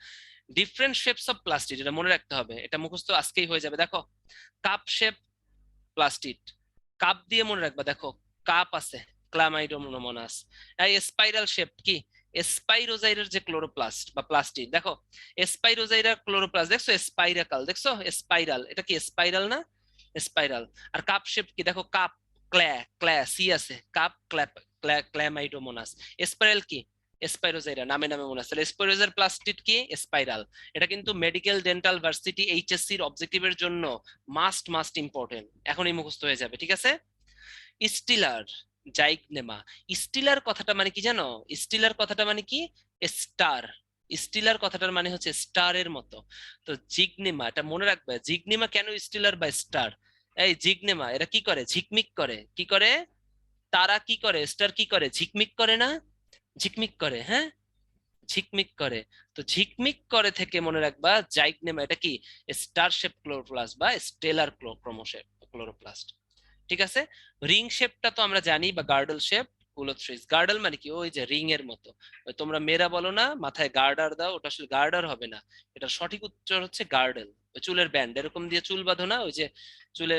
ডিফারেন্ট শেপস অফ প্লাস্টিড, এটা মনে রাখতে হবে, এটা মুখস্থ আজকেই হয়ে যাবে। দেখো, কাপ শেপ প্লাস্টিড, কাপ দিয়ে মনে রাখবা। দেখো, কাপ আছে, ক্লামাইডোমোনাস। এই স্পাইরাল শেপ কি? স্পাইরোজাইরার যে ক্লোরোপ্লাস্ট বা প্লাস্টিড, দেখো স্পাইরোজাইরার ক্লোরোপ্লাস্ট, দেখছো স্পাইরাকাল, দেখছো স্পাইরাল, এটা কি স্পাইরাল না? স্পাইরাল। আর কাপ শেপ কি? দেখো কাপ, সি আছে, কাপ ক্ল্যামাইডোমোনাস। স্পাইরাল কি? স্পাইরোজাইরা, নামে নামে মনে আছে। স্পাইরোজার প্লাস্টিড কি? স্পাইরাল। এটা কিন্তু মেডিকেল, ডেন্টাল, ভার্সিটি, এইচএসসি এর অবজেক্টিভের জন্য মাস্ট মাস্ট ইম্পর্টেন্ট, এখনই মুখস্থ হয়ে যাবে, ঠিক আছে? স্টিলার, জাইগনেমা। স্টিলার কথাটা মানে কি জানো? স্টিলার কথাটা মানে কি? স্টার। স্টিলার কথাটার মানে হচ্ছে স্টারের মতো। তো জিগনেমা, এটা মনে রাখবে। জিগনেমা কেন স্টিলার বা স্টার? এই জিগনেমা এরা কি করে? ঝিকমিক করে। কি করে? তারা কি করে? স্টার কি করে? ঝিকমিক করে না? ঝিকমিক করে, হ্যাঁ, ঝিকমিক করে। তো ঝিকমিক করে থেকে মনে রাখবা জাইগনেমা, এটা কি? স্টার শেপ ক্লোরোপ্লাস্ট বা স্টেলার ক্রোমোশেপ ক্লোরোপ্লাস্ট, ঠিক আছে? রিং শেপটা তো আমরা জানি, বা গার্ডল শেপ, উলোথ্রিস। গার্ডল মানে কি? ওই যে রিং এর মতো। ওই তোমরা মেয়েরা বলো না মাথায় গার্ডার দাও, ওটা আসলে গার্ডার হবে না, এটা সঠিক উত্তর হচ্ছে গার্ডেল। ওই চুলের ব্যান্ড এরকম দিয়ে চুল বাঁধো না, ওই যে চুলে,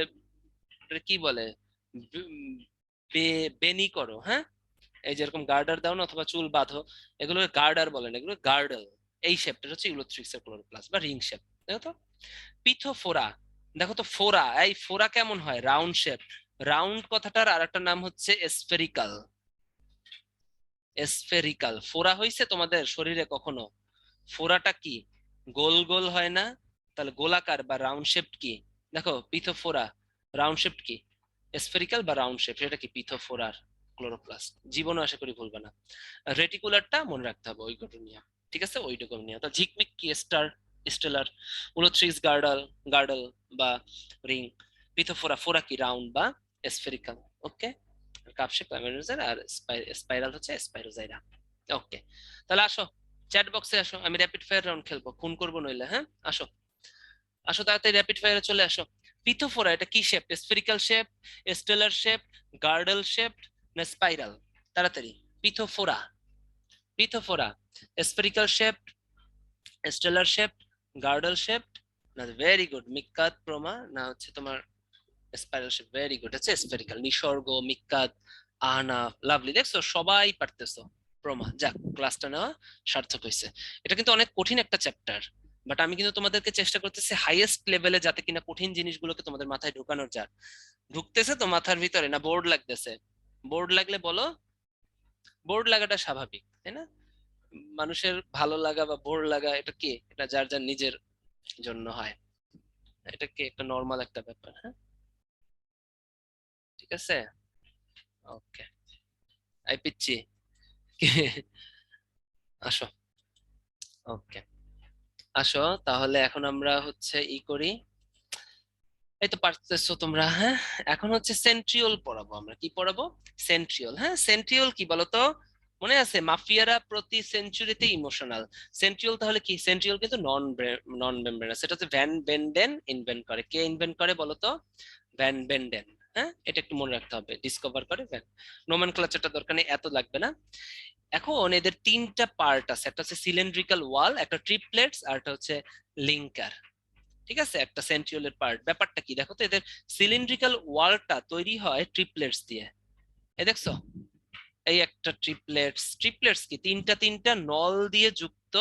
ওটা কি বলে, বেনি করো, হ্যাঁ, এই যেরকম গার্ডার দাও না অথবা চুল বাঁধো, এগুলো গার্ডার বলেন, এগুলো গার্ডেল। এই শেপটা হচ্ছে ইউলোথ্রিক্সের ক্লোরোপ্লাস্ট বা রিং শেপ। দেখো তো, পিথোফোরা। দেখো তো ফোরা, এই ফোরা কেমন হয়? Round shape. রাউন্ড কথাটার আর একটা নাম হচ্ছে স্ফেরিক্যাল। স্ফেরিক্যাল ফোরা হইছে তোমাদের শরীরে কখনো? ফোরাটা কি? গোল গোল হয় না? তাহলে গোলাকার বা রাউন্ড শেপ কি? দেখো পিথোফোরা, রাউন্ড শেপ কি? স্ফেরিক্যাল বা রাউন্ড শেপ, সেটা কি? পিথোফোরার ক্লোরোপ্লাস্ট। জীবনও আশা করি ভুলবে না। রেটিকুলারটা মনে রাখতে হবে, ওইগোটোনিয়া, ঠিক আছে, ওইডোগোনিয়া। তা ঝিকমিক কি? Star, stellar. উলোথ্রিক্স গার্ডাল, গার্ডাল বা রিং। পিথোফোরা, ফোরা কি? রাউন্ড বা স্ফেরিক্যাল। ওকে, কাপ শেপ অ্যামেনোজার, আর স্পাইরাল হচ্ছে স্পাইরোজাইরা। ওকে, তাহলে আসো চ্যাট বক্সে আসো, আমি র্যাপিড ফায়ার রাউন্ড খেলবো, খুন করবো নইলে, হ্যাঁ? আসো, আসো তাড়াতাড়ি র্যাপিড ফায়ারে চলে আসো। পিথোফোরা এটা কি shape? Spherical shape, stellar shape, girdle shape, না স্পাইরাল? তাড়াতাড়ি। Pithophora, Pithophora spherical shape, stellar shape, girdle shape, না? ভেরি গুড, মিক্কাত প্রমা, না হচ্ছে তোমার স্পাইরাল শেপ। ভেরি গুড, হচ্ছে স্ফেরিক্যাল। নিসর্গ, মিক্কাত, আহনা, লাভলি, দেখছো সবাই পারতেছো। প্রমা, যাক, ক্লাসটা নেওয়া সার্থক হয়েছে। এটা কিন্তু অনেক কঠিন একটা চ্যাপ্টার, বাট আমি কিন্তু তোমাদেরকে চেষ্টা করতেছি হাইয়েস্ট লেভেলে, যাতে কিনা কঠিন জিনিসগুলোকে তোমাদের মাথায় ঢুকানোর যার। ঢুকতেছে তো মাথার ভিতরে, না বোর্ড লাগতেছে? বোর্ড লাগলে বলো। বোর্ড লাগাটা স্বাভাবিক, তাই না? মানুষের ভালো লাগা বা বোর লাগা, এটা কি? এটা যার যার নিজের জন্য হয়। এটা কি একটা নর্মাল একটা ব্যাপার, হ্যাঁ, ঠিক আছে। ওকে, আই পিচ্ছি, আসো। ওকে, আসো তাহলে এখন আমরা হচ্ছে ই করি। এই তো পারতেছো তোমরা, হ্যাঁ? এখন হচ্ছে সেন্ট্রিওল পড়াবো আমরা। কি পড়াবো? সেন্ট্রিওল, হ্যাঁ। সেন্ট্রিওল কি বলতো? মনে আছে মাফিয়ারা প্রতি সেঞ্চুরিতে ইমোশনাল। সেন্ট্রিওল তাহলে কি? সেন্ট্রিওল কিন্তু নন নন মেমব্রেনাস। সেটা হচ্ছে ভ্যান বেন্ডেন ইনভেন্ট করে। কে ইনভেন্ট করে বলতো? Van Benden. হ্যাঁ, এটা একটু মনে রাখতে হবে, ডিসকভার করে ভ্যান। নোমেনক্লাচারটা দরকার নেই, এত লাগবে না। এখন এদের তিনটা পার্ট আছে, একটা হচ্ছে সিলিন্ড্রিক্যাল ওয়াল, একটা ট্রিপলেটস, আর একটা হচ্ছে লিঙ্কার, ঠিক আছে? একটা সেন্ট্রিওলের পার্ট। ব্যাপারটা কি দেখো তো, এদের সিলিন্ড্রিক্যাল ওয়ালটা তৈরি হয় ট্রিপলেটস দিয়ে। এই দেখছো, এই একটা ট্রিপলেটস। ট্রিপলেটস কি? তিনটা তিনটা নল দিয়ে যুক্ত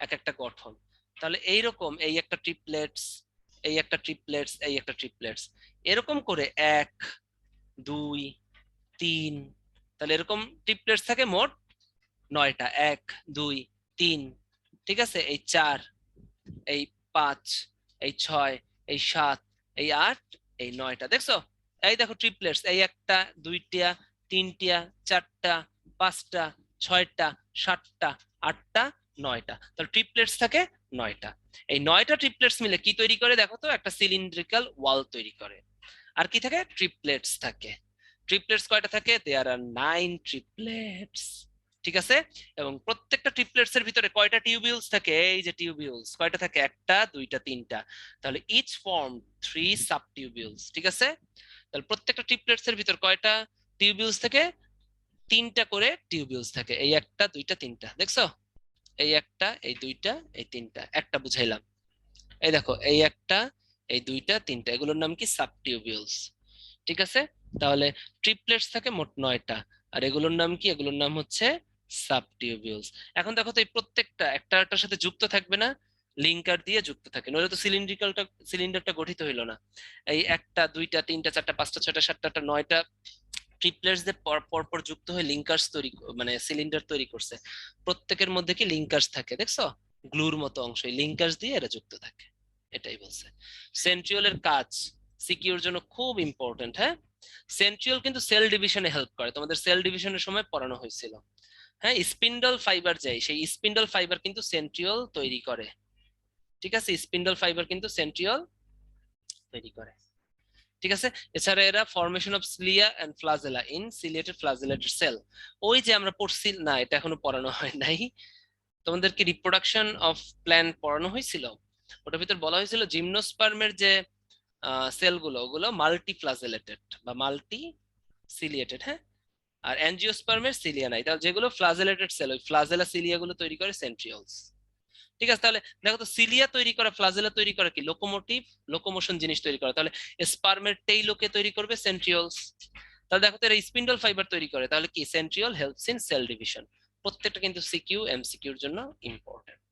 এক একটা গঠন। তাহলে এইরকম এই একটা ট্রিপলেটস, এই একটা ট্রিপলেটস, এই একটা ট্রিপলেটস, এরকম করে 1 2 3, তাহলে এরকম ট্রিপলেটস থাকে মোট 9টা। 1 2 3, ঠিক আছে, এই 4, এই 5, এই 6, এই 7, এই 8, এই 9টা। দেখছো? এই দেখো ট্রিপলেটস, এই একটা, দুইটা, তিনটা, চারটা, পাঁচটা, ছয়টা, সাতটা, আটটা, 9টা। তাহলে ট্রিপলেটস থাকে 9টা। এই 9টা ট্রিপলেটস মিলে কি তৈরি করে দেখো তো? একটা সিলিন্ড্রিক্যাল ওয়াল তৈরি করে। আর কি থাকে? ট্রিপলেটস থাকে। ট্রিপলেটস কয়টা থাকে? দেয়ার আর 9 ট্রিপলেটস। ঠিক আছে? এবং প্রত্যেকটা ট্রিপলেটস এর ভিতরে কয়টা টিউবিউলস থাকে? এই যে টিউবিউলস কয়টা থাকে? একটা, দুইটা, তিনটা। তাহলে ইচ ফর্ম 3 সাব টিউবিউলস। ঠিক আছে? তাহলে প্রত্যেকটা ট্রিপলেটস এর ভিতর কয়টা টিউবিউলস থাকে? 3টা করে টিউবিউলস থাকে। এই একটা, দুইটা, তিনটা। দেখছো? এই একটা, এই দুইটা, এই তিনটা। একটা বুঝাইলাম। এই দেখো, এই একটা, এই দুইটা, তিনটা, এগুলোর নাম কি? Sub tubules. ঠিক আছে? তাহলে ট্রিপলেটস থাকে মোট 9টা। আর এগুলোর নাম কি? এগুলোর নাম হচ্ছে সাব টিউবিউলস। এখন দেখো তো, এই প্রত্যেকটা একটা একটার সাথে যুক্ত থাকবে না? লিঙ্কার দিয়ে যুক্ত থাকে, নইলে তো সিলিন্ডারটা গঠিত হইলো না। এই একটা, দুইটা, তিনটা, চারটা, পাঁচটা, ছয়টা, সাতটা, 9টা ট্রিপলেটস দিয়ে পরপর যুক্ত হয়ে লিঙ্কার্স তৈরি, মানে সিলিন্ডার তৈরি করছে। প্রত্যেকের মধ্যে কি লিঙ্কার্স থাকে? দেখছো? গ্লুর মতো অংশ, এই লিঙ্কার্স দিয়ে এরা যুক্ত থাকে। এটাই বলছে। সেন্ট্রিওলের কাজ সিকিউর জন্য খুব ইম্পর্টেন্ট। হ্যাঁ, সেন্ট্রিওল কিন্তু সেল ডিভিশনে হেল্প করে, তোমাদের সেল ডিভিশনের সময় পড়ানো হয়েছিল। হ্যাঁ, স্পিন্ডল ফাইবার যাই, সেই স্পিন্ডল ফাইবার কিন্তু সেন্ট্রিওল তৈরি করে। ঠিক আছে? স্পিন্ডল ফাইবার কিন্তু সেন্ট্রিওল তৈরি করে। ঠিক আছে? এছাড়া এরা formation of cilia and flagella in ciliated flagellated cell. ওই যে আমরা পড়ছি না, এটা এখনো পড়ানো হয় নাই। তোমাদেরকে রিপ্রোডাকশন অফ প্ল্যান্ট পড়ানো হয়েছিল। ওটার ভিতর বলা হয়েছিল জিমনোস্পার্মের যে সেলগুলো, ওগুলো মাল্টি ফ্লাজেলেটেড বা মাল্টি সিলিয়েটেড। হ্যাঁ, আর অ্যাঞ্জিওস্পার্মের সিলিয়া নাই। তাহলে যেগুলো ফ্লাজেলেটেড সেল, ওই ফ্লাজেলা সিলিয়া গুলো তৈরি করে সেন্ট্রিওলস। ঠিক আছে? তাহলে দেখো তো, সিলিয়া তৈরি করা, ফ্লাজেলা তৈরি করা কি? লোকোমোটিভ, লোকোমোশন জিনিস তৈরি করা। তাহলে স্পার্মের টেইলকে তৈরি করবে সেন্ট্রিওলস। তাহলে দেখো তো, এরা স্পিন্ডল ফাইবার তৈরি করে, তাহলে কি? Centriole helps in cell division. প্রত্যেকটা কিন্তু সিকিউ এমসিকিউর জন্য important.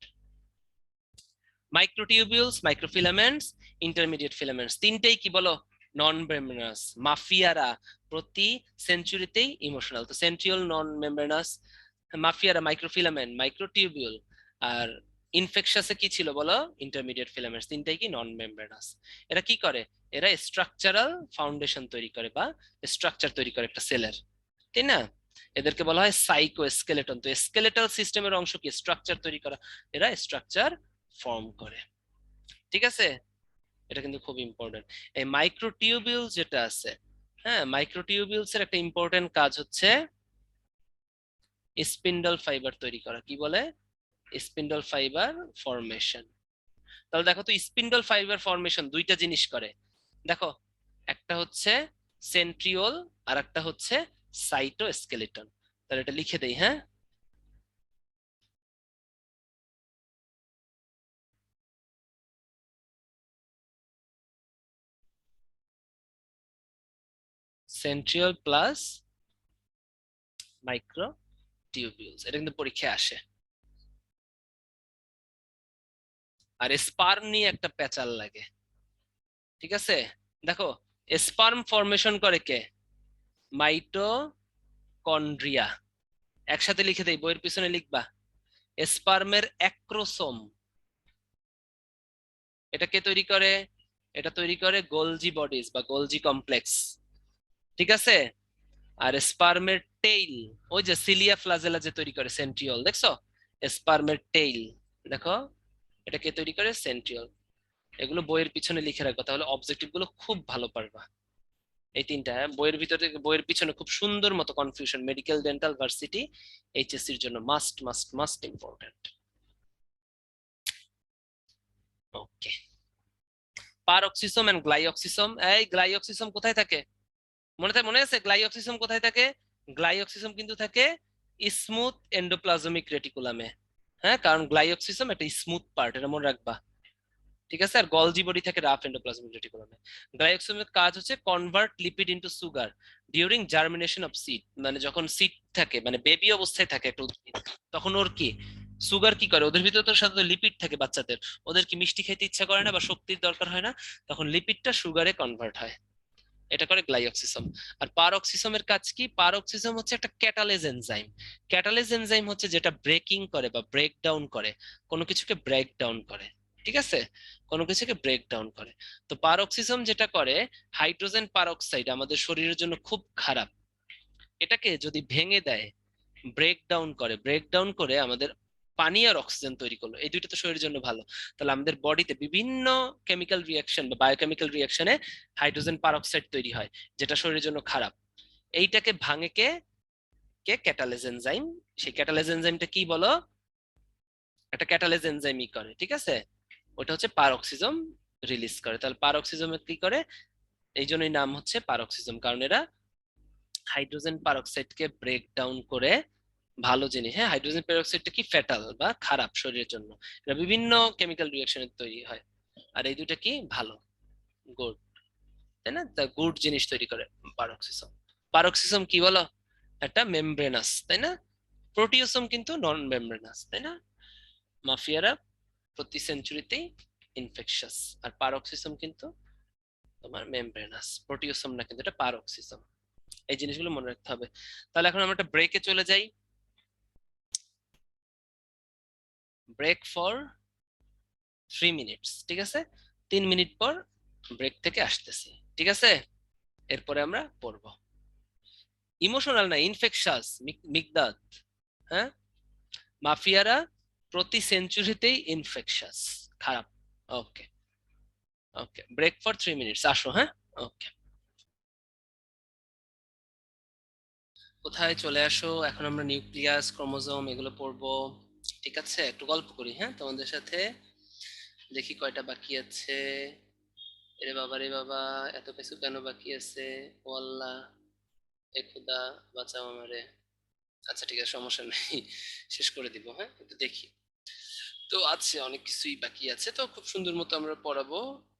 Microtubules, microfilaments, intermediate filaments, তিনটেই কি বলো? নন মেমব্রেনাস। মাফিয়ারা প্রতি সেঞ্চুরিতেই ইমোশনাল। তো সেন্ট্রিওল নন মেমব্রেনাস, মাফিয়ারা মাইক্রোফিলামেন্ট, মাইক্রোটিউবিউল, আর ইনফেকশাসে কি ছিল বলো? Intermediate filaments. তিনটাই কি? নন মেমব্রেনাস। এরা কি করে? এরা স্ট্রাকচারাল ফাউন্ডেশন তৈরি করে বা স্ট্রাকচার তৈরি করে একটা সেলের, তাই না? এদেরকে বলা হয় সাইকোস্কেলেটন। তো স্কেলেটাল সিস্টেমের অংশ কি? স্ট্রাকচার তৈরি করা। এরা স্ট্রাকচার ফর্ম করে। ঠিক আছে? এটা কিন্তু খুব ইম্পর্টেন্ট। এই মাইক্রোটিউবিউল যেটা আছে, হ্যাঁ, মাইক্রোটিউবিউলস এর একটা ইম্পর্টেন্ট কাজ হচ্ছে স্পিন্ডল ফাইবার তৈরি করা। কি বলে? Spindle fibre formation. তাহলে দেখো তো, স্পিন্ডল ফাইবার ফরমেশন দুইটা জিনিস করে। দেখো, একটা হচ্ছে সেন্ট্রিওল, আর একটা হচ্ছে সাইটোস্কেলেটন। তাহলে এটা লিখে দেই। হ্যাঁ, সেন্ট্রিওল প্লাস মাইক্রোটিউবিউলস, এটা কিন্তু পরীক্ষায় আসে। আর স্পার্ম নিয়ে একটা প্যাচাল লাগে। ঠিক আছে? দেখো, স্পার্ম ফরমেশন করে কে? মাইটোকন্ড্রিয়া। একসাথে লিখে দেই, বইয়ের পিছনে লিখবা। স্পার্মের অ্যাক্রোসোম, এটা কে তৈরি করে? এটা তৈরি করে গোলজি বডিজ বা গোলজি কমপ্লেক্স। ঠিক আছে? আর স্পার্মের টেইল, ওই যে সিলিয়া ফ্লাজেলা যে তৈরি করে সেন্ট্রিওল। দেখছো? স্পার্মের টেইল, দেখো, এটা কে তৈরি করে? সেন্ট্রিওল। এগুলো বইয়ের পিছনে লিখে রাখবা, তাহলে অবজেক্টিভ গুলো খুব ভালো পারবা। এই তিনটা, হ্যাঁ, বইয়ের ভিতরে, বইয়ের পিছনে খুব সুন্দর মতো কনফিউশন, মেডিকেল, ডেন্টাল, ভার্সিটি, এইচএসসির জন্য must must must important. Okay. Peroxisome and glyoxysome. এই গ্লাইঅক্সিসোম কোথায় থাকে? মনে আছে গ্লাইঅক্সিসোম কোথায় থাকে? গ্লাইঅক্সিসোম কিন্তু থাকে স্মুথ এন্ডোপ্লাজমিক রেটিকুলামে। হ্যাঁ, কারণ গ্লাইঅক্সিসোম একটা স্মুথ পার্ট, এটা মনে রাখবা। ঠিক আছে। আর গলজি বডি থাকে রাফ এন্ডোপ্লাজমিক রেটিকুলামে। গ্লাইকোজোমের কাজ হচ্ছে convert lipid into sugar during germination of seed, মানে যখন সিড থাকে, মানে বেবি অবস্থায় থাকে একটা উদ্ভিদ, তখন ওর কি সুগার কি করে, ওদের ভিতরে তো সাধারণত লিপিড থাকে বাচ্চাদের, ওদের কি মিষ্টি খেতে ইচ্ছা করে না বা শক্তির দরকার হয় না, তখন লিপিডটা সুগারে কনভার্ট হয়, এটা করে গ্লাইঅক্সিসম। আর পারঅক্সিসমের কাজ কি? পারঅক্সিসম হচ্ছে একটা ক্যাটালেজ এনজাইম। ক্যাটালেজ এনজাইম হচ্ছে যেটা ব্রেকিং করে বা ব্রেক ডাউন করে, কোনো কিছুকে ব্রেক ডাউন করে, ঠিক আছে, কোনো কিছুকে ব্রেক ডাউন করে। তো পারঅক্সিসম যেটা করে, হাইড্রোজেন পারঅক্সাইড আমাদের শরীরের জন্য খুব খারাপ, এটাকে যদি ভেঙে দেয়, ব্রেক ডাউন করে, ব্রেক ডাউন করে আমাদের পানি আর অক্সিজেন তৈরি করলো, এই দুইটা তো শরীরের জন্য ভালো। তাহলে আমাদের বডিতে বিভিন্ন কেমিক্যাল রিয়াকশন বা বায়োকেমিক্যাল রিয়াকশনে হাইড্রোজেন পারঅক্সাইড তৈরি হয়, যেটা শরীরের জন্য খারাপ। এইটাকে ভাঙে কে? কে? Catalase enzyme. সেই ক্যাটালেজ এনজাইমটা কি বলো? একটা ক্যাটালেজ এনজাইমই করে, ঠিক আছে, ওটা হচ্ছে পারঅক্সিজম রিলিজ করে। তাহলে পারঅক্সিজম কি করে? এই জন্যই নাম হচ্ছে পারঅক্সিজম, কারণ এরা হাইড্রোজেন পারঅক্সাইডকে ব্রেক ডাউন করে, ভালো জিনিস, হ্যাঁ, হাইড্রোজেন পেরোক্সাইডটা কি ফ্যাটাল বা খারাপ শরীরের জন্য, এটা বিভিন্ন কেমিক্যাল রিঅ্যাকশনে তৈরি হয়, আর এই দুইটা কি ভালো, গুড, তাই না? তা গুড জিনিস তৈরি করে পারক্সিসম। পারক্সিসম কি বলো? একটা মেমব্রেনাস, তাই না? প্রোটিওসম কিন্তু নন মেমব্রেনাস, তাই না? মাফিয়ারা প্রতি সেঞ্চুরিতেই ইনফেকশাস, আর পারক্সিসম কিন্তু তোমার মেমব্রেনাস। প্রোটিওসম না, কিন্তু এটা পারক্সিসম। এই জিনিসগুলো মনে রাখতে হবে। তাহলে এখন আমরা একটা ব্রেকে চলে যাই, ব্রেক ফর 3 মিনিটস, ঠিক আছে, 3 মিনিট পর ব্রেক থেকে আসতেছি, ঠিক আছে। এরপরে আমরা পড়বো ইমোশনাল না ইনফেকশাস, মিগদাদ, হ্যাঁ, মাফিয়ারা প্রতি সেঞ্চুরিতেই ইনফেকশাস, খারাপ। ওকে, ওকে, ব্রেক ফর 3 মিনিটস, আসো, হ্যাঁ, ওকে। কোথায় চলে আসো, এখন আমরা নিউক্লিয়াস, ক্রোমোজোম এগুলো পড়বো, ঠিক আছে। একটু গল্প করি, হ্যাঁ, তোমাদের সাথে, দেখি কয়টা বাকি আছে। এরে বাবা রে বাবা, এত কিছু কেন বাকি আছে, ও আল্লাহ, এ খুদা, বাঁচাও আমারে। আচ্ছা ঠিক আছে, সমস্যা নেই, শেষ করে দিব, হ্যাঁ, একটু দেখি। তো আছে অনেক কিছুই বাকি আছে, তো খুব সুন্দর মতো আমরা পড়াবো,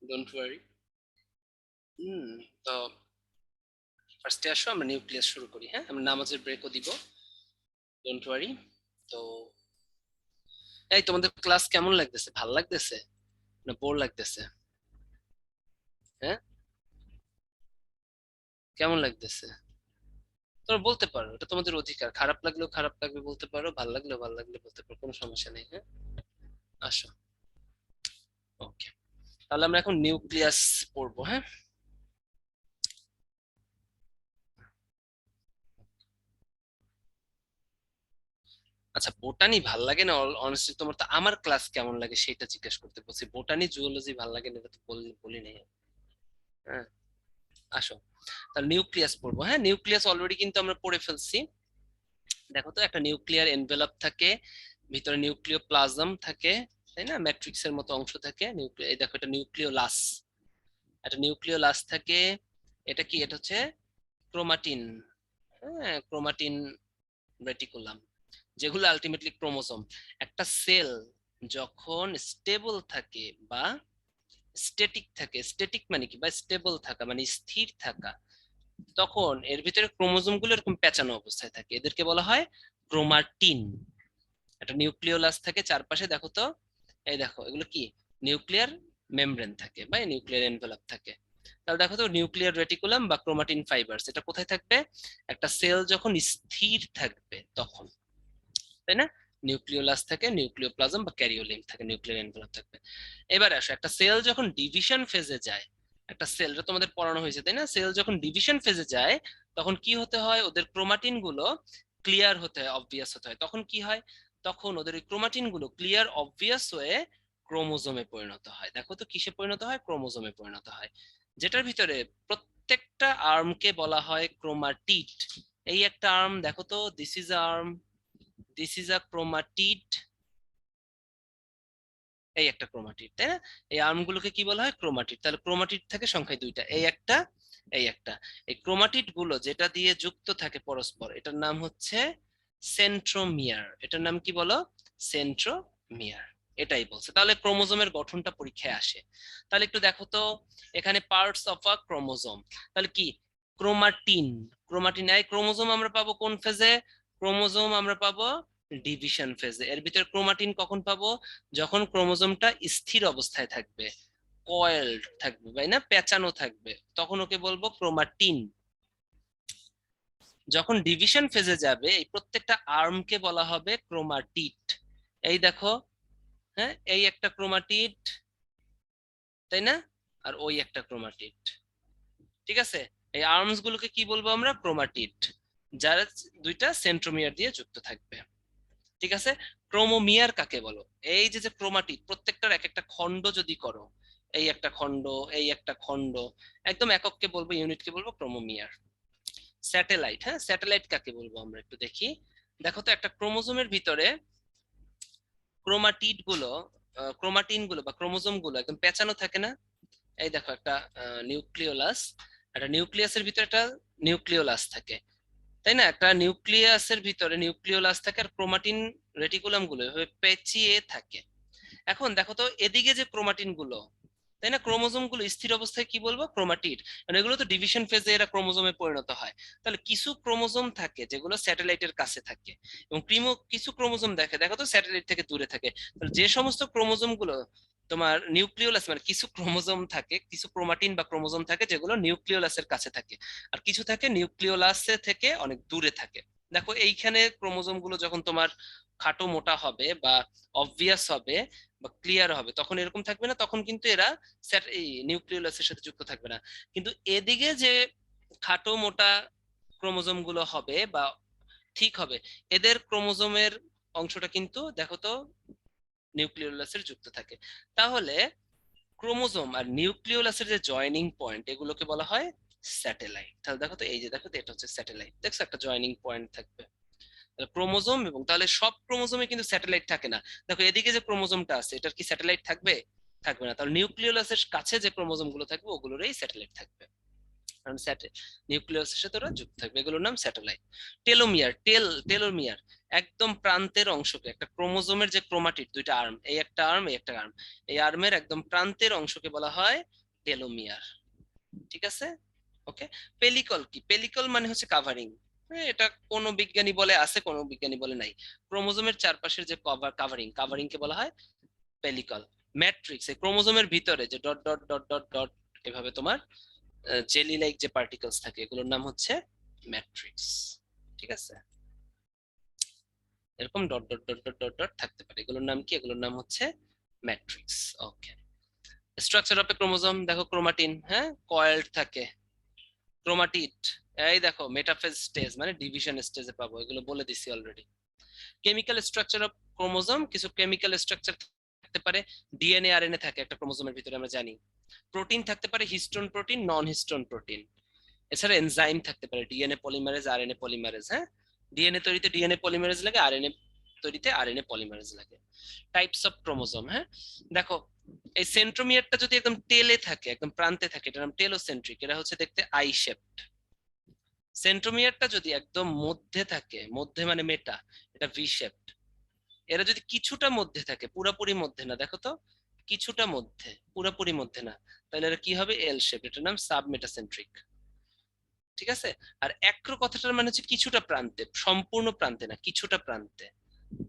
ডোন্ট ওয়ারি। হুম। তো ফার্স্টে আসো, আমরা নিউক্লিয়াস শুরু করি, হ্যাঁ, আমরা নামাজের ব্রেকও দিব, ডোন্ট ওয়ারি। তো এই তোমাদের ক্লাস কেমন লাগতেছে, ভাল লাগতেছে না বোর লাগতেছে? হ্যাঁ, কেমন লাগতেছে? তোমরা বলতে পারো, এটা তোমাদের অধিকার, খারাপ লাগলেও খারাপ লাগবে বলতে পারো, ভাল লাগলেও ভাল লাগলে বলতে পারো, কোনো সমস্যা নেই, হ্যাঁ। আসো, ওকে। তাহলে আমরা এখন নিউক্লিয়াস পড়বো, হ্যাঁ। আচ্ছা, বোটানি ভাল লাগে না? অনেস্টলি তোমার তো আমার ক্লাস কেমন লাগে সেটা জিজ্ঞেস করতে বলছি, বোটানি জুওলজি ভাল লাগে না এটা তো বলি বলি নাই। হ্যাঁ, আসো, তাহলে নিউক্লিয়াস পড়বো, হ্যাঁ। নিউক্লিয়াস অলরেডি কিন্তু আমরা পড়ে ফেলছি। দেখো তো, একটা নিউক্লিয়ার এনভেলপ থাকে, ভিতরে নিউক্লিয় প্লাজম থাকে, তাই না, ম্যাট্রিক্স এর মতো অংশ থাকে নিউক্লিয়, এই দেখো এটা নিউক্লিওলাস, একটা নিউক্লিওলাস থাকে। এটা কি? এটা হচ্ছে ক্রোমাটিন, হ্যাঁ, ক্রোমাটিন রেটিকুলাম, যেগুলো আলটিমেটলি ক্রোমোসোম। একটা সেল যখন স্টেবল থাকে বা স্ট্যাটিক থাকে, স্ট্যাটিক মানে কি, বা স্টেবল থাকা মানে স্থির থাকা, তখন এর ভিতরে ক্রোমোসোম গুলো এরকম পেঁচানো অবস্থায় থাকে, এদেরকে বলা হয় ক্রোমাটিন। একটা নিউক্লিওলাস থাকে চারপাশে, দেখো তো, এই দেখো এগুলো কি, নিউক্লিয়ার মেমব্রেন থাকে বা নিউক্লিয়ার এনভেলপ থাকে। তাহলে দেখো তো, নিউক্লিয়ার রেটিকুলাম বা ক্রোমাটিন ফাইবারস, এটা কোথায় থাকবে? একটা সেল যখন স্থির থাকবে তখন, তাই না, নিউক্লিওলাস থাকে, নিউক্লিওপ্লাজম বা ক্যারিওলিম থাকে, নিউক্লিয়ার এনভেলপ থাকবে। এবার আসো, একটা সেল যখন ডিভিশন ফেজে যায়, একটা সেলটা তোমাদের পড়ানো হয়েছে তাই না, সেল যখন ডিভিশন ফেজে যায়, তখন কি হতে হয়? ওদের ক্রোমাটিন গুলো ক্লিয়ার হতে হয়, অবভিয়াস হতে হয়, তখন কি হয়? তখন ওদের ওই ক্রোমাটিন গুলো ক্লিয়ার অবভিয়াস হয়ে ক্রোমোজোমে পরিণত হয়। দেখো তো কিসে পরিণত হয়? ক্রোমোজোমে পরিণত হয়, যেটার ভিতরে প্রত্যেকটা আর্মকে বলা হয় ক্রোমাটিড। এই একটা আর্ম দেখো তো, this is arm, this is a chromatid, এই একটা ক্রোমাটিড, তাই না? এই আর্মগুলোকে কি বলা হয়? ক্রোমাটিড। তাহলে ক্রোমাটিড থাকে সংখ্যায় দুইটা, এই একটা, এই একটা। এই ক্রোমাটিড গুলো যেটা দিয়ে যুক্ত থাকে পরস্পর, এটার নাম হচ্ছে সেন্ট্রোমিয়ার। এটার নাম কি বলো? সেন্ট্রোমিয়ার। এটাই বলছে। তাহলে ক্রোমোজোমের গঠনটা পরীক্ষায় আসে। তাহলে একটু দেখো তো এখানে পার্টস অফ আ ক্রোমোজোম, তাহলে কি ক্রোমাটিন। ক্রোমাটিন এই ক্রোমোজোম আমরা পাবো কোন ফেজে? ক্রোমোজোম আমরা পাবো ডিভিশন ফেজে। এর ভিতরে ক্রোমাটিন কখন পাবো? যখন ক্রোমোজোমটা স্থির অবস্থায় থাকবে, কয়েলড থাকবে, তাই না, পেঁচানো থাকবে, তখন ওকে বলবো ক্রোমাটিন। যখন ডিভিশন ফেজে যাবে এই প্রত্যেকটা আর্মকে বলা হবে ক্রোমাটিড। এই দেখো, হ্যাঁ, এই একটা ক্রোমাটিড, তাই না, আর ওই একটা ক্রোমাটিড। ঠিক আছে, এই আর্মস গুলোকে কি বলবো আমরা? ক্রোমাটিড, যারা দুইটা সেন্ট্রোমিয়ার দিয়ে যুক্ত থাকবে। ঠিক আছে, ক্রোমোমিয়ার কাকে বলো? এই যে যে ক্রোমাটিড প্রত্যেকটার এক একটা খণ্ড যদি করো, এই একটা খণ্ড, এই একটা খণ্ড, একদম একককে বলবো, ইউনিটকে বলবো ক্রোমোমিয়ার। স্যাটেলাইট, হ্যাঁ, স্যাটেলাইট কাকে বলবো আমরা একটু দেখি। দেখো তো একটা ক্রোমোজোমের ভিতরে ক্রোমাটিড গুলো, ক্রোমাটিন গুলো বা ক্রোমোজোম গুলো একদম পেঁচানো থাকে না? এই দেখো একটা নিউক্লিওলাস, একটা নিউক্লিয়াসের ভিতরে একটা নিউক্লিওলাস থাকে, তাই না, একটা নিউক্লিয়াসের ভিতরে নিউক্লিওলাস থাকে, আর ক্রোমাটিন রেটিকুলাম গুলো এভাবে পেঁচিয়ে থাকে। এখন দেখো তো এদিকে যে ক্রোমাটিন গুলো, তাই না, ক্রোমোজোম গুলো স্থির অবস্থায় কি বলবো? ক্রোমাটিড। মানে এগুলো তো ডিভিশন ফেজে এরা ক্রোমোজোমে পরিণত হয়। তাহলে কিছু ক্রোমোজোম থাকে যেগুলো স্যাটেলাইটের কাছে থাকে, এবং কিছু ক্রোমোজোম দেখো তো স্যাটেলাইট থেকে দূরে থাকে। তাহলে যে সমস্ত ক্রোমোজোম গুলো তোমার নিউক্লিওলাস, মানে কিছু ক্রোমোজোম থাকে, কিছু ক্রোমাটিন বা ক্রোমোজোম থাকে যেগুলো নিউক্লিওলাসের কাছে থাকে, আর কিছু থাকে নিউক্লিওলাসে থেকে অনেক দূরে থাকে। দেখো এইখানে ক্রোমোজোম গুলো যখন তোমার খাটো মোটা হবে বা অবভিয়াস হবে বা ক্লিয়ার হবে, তখন এরকম থাকবে না, তখন কিন্তু এরা এই নিউক্লিওলাসের সাথে যুক্ত থাকবে না। কিন্তু এদিকে যে খাটো মোটা ক্রোমোজোম গুলো হবে বা ঠিক হবে, এদের ক্রোমোজোমের অংশটা কিন্তু দেখো তো নিউক্লিওলাসের যুক্ত থাকে। তাহলে ক্রোমোজোম আর নিউক্লিওলাসের যে জয়েনিং পয়েন্ট, এগুলোকে বলা হয় স্যাটেলাইট। তাহলে দেখো তো, এই যে দেখো তো, এটা হচ্ছে স্যাটেলাইট, দেখছো একটা জয়েনিং পয়েন্ট থাকবে। ক্রোমোজোম, এবং তাহলে সব ক্রোমোজোমে কিন্তু স্যাটেলাইট থাকে না। দেখো এদিকে যে ক্রোমোজোমটা আছে এটার কি স্যাটেলাইট থাকবে? থাকবে না। তাহলে নিউক্লিওলাসের কাছে যে ক্রোমোজোম গুলো থাকবে ওগুলোরই স্যাটেলাইট থাকবে, কারণ নিউক্লিয়াসের সাথে ওরা যুক্ত থাকবে, এগুলোর নাম স্যাটেলাইট। টেলোমিয়ার, টেলোমিয়ার একদম প্রান্তের অংশকে, একটা ক্রোমোজোমের যে ক্রোমাটিড দুইটা আর্ম, এই একটা আর্ম এই একটা আর্ম, এই আর্মের একদম প্রান্তের অংশকে বলা হয় টেলোমিয়ার। ঠিক আছে, ওকে। পেলিকল কি? পেলিকল মানে হচ্ছে কাভারিং। এটা কোন বিজ্ঞানী বলে আছে, কোন বিজ্ঞানী বলে নাই। ক্রোমোজোমের চারপাশের যে কাভারিং, কাভারিং কে বলা হয় পেলিকল। ম্যাট্রিক্স, এই ক্রোমোজোমের ভিতরে যে dot dot dot dot dot এভাবে তোমার জেলি লাইক যে পার্টিকলস থাকে, এগুলোর নাম হচ্ছে ম্যাট্রিক্স। ঠিক আছে, এরকম dot dot dot dot dot dot থাকতে পারে, এগুলোর নাম কি? এগুলোর নাম হচ্ছে matrix. Okay. Structure of A chromosome, দেখো ক্রোমাটিন, হ্যাঁ, কয়েলড থাকে। ক্রোমাটিড, এই দেখো মেটাফেজ স্টেজ মানে ডিভিশন স্টেজে পাবো, এগুলো বলে দিছি already. Chemical structure of chromosome, কিছু কেমিক্যাল স্ট্রাকচার থাকতে পারে। ডিএনএ আরএনএ থাকে একটা ক্রোমোজোমের ভিতরে, আমরা জানি। প্রোটিন থাকতে পারে, হিস্টোন প্রোটিন, নন হিস্টোন প্রোটিন। এছাড়া এনজাইম থাকতে পারে, ডিএনএ পলিমারেজ, আরএনএ পলিমারেজ, হ্যাঁ, ডিএনএ তৈরিতে ডিএনএ পলিমারেজ লাগে, আরএনএ তৈরিতে আরএনএ পলিমারেজ লাগে। টাইপস অফ ক্রোমোজোম, হ্যাঁ, দেখো এই সেন্ট্রোমিয়ারটা যদি একদম টেলে থাকে, একদম প্রান্তে থাকে, এটার নাম টেলোসেন্ট্রিক, এটা হচ্ছে দেখতে আই শেপড। সেন্ট্রোমিয়ারটা যদি একদম মধ্যে থাকে, মধ্যে মানে মেটা, এটা ভি শেপড। এরা যদি কিছুটা মধ্যে থাকে, পুরাপুরি মধ্যে না, দেখো তো কিছুটা মধ্যে, পুরাপুরি মধ্যে না, তাহলে এরা কি হবে? এল শেপ, এটার নাম সাবমেটাসেন্ট্রিক। ঠিক আছে, আর অ্যাক্রো কথাটার মানে হচ্ছে কিছুটা প্রান্তে, সম্পূর্ণ প্রান্তে না, কিছুটা প্রান্তে।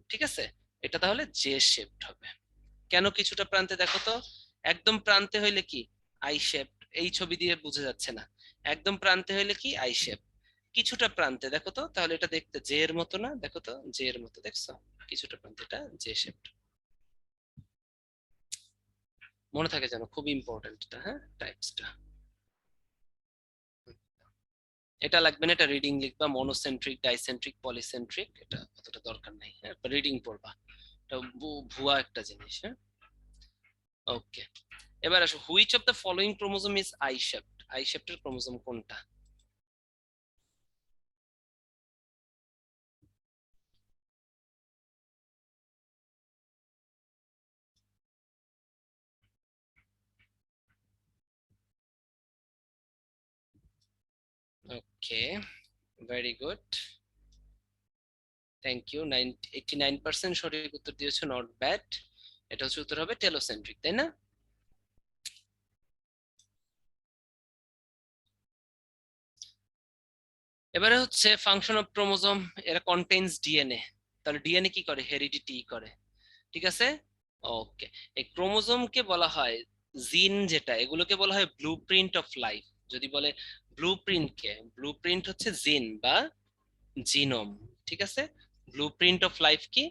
ঠিক আছে, এটা তাহলে জে শেপড হবে। কেন কিছুটা প্রান্তে? দেখো তো, একদম প্রান্তে হইলে কি আই শেপ, এই ছবি দিয়ে বোঝা যাচ্ছে না। একদম প্রান্তে হইলে কি আই শেপ, কিছুটা প্রান্তে দেখো তো, তাহলে এটা দেখতে জে এর মতো না? দেখো তো জে এর মতো, দেখছো, কিছুটা প্রান্তে, এটা জে শেপ। মনে থাকে যেন, খুব ইম্পর্টেন্ট এটা, হ্যাঁ, টাইপসটা। এটা লাগবে না, এটা রিডিং লিখবা, মনোসেন্ট্রিক, ডাইসেন্ট্রিক, পলিসেন্ট্রিক, এটা অতটা দরকার নাই, হ্যাঁ, রিডিং পড়বা, এটা ভুয়া একটা জিনিস, হ্যাঁ। ওকে, এবার আসো, which of the following chromosome is I shaped? I shaped chromosome কোনটা? ওকে, ভেরি গুড, থ্যাংক ইউ। 89% সঠিক উত্তর দিয়েছো, নট ব্যাড। এটা হচ্ছে উত্তর হবে টেলোসেন্ট্রিক, তাই না? এবারে হচ্ছে ফাংশন অফ ক্রোমোজোম, এরা কন্টেইনস ডিএনএ। তাহলে ডিএনএ কি করে? হেরিডিটি করে, ঠিক আছে। ওকে, এই ক্রোমোজোমকে বলা হয় জিন, যেটা এগুলোকে বলা হয় ব্লুপ্রিন্ট অফ লাইফ। যদি বলে ব্লুপ্রিন্টকে, ব্লুপ্রিন্ট হচ্ছে জিন বা জিনোম, ঠিক আছে। ব্লুপ্রিন্ট অফ লাইফ কি?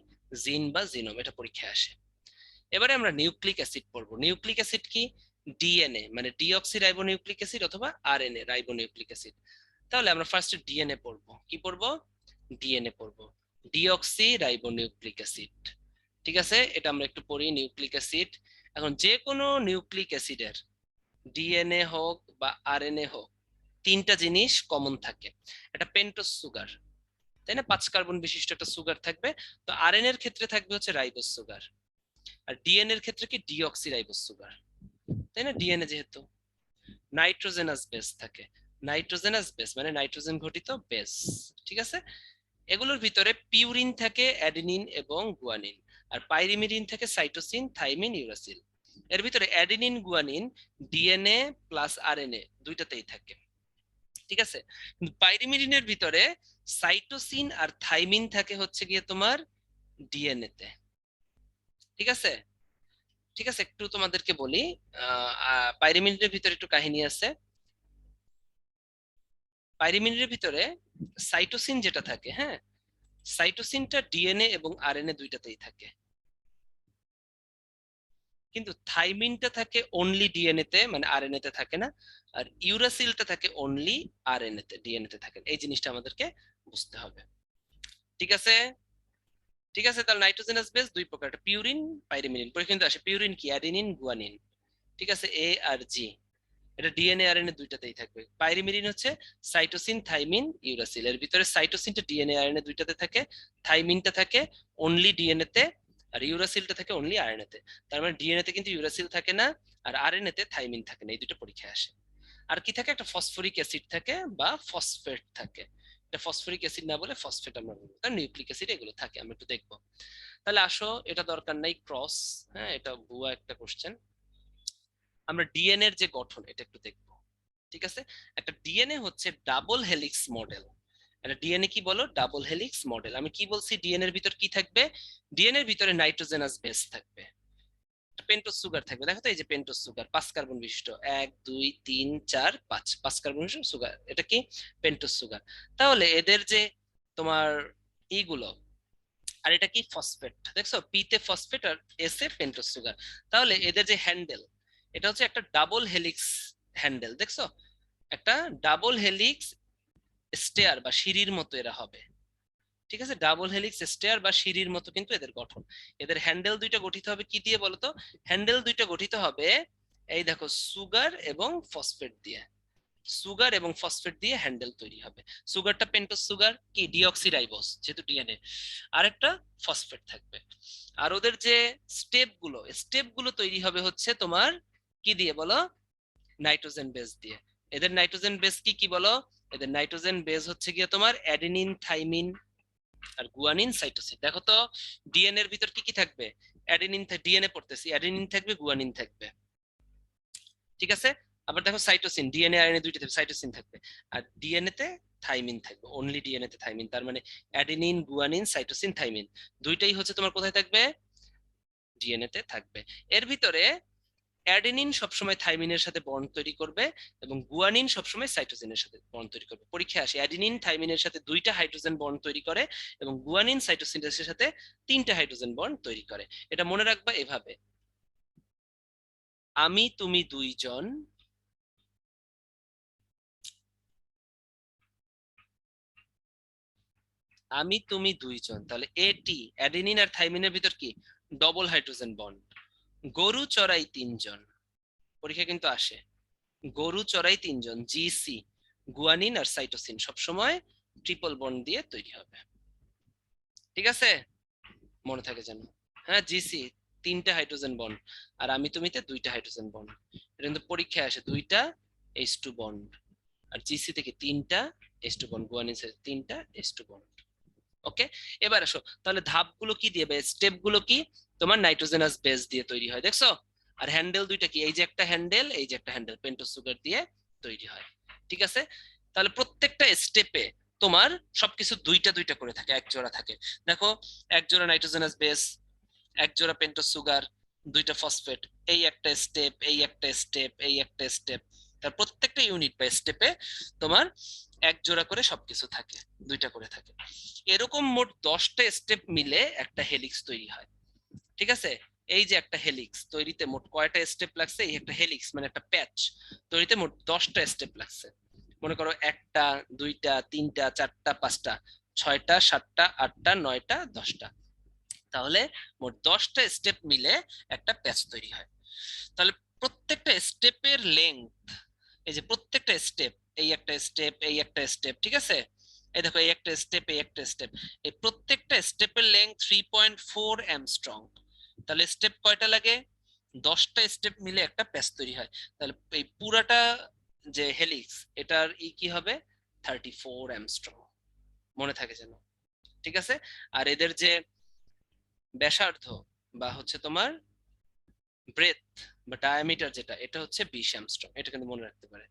জিন বা জিনোম, এটা পরীক্ষায় আসে। এবারে আমরা নিউক্লিক অ্যাসিড পড়বো। নিউক্লিক অ্যাসিড কি? ডিএনএ মানে ডিঅক্সি রাইবো নিউক্লিক অ্যাসিড অথবা আরএনএ রাইবো নিউক্লিক অ্যাসিড। তাহলে আমরা ফার্স্টে ডিএনএ পড়বো। কি পড়বো? ডিএনএ পড়বো, ডিঅক্সি রাইবো নিউক্লিক অ্যাসিড, ঠিক আছে। এটা আমরা একটু পড়ি, নিউক্লিক অ্যাসিড। এখন যে কোনো নিউক্লিক অ্যাসিডের ডিএনএ হোক বা আরএনএ হোক, তিনটা জিনিস কমন থাকে। এটা পেন্টোজ সুগার, তাই না? 5 কার্বন বিশিষ্ট একটা সুগার থাকবে। তো আরএনএ এর ক্ষেত্রে থাকবে হচ্ছে রাইবোজ সুগার, আর ডিএনএ এর ক্ষেত্রে কি? ডিঅক্সি রাইবোজ সুগার, তাই না? ডিএনএ যেহেতু নাইট্রোজেনাস বেস থাকে, নাইট্রোজেনাস বেস মানে নাইট্রোজেন ঘটিত বেস, ঠিক আছে। এগুলোর ভিতরে পিউরিন থাকে, অ্যাডেনিন এবং গুয়ানিন, আর পাইরিমিডিন থাকে সাইটোসিন, থাইমিন, ইউরাসিল। এর ভিতরে adenine, guanine DNA plus RNA দুইটাতেই থাকে, ঠিক আছে। কিন্তু পাইরিমিডিনের ভিতরে সাইটোসিন আর থাইমিন থাকে হচ্ছে গিয়ে তোমার ডিএনএ তে, ঠিক আছে। ঠিক আছে, একটু তোমাদেরকে বলি, পাইরিমিডিনের ভিতরে একটু কাহিনী আছে। পাইরিমিডিনের ভিতরে সাইটোসিন যেটা থাকে, হ্যাঁ, সাইটোসিনটা ডিএনএ এবং আরএনএ দুইটাতেই থাকে, কিন্তু থাইমিনটা থাকে অনলি ডিএনএ তে, মানে আরএনএ তে থাকে না। আর ইউরাসিলটা থাকে অনলি আরএনএ তে, ডিএনএ তে থাকে না। এই জিনিসটা আমাদেরকে বুঝতে হবে, ঠিক আছে। ঠিক আছে, তাহলে নাইট্রোজেনাস বেস দুই প্রকার, একটা পিউরিন, পাইরিমিডিন। পরে কিন্তু আসে পিউরিন কি? অ্যাডেনিন, গুয়ানিন, ঠিক আছে, এ আর জি। এটা ডিএনএ আরএনএ দুইটাতেই থাকবে। পাইরিমিডিন হচ্ছে সাইটোসিন, থাইমিন, ইউরাসিল। এর ভিতরে সাইটোসিনটা ডিএনএ আরএনএ দুইটাতে থাকে, থাইমিনটা থাকে অনলি ডিএনএ তে, আর ইউরাসিলটা থাকে অনলি আরএনএ তে। তার মানে ডিএনএ তে কিন্তু ইউরাসিল থাকে না, আর আরএনএ তে থাইমিন থাকে না। এই দুটো পরীক্ষায় আসে। আর কি থাকে? একটা ফসফরিক অ্যাসিড থাকে বা ফসফেট থাকে। এটা ফসফরিক অ্যাসিড না বলে ফসফেট আমরা বলবো, তার নিউক্লিক অ্যাসিড এগুলো থাকে। আমরা একটু দেখবো। তাহলে আসো, এটা দরকার নাই ক্রস, হ্যাঁ, এটা ভুয়া একটা কোশ্চেন। আমরা ডিএনএ এর যে গঠন এটা একটু দেখবো, ঠিক আছে। একটা ডিএনএ হচ্ছে ডাবল হেলিক্স মডেল। একটা ডিএনএ কি বলো? Double helix model. আমি কি বলছি? ডিএনএ এর ভিতর কি থাকবে? ডিএনএ এর ভিতরে নাইট্রোজেনাস বেস থাকবে, পেন্টোজ সুগার থাকবে। দেখো তো, এই যে পেন্টোজ সুগার 5 কার্বন বিশিষ্ট, 1 2 3 4 5, 5 কার্বন বিশিষ্ট সুগার, এটা কি? Pentose sugar. তাহলে এদের যে তোমার ইগুলো, আর এটা কি? ফসফেট, দেখছো, পি তে ফসফেট আর এস এ পেন্টোজ সুগার। তাহলে এদের যে হ্যান্ডেল, এটা হচ্ছে একটা ডাবল হেলিক্স হ্যান্ডেল, দেখছো, একটা ডাবল হেলিক্স স্টেয়ার বা সিঁড়ির মতো এরা হবে, ঠিক আছে। ডাবল হেলিক্স স্টেয়ার বা সিঁড়ির মতো কিন্তু এদের গঠন। এদের হ্যান্ডেল দুইটা গঠিত হবে কি দিয়ে বলতো? হ্যান্ডেল দুইটা গঠিত হবে, এই দেখো, সুগার এবং ফসফেট দিয়ে। সুগার এবং ফসফেট দিয়ে হ্যান্ডেল তৈরি হবে। সুগারটা পেন্টোজ সুগার, কি? ডিঅক্সিরাইবোজ, যেহেতু ডিএনএ। আর একটা ফসফেট থাকবে। আর ওদের যে স্টেপ গুলো তৈরি হবে হচ্ছে তোমার কি দিয়ে বলো? নাইট্রোজেন বেস দিয়ে। এদের নাইট্রোজেন বেস কি কি বলো? এদের নাইট্রোজেন বেস হচ্ছে গিয়ে তোমার অ্যাডেনিন, থাইমিন, আর গুয়ানিন, সাইটোসিন। দেখো তো, ডিএনএ এর ভিতর কি কি থাকবে? অ্যাডেনিন, ডিএনএ পড়তেছি, অ্যাডেনিন থাকবে, গুয়ানিন থাকবে, ঠিক আছে। আবার দেখো সাইটোসিন, ডিএনএ আরএনএ দুইটা থাকবে, সাইটোসিন থাকবে। আর ডিএনএ তে থাইমিন থাকবে, অনলি ডিএনএ তে থাইমিন। তার মানে অ্যাডেনিন, গুয়ানিন, সাইটোসিন, থাইমিন দুইটাই হচ্ছে তোমার কোথায় থাকবে? ডিএনএ তে থাকবে। এর ভিতরে অ্যাডেনিন সবসময় থাইমিনের সাথে বন্ড তৈরি করবে, এবং গুয়ানিন সবসময় সাইটোসিনের সাথে বন্ড তৈরি করবে। পরীক্ষায় আসে অ্যাডেনিন থাইমিনের সাথে 2টা হাইড্রোজেন বন্ড তৈরি করে, এবং গুয়ানিন সাইটোসিনের সাথে 3টা হাইড্রোজেন বন্ড তৈরি করে। এটা মনে রাখবা এভাবে: আমি তুমি দুইজন, আমি তুমি দুইজন। তাহলে এটি অ্যাডেনিন আর থাইমিনের ভিতর কি? Double hydrogen bond. গরু চড়াই তিনজন, পরীক্ষা কিন্তু আসে। গরু চড়াই তিনজন, জিসি, গুয়ানিন আর সাইটোসিন সবসময় ট্রিপল বন্ড দিয়ে তৈরি হবে, ঠিক আছে। মনে থাকে যেন। হ্যাঁ, জিসি 3টা হাইড্রোজেন বন্ড, আর আমি তুমিতে 2টা হাইড্রোজেন বন্ড। এটা কিন্তু পরীক্ষায় আসে, 2টা H2 বন্ড, আর জিসি থেকে 3টা H2 বন্ড, গুয়ানিন থেকে 3টা H2 বন্ড। ওকে, এবার আসো তাহলে ধাপগুলো কি দিয়ে, স্টেপ গুলো কি, তোমার নাইট্রোজেনাস বেস দিয়ে তৈরি হয়, দেখছো? আর হ্যান্ডেল দুইটা কি, এই যে একটা হ্যান্ডেল, এই যে একটা হ্যান্ডেল, পেন্টোজ সুগার দিয়ে তৈরি হয়। ঠিক আছে, তাহলে প্রত্যেকটা স্টেপে তোমার সবকিছু দুইটা দুইটা করে থাকে, এক জোড়া থাকে। দেখো, এক জোড়া নাইট্রোজেনাস বেস, এক জোড়া পেন্টোজ সুগার, দুইটা ফসফেট, এই একটা স্টেপ, এই একটা স্টেপ, এই একটা স্টেপ। তার প্রত্যেকটা ইউনিট বা স্টেপে তোমার এক জোড়া করে সবকিছু থাকে, দুইটা করে থাকে। এরকম মোট 10টা স্টেপ মিলে একটা হেলিক্স তৈরি হয়। ঠিক আছে, এই যে একটা হেলিক্স তৈরিতে মোট কয়টা স্টেপ লাগছে, এই একটা হেলিক্স মানে একটা প্যাচ তৈরিতে মোট 10টা স্টেপ লাগছে। মনে করো একটা, দুইটা, তিনটা, চারটা, পাঁচটা, ছয়টা, সাতটা, আটটা, নয়টা, 10টা। তাহলে মোট 10টা স্টেপ মিলে একটা প্যাচ তৈরি হয়। তাহলে প্রত্যেকটা স্টেপের লেন্থ, এই যে প্রত্যেকটা স্টেপ, এই একটা স্টেপ, এই একটা স্টেপ, ঠিক আছে, এই দেখো এই একটা স্টেপ, এই একটা স্টেপ, এই প্রত্যেকটা স্টেপের লেন্থ 3.4 অ্যামস্ট্রং। তাহলে স্টেপ কয়টা লাগে, 10টা স্টেপ মিলে একটা প্যাচ তৈরি হয়। তাহলে এই পুরাটা যে হেলিক্স, এটার কি হবে, 34 অ্যামস্ট্রং, মনে থাকে যেন। ঠিক আছে, আর এদের যে ব্যাসার্ধ বা হচ্ছে তোমার ব্রেথ বা ডায়ামিটার যেটা, এটা হচ্ছে 20 অ্যামস্ট্রং, এটা কিন্তু মনে রাখতে পারে।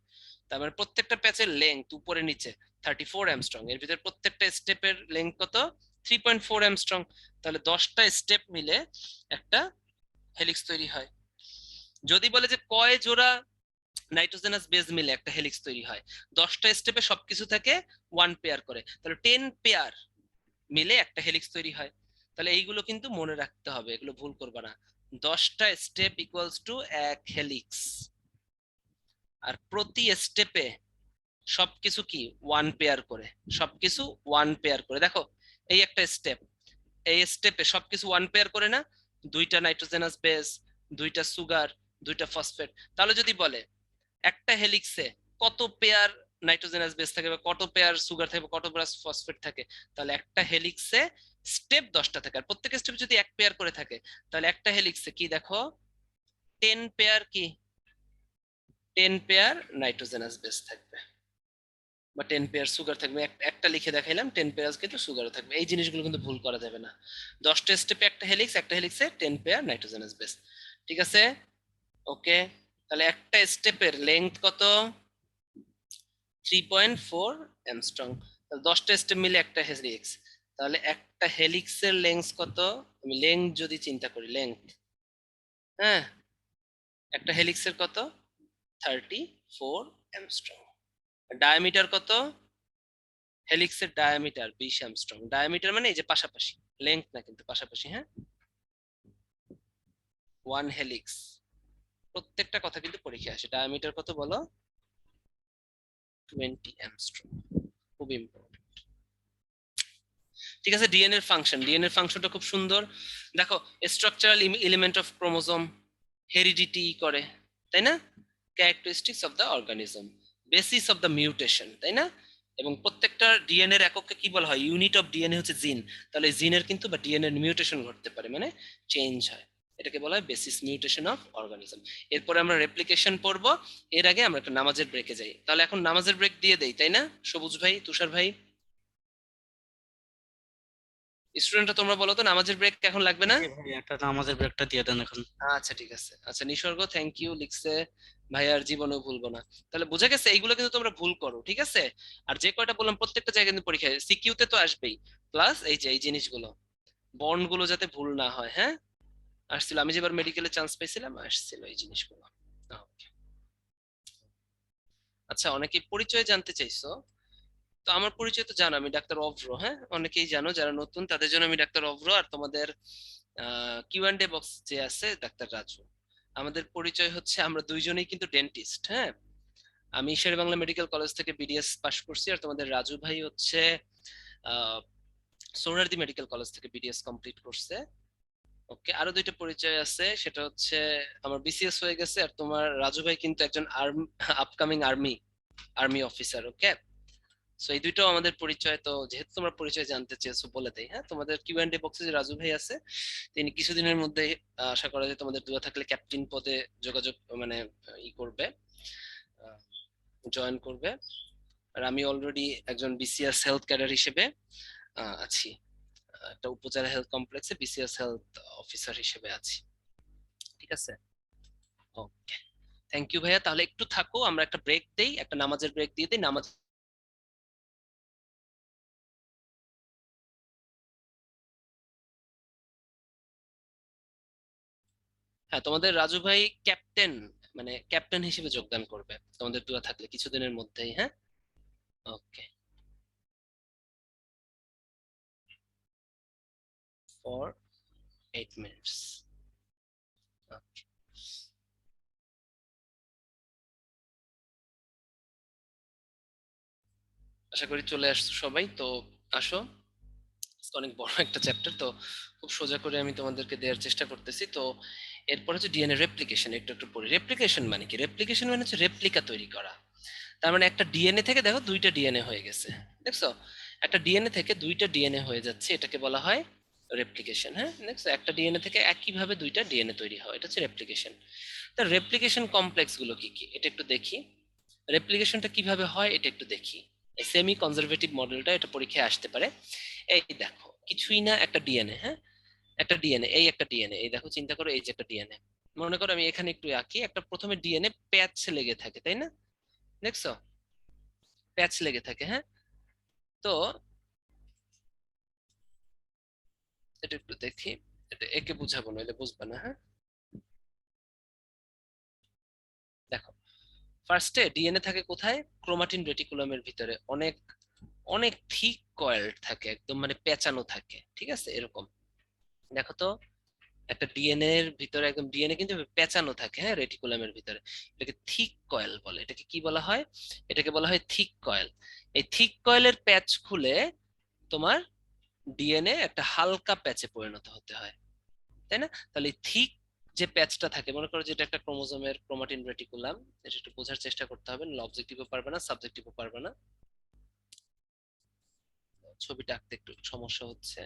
তার মানে প্রত্যেকটা প্যাচের লেংথ উপরে নিচে 34 অ্যামস্ট্রং, এর ভিতরে প্রত্যেকটা স্টেপের লেংথ কত, 3.4 অ্যামস্ট্রং। তাহলে 10টা স্টেপ মিলে একটা হেলিক্স তৈরি হয়। যদি বলে যে কয় জোড়া নাইট্রোজেনাস বেস মিলে একটা হেলিক্স তৈরি হয়, 10টা স্টেপে সবকিছু থাকে 1 পেয়ার করে, তাহলে 10 পেয়ার মিলে একটা হেলিক্স তৈরি হয়। তাহলে এইগুলো কিন্তু মনে রাখতে হবে, এগুলো ভুল করবে না। 10টা স্টেপ ইকুয়ালস টু এক হেলিক্স, আর প্রতি স্টেপে সবকিছু কি 1 পেয়ার করে, সবকিছু 1 পেয়ার করে। দেখো, এই একটা স্টেপ, এই স্টেপে সবকিছু 1 পেয়ার করে না, দুইটা নাইট্রোজেনাস বেস, দুইটা সুগার, দুইটা ফসফেট। তাহলে যদি বলে একটা হেলিক্সে কত পেয়ার নাইট্রোজেনাস বেস থাকে বা কত পেয়ার সুগার থাকে বা কত পেয়ার ফসফেট থাকে, তাহলে একটা হেলিক্সে স্টেপ 10টা থাকে, আর প্রত্যেক স্টেপ যদি 1 পেয়ার করে থাকে, তাহলে একটা হেলিক্সে কি দেখো, 10 পেয়ার কি, 10 পেয়ার নাইট্রোজেনাস বেস থাকবে বা 10 পেয়ার সুগার থাকবে। একটা লিখে দেখাইলাম, 10 পেয়ার কিন্তু সুগারও থাকবে। এই জিনিসগুলো কিন্তু ভুল করা যাবে না। 10টা স্টেপে একটা হেলিক্স, একটা হেলিক্সে 10 পেয়ার নাইট্রোজেনাস বেস। ঠিক আছে, ওকে। তাহলে একটা স্টেপের লেন্থ কত, 3.4 অ্যামস্ট্রং। 10টা স্টেপ মিলে একটা হেলিক্স। তাহলে একটা হেলিক্সের লেন্থ কত, আমি লেন্থ যদি চিন্তা করি, লেন্থ, হ্যাঁ, একটা হেলিক্সের কত, 34 অ্যামস্ট্রং। ডায়ামিটার কত, হেলিক্সের ডায়ামিটার 20 অ্যামস্ট্রং। ডায়ামিটার মানে এই যে পাশাপাশি, লেন্থ না কিন্তু পাশাপাশি, হ্যাঁ। ওয়ান হেলিক্স, প্রত্যেকটা কথা কিন্তু পরীক্ষায় আসে। ডায়ামিটার কত বলো, 20 অ্যামস্ট্রং, খুব ইম্পর্টেন্ট। ঠিক আছে, ডিএনএ এর ফাংশন, ডিএনএ এর ফাংশনটা খুব সুন্দর। দেখো, structural element of chromosome, heredity করে, তাই না, characteristics of the organism, basis of the mutation, তাই না। এবং প্রত্যেকটা ডিএনএ এর এককে কি বলা হয়, ইউনিট অফ ডিএনএ হচ্ছে জিন। তাহলে জিনের কিন্তু বা ডিএনএ এর মিউটেশন ঘটতে পারে, মানে চেঞ্জ হয়, এটাকে বলা হয় বেসিস মিউটেশন অফ অর্গানিজম। এরপরে আমরা রেপ্লিকেশন পড়বো, এর আগে আমরা একটা নামাজের ব্রেকে যাই। তাহলে এখন নামাজের ব্রেক দিয়ে দেই, তাই না, সবুজ ভাই, তুষার ভাই, স্টুডেন্টরা তোমরা বলো তো, নামাজের ব্রেক এখন লাগবে না? জি ভাই, একটা নামাজের ব্রেকটা দিয়ে দেন এখন। আচ্ছা ঠিক আছে, আচ্ছা নিসর্গ থ্যাংক ইউ লিখছে, ভাই আর জীবনেও ভুলবো না। তাহলে বোঝা গেছে এইগুলো কিন্তু তোমরা ভুল করো, ঠিক আছে। আর যে কয়টা বললাম প্রত্যেকটা জায়গায় কিন্তু পরীক্ষায় সিকিউ তে তো আসবেই। প্লাস এই যে এই জিনিসগুলো, বন্ড গুলো যাতে ভুল না হয়, হ্যাঁ, আসছিল, আমি যেবার মেডিকেলে চান্স পেয়েছিলাম আসছিল এই জিনিসগুলো। Okay. আচ্ছা, অনেকেই পরিচয় জানতে চাইছো, তো আমার পরিচয় তো জানো, আমি ডাক্তার অভ্র, হ্যাঁ, অনেকেই জানো, যারা নতুন তাদের জন্য আমি ডাক্তার অভ্র, আর তোমাদের কিউ অ্যান্ড এ বক্স যে আছে ডাক্তার রাজু। আমাদের পরিচয় হচ্ছে আমরা দুইজনেই কিন্তু ডেন্টিস্ট, হ্যাঁ। আমি শের বাংলা মেডিকেল কলেজ থেকে বিডিএস পাশ করছি, আর তোমাদের রাজু ভাই হচ্ছে আহ সোহরাওয়ার্দী মেডিকেল কলেজ থেকে বিডিএস কমপ্লিট করছে। ওকে, আরো দুইটা পরিচয় আছে, সেটা হচ্ছে আমার বিসিএস হয়ে গেছে, আর তোমার রাজু ভাই কিন্তু একজন আপকামিং আর্মি অফিসার। ওকে, সো এই দুইটাও আমাদের পরিচয়। তো যেহেতু তোমরা পরিচয় জানতে চেয়েছো, বলে দেই, হ্যাঁ, তোমাদের কিউ এন্ড এ বক্সে যে রাজু ভাই আছে, তিনি কিছুদিনের মধ্যে আশা করা যায় তোমাদের দোয়া থাকলে ক্যাপ্টেন পদে যোগাযোগ মানে করবে, জয়েন করবে। আর আমি অলরেডি একজন বিসিএস হেলথ ক্যাডার হিসেবে আছি, একটা উপজেলা হেলথ কমপ্লেক্সে বিসিএস হেলথ অফিসার হিসেবে আছি। ঠিক আছে, ওকে, থ্যাংক ইউ ভাইয়া। তাহলে একটু থাকো, আমরা একটা ব্রেক দেই, একটা নামাজের ব্রেক দিয়ে দিই, নামাজ। হ্যাঁ, তোমাদের রাজু ভাই ক্যাপ্টেন, মানে ক্যাপ্টেন হিসেবে যোগদান করবে তোমাদের দোয়া থাকলে কিছুদিনের মধ্যেই। হ্যাঁ, ওকে, ফর 8 মিনিটস। আশা করি চলে আসছো সবাই তো। আসো, আজকে অনেক বড় একটা চ্যাপ্টার তো, খুব সোজা করে আমি তোমাদেরকে দেওয়ার চেষ্টা করতেছি। তো এরপর হচ্ছে ডিএনএ রেপ্লিকেশন, একটু একটু পড়ি। রেপ্লিকেশন মানে কি? রেপ্লিকেশন মানে হচ্ছে রেপ্লিকা তৈরি করা। তার মানে একটা ডিএনএ থেকে দেখো দুইটা ডিএনএ হয়ে গেছে, দেখছো? একটা ডিএনএ থেকে দুইটা ডিএনএ হয়ে যাচ্ছে, এটাকে বলা হয় রেপ্লিকেশন। হ্যাঁ, দেখছো, একটা ডিএনএ থেকে একইভাবে দুইটা ডিএনএ তৈরি হয়, এটা হচ্ছে রেপ্লিকেশন। তা রেপ্লিকেশন কমপ্লেক্স গুলো কি কি এটা একটু দেখি। রেপ্লিকেশনটা কিভাবে হয় এটা একটু দেখি। এই সেমি কনজারভেটিভ মডেলটা, এটা পরীক্ষায় আসতে পারে। এই দেখো, কিছুই না, একটা ডিএনএ। হ্যাঁ, একটা ডিএনএ, এই একটা ডিএনএ, এই দেখো, চিন্তা করো, এই যে একটা ডিএনএ। মনে করো আমি এখানে একটু আঁকি, একটা প্রথমে ডিএনএ প্যাচ লেগে থাকে, তাই না? দেখছো, প্যাচ লেগে থাকে। হ্যাঁ, তো এটা একটু দেখি, এটা একে বুঝাবো না, এটা বুঝবে না। হ্যাঁ, দেখো, ফার্স্টে ডিএনএ থাকে কোথায়? ক্রোমাটিন রেটিকুলামের ভিতরে, অনেক অনেক থিক কয়েল থাকে, একদম মানে পেঁচানো থাকে। ঠিক আছে, এরকম দেখো তো, একটা ডিএনএ এর ভিতরে একদম ডিএনএ কিন্তু পেঁচানো থাকে, হ্যাঁ, রেটিকুলামের ভিতরে। এটাকে থিক কয়েল বলে। এটাকে কি বলা হয়? এটাকে বলা হয় থিক কয়েল। এই থিক কয়েলের প্যাচ খুলে তোমার ডিএনএ একটা হালকা প্যাচে পরিণত হতে হয়, তাই না? তাহলে থিক যে প্যাচটা থাকে, মনে করো যেটা একটা ক্রোমোজোমের ক্রোমাটিন রেটিকুলাম, এটা একটু বোঝার চেষ্টা করতে হবে, অবজেক্টিভও পারবে না, সাবজেক্টিভও পারবে না। ছবিটা আঁকতে একটু সমস্যা হচ্ছে,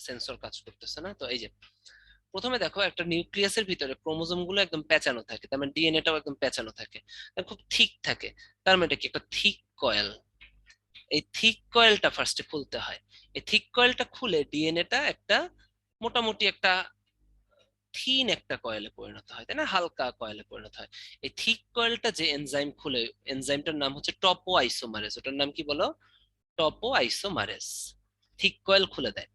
সেন্সর কাজ করতেছে না। তো এই যে, প্রথমে দেখো, একটা নিউক্লিয়াসের ভিতরে ক্রোমোজোম গুলো একদম পেঁচানো থাকে, তার মানে ডিএনএটাও একদম পেঁচানো থাকে, আর খুব থিক থাকে। তার মানে এটা কি? একটা থিক কয়েল। এই থিক কয়েলটা ফার্স্টে খুলতে হয়। এই থিক কয়েলটা খুলে ডিএনএটা একটা মোটামুটি একটা থিন একটা কয়েলে পরিণত হয়, তাই না? হালকা কয়েলে পরিণত হয়। এই থিক কয়েলটা যে এনজাইম খুলে, এনজাইমটার নাম হচ্ছে টপো আইসোমারেজ। ওটার নাম কি বলো? টপো আইসোমারেজ। থিক কয়েল খুলে দেয়।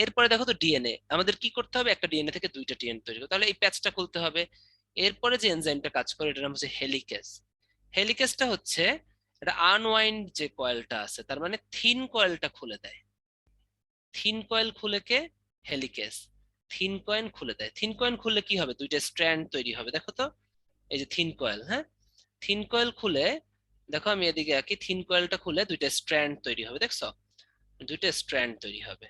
এরপরে দেখো তো, ডিএনএ আমাদের কি করতে হবে? একটা ডিএনএ থেকে দুইটা ডিএনএ তৈরি করতে, তাহলে এই প্যাচটা খুলতে হবে। এরপরে যে এনজাইমটা কাজ করে, এটার নাম হচ্ছে হেলিকেজ। হেলিকেজটা হচ্ছে এটা আনওয়াইন্ড যে কয়েলটা আছে, তার মানে থিন কয়েলটা খুলে দেয়। থিন কয়েল খুলে কে? হেলিকেজ। থিন কয়েল খুলে দেয়। থিন কয়েল খুললে কি হবে? দুইটা স্ট্র্যান্ড তৈরি হবে, দেখো তো, এই যে থিন কয়েল। হ্যাঁ, থিন কয়েল খুলে, দেখো আমি এদিকে আঁকি, থিন কয়েলটা খুলে দুইটা স্ট্র্যান্ড তৈরি হবে, দেখছো? দুইটা স্ট্র্যান্ড তৈরি হবে,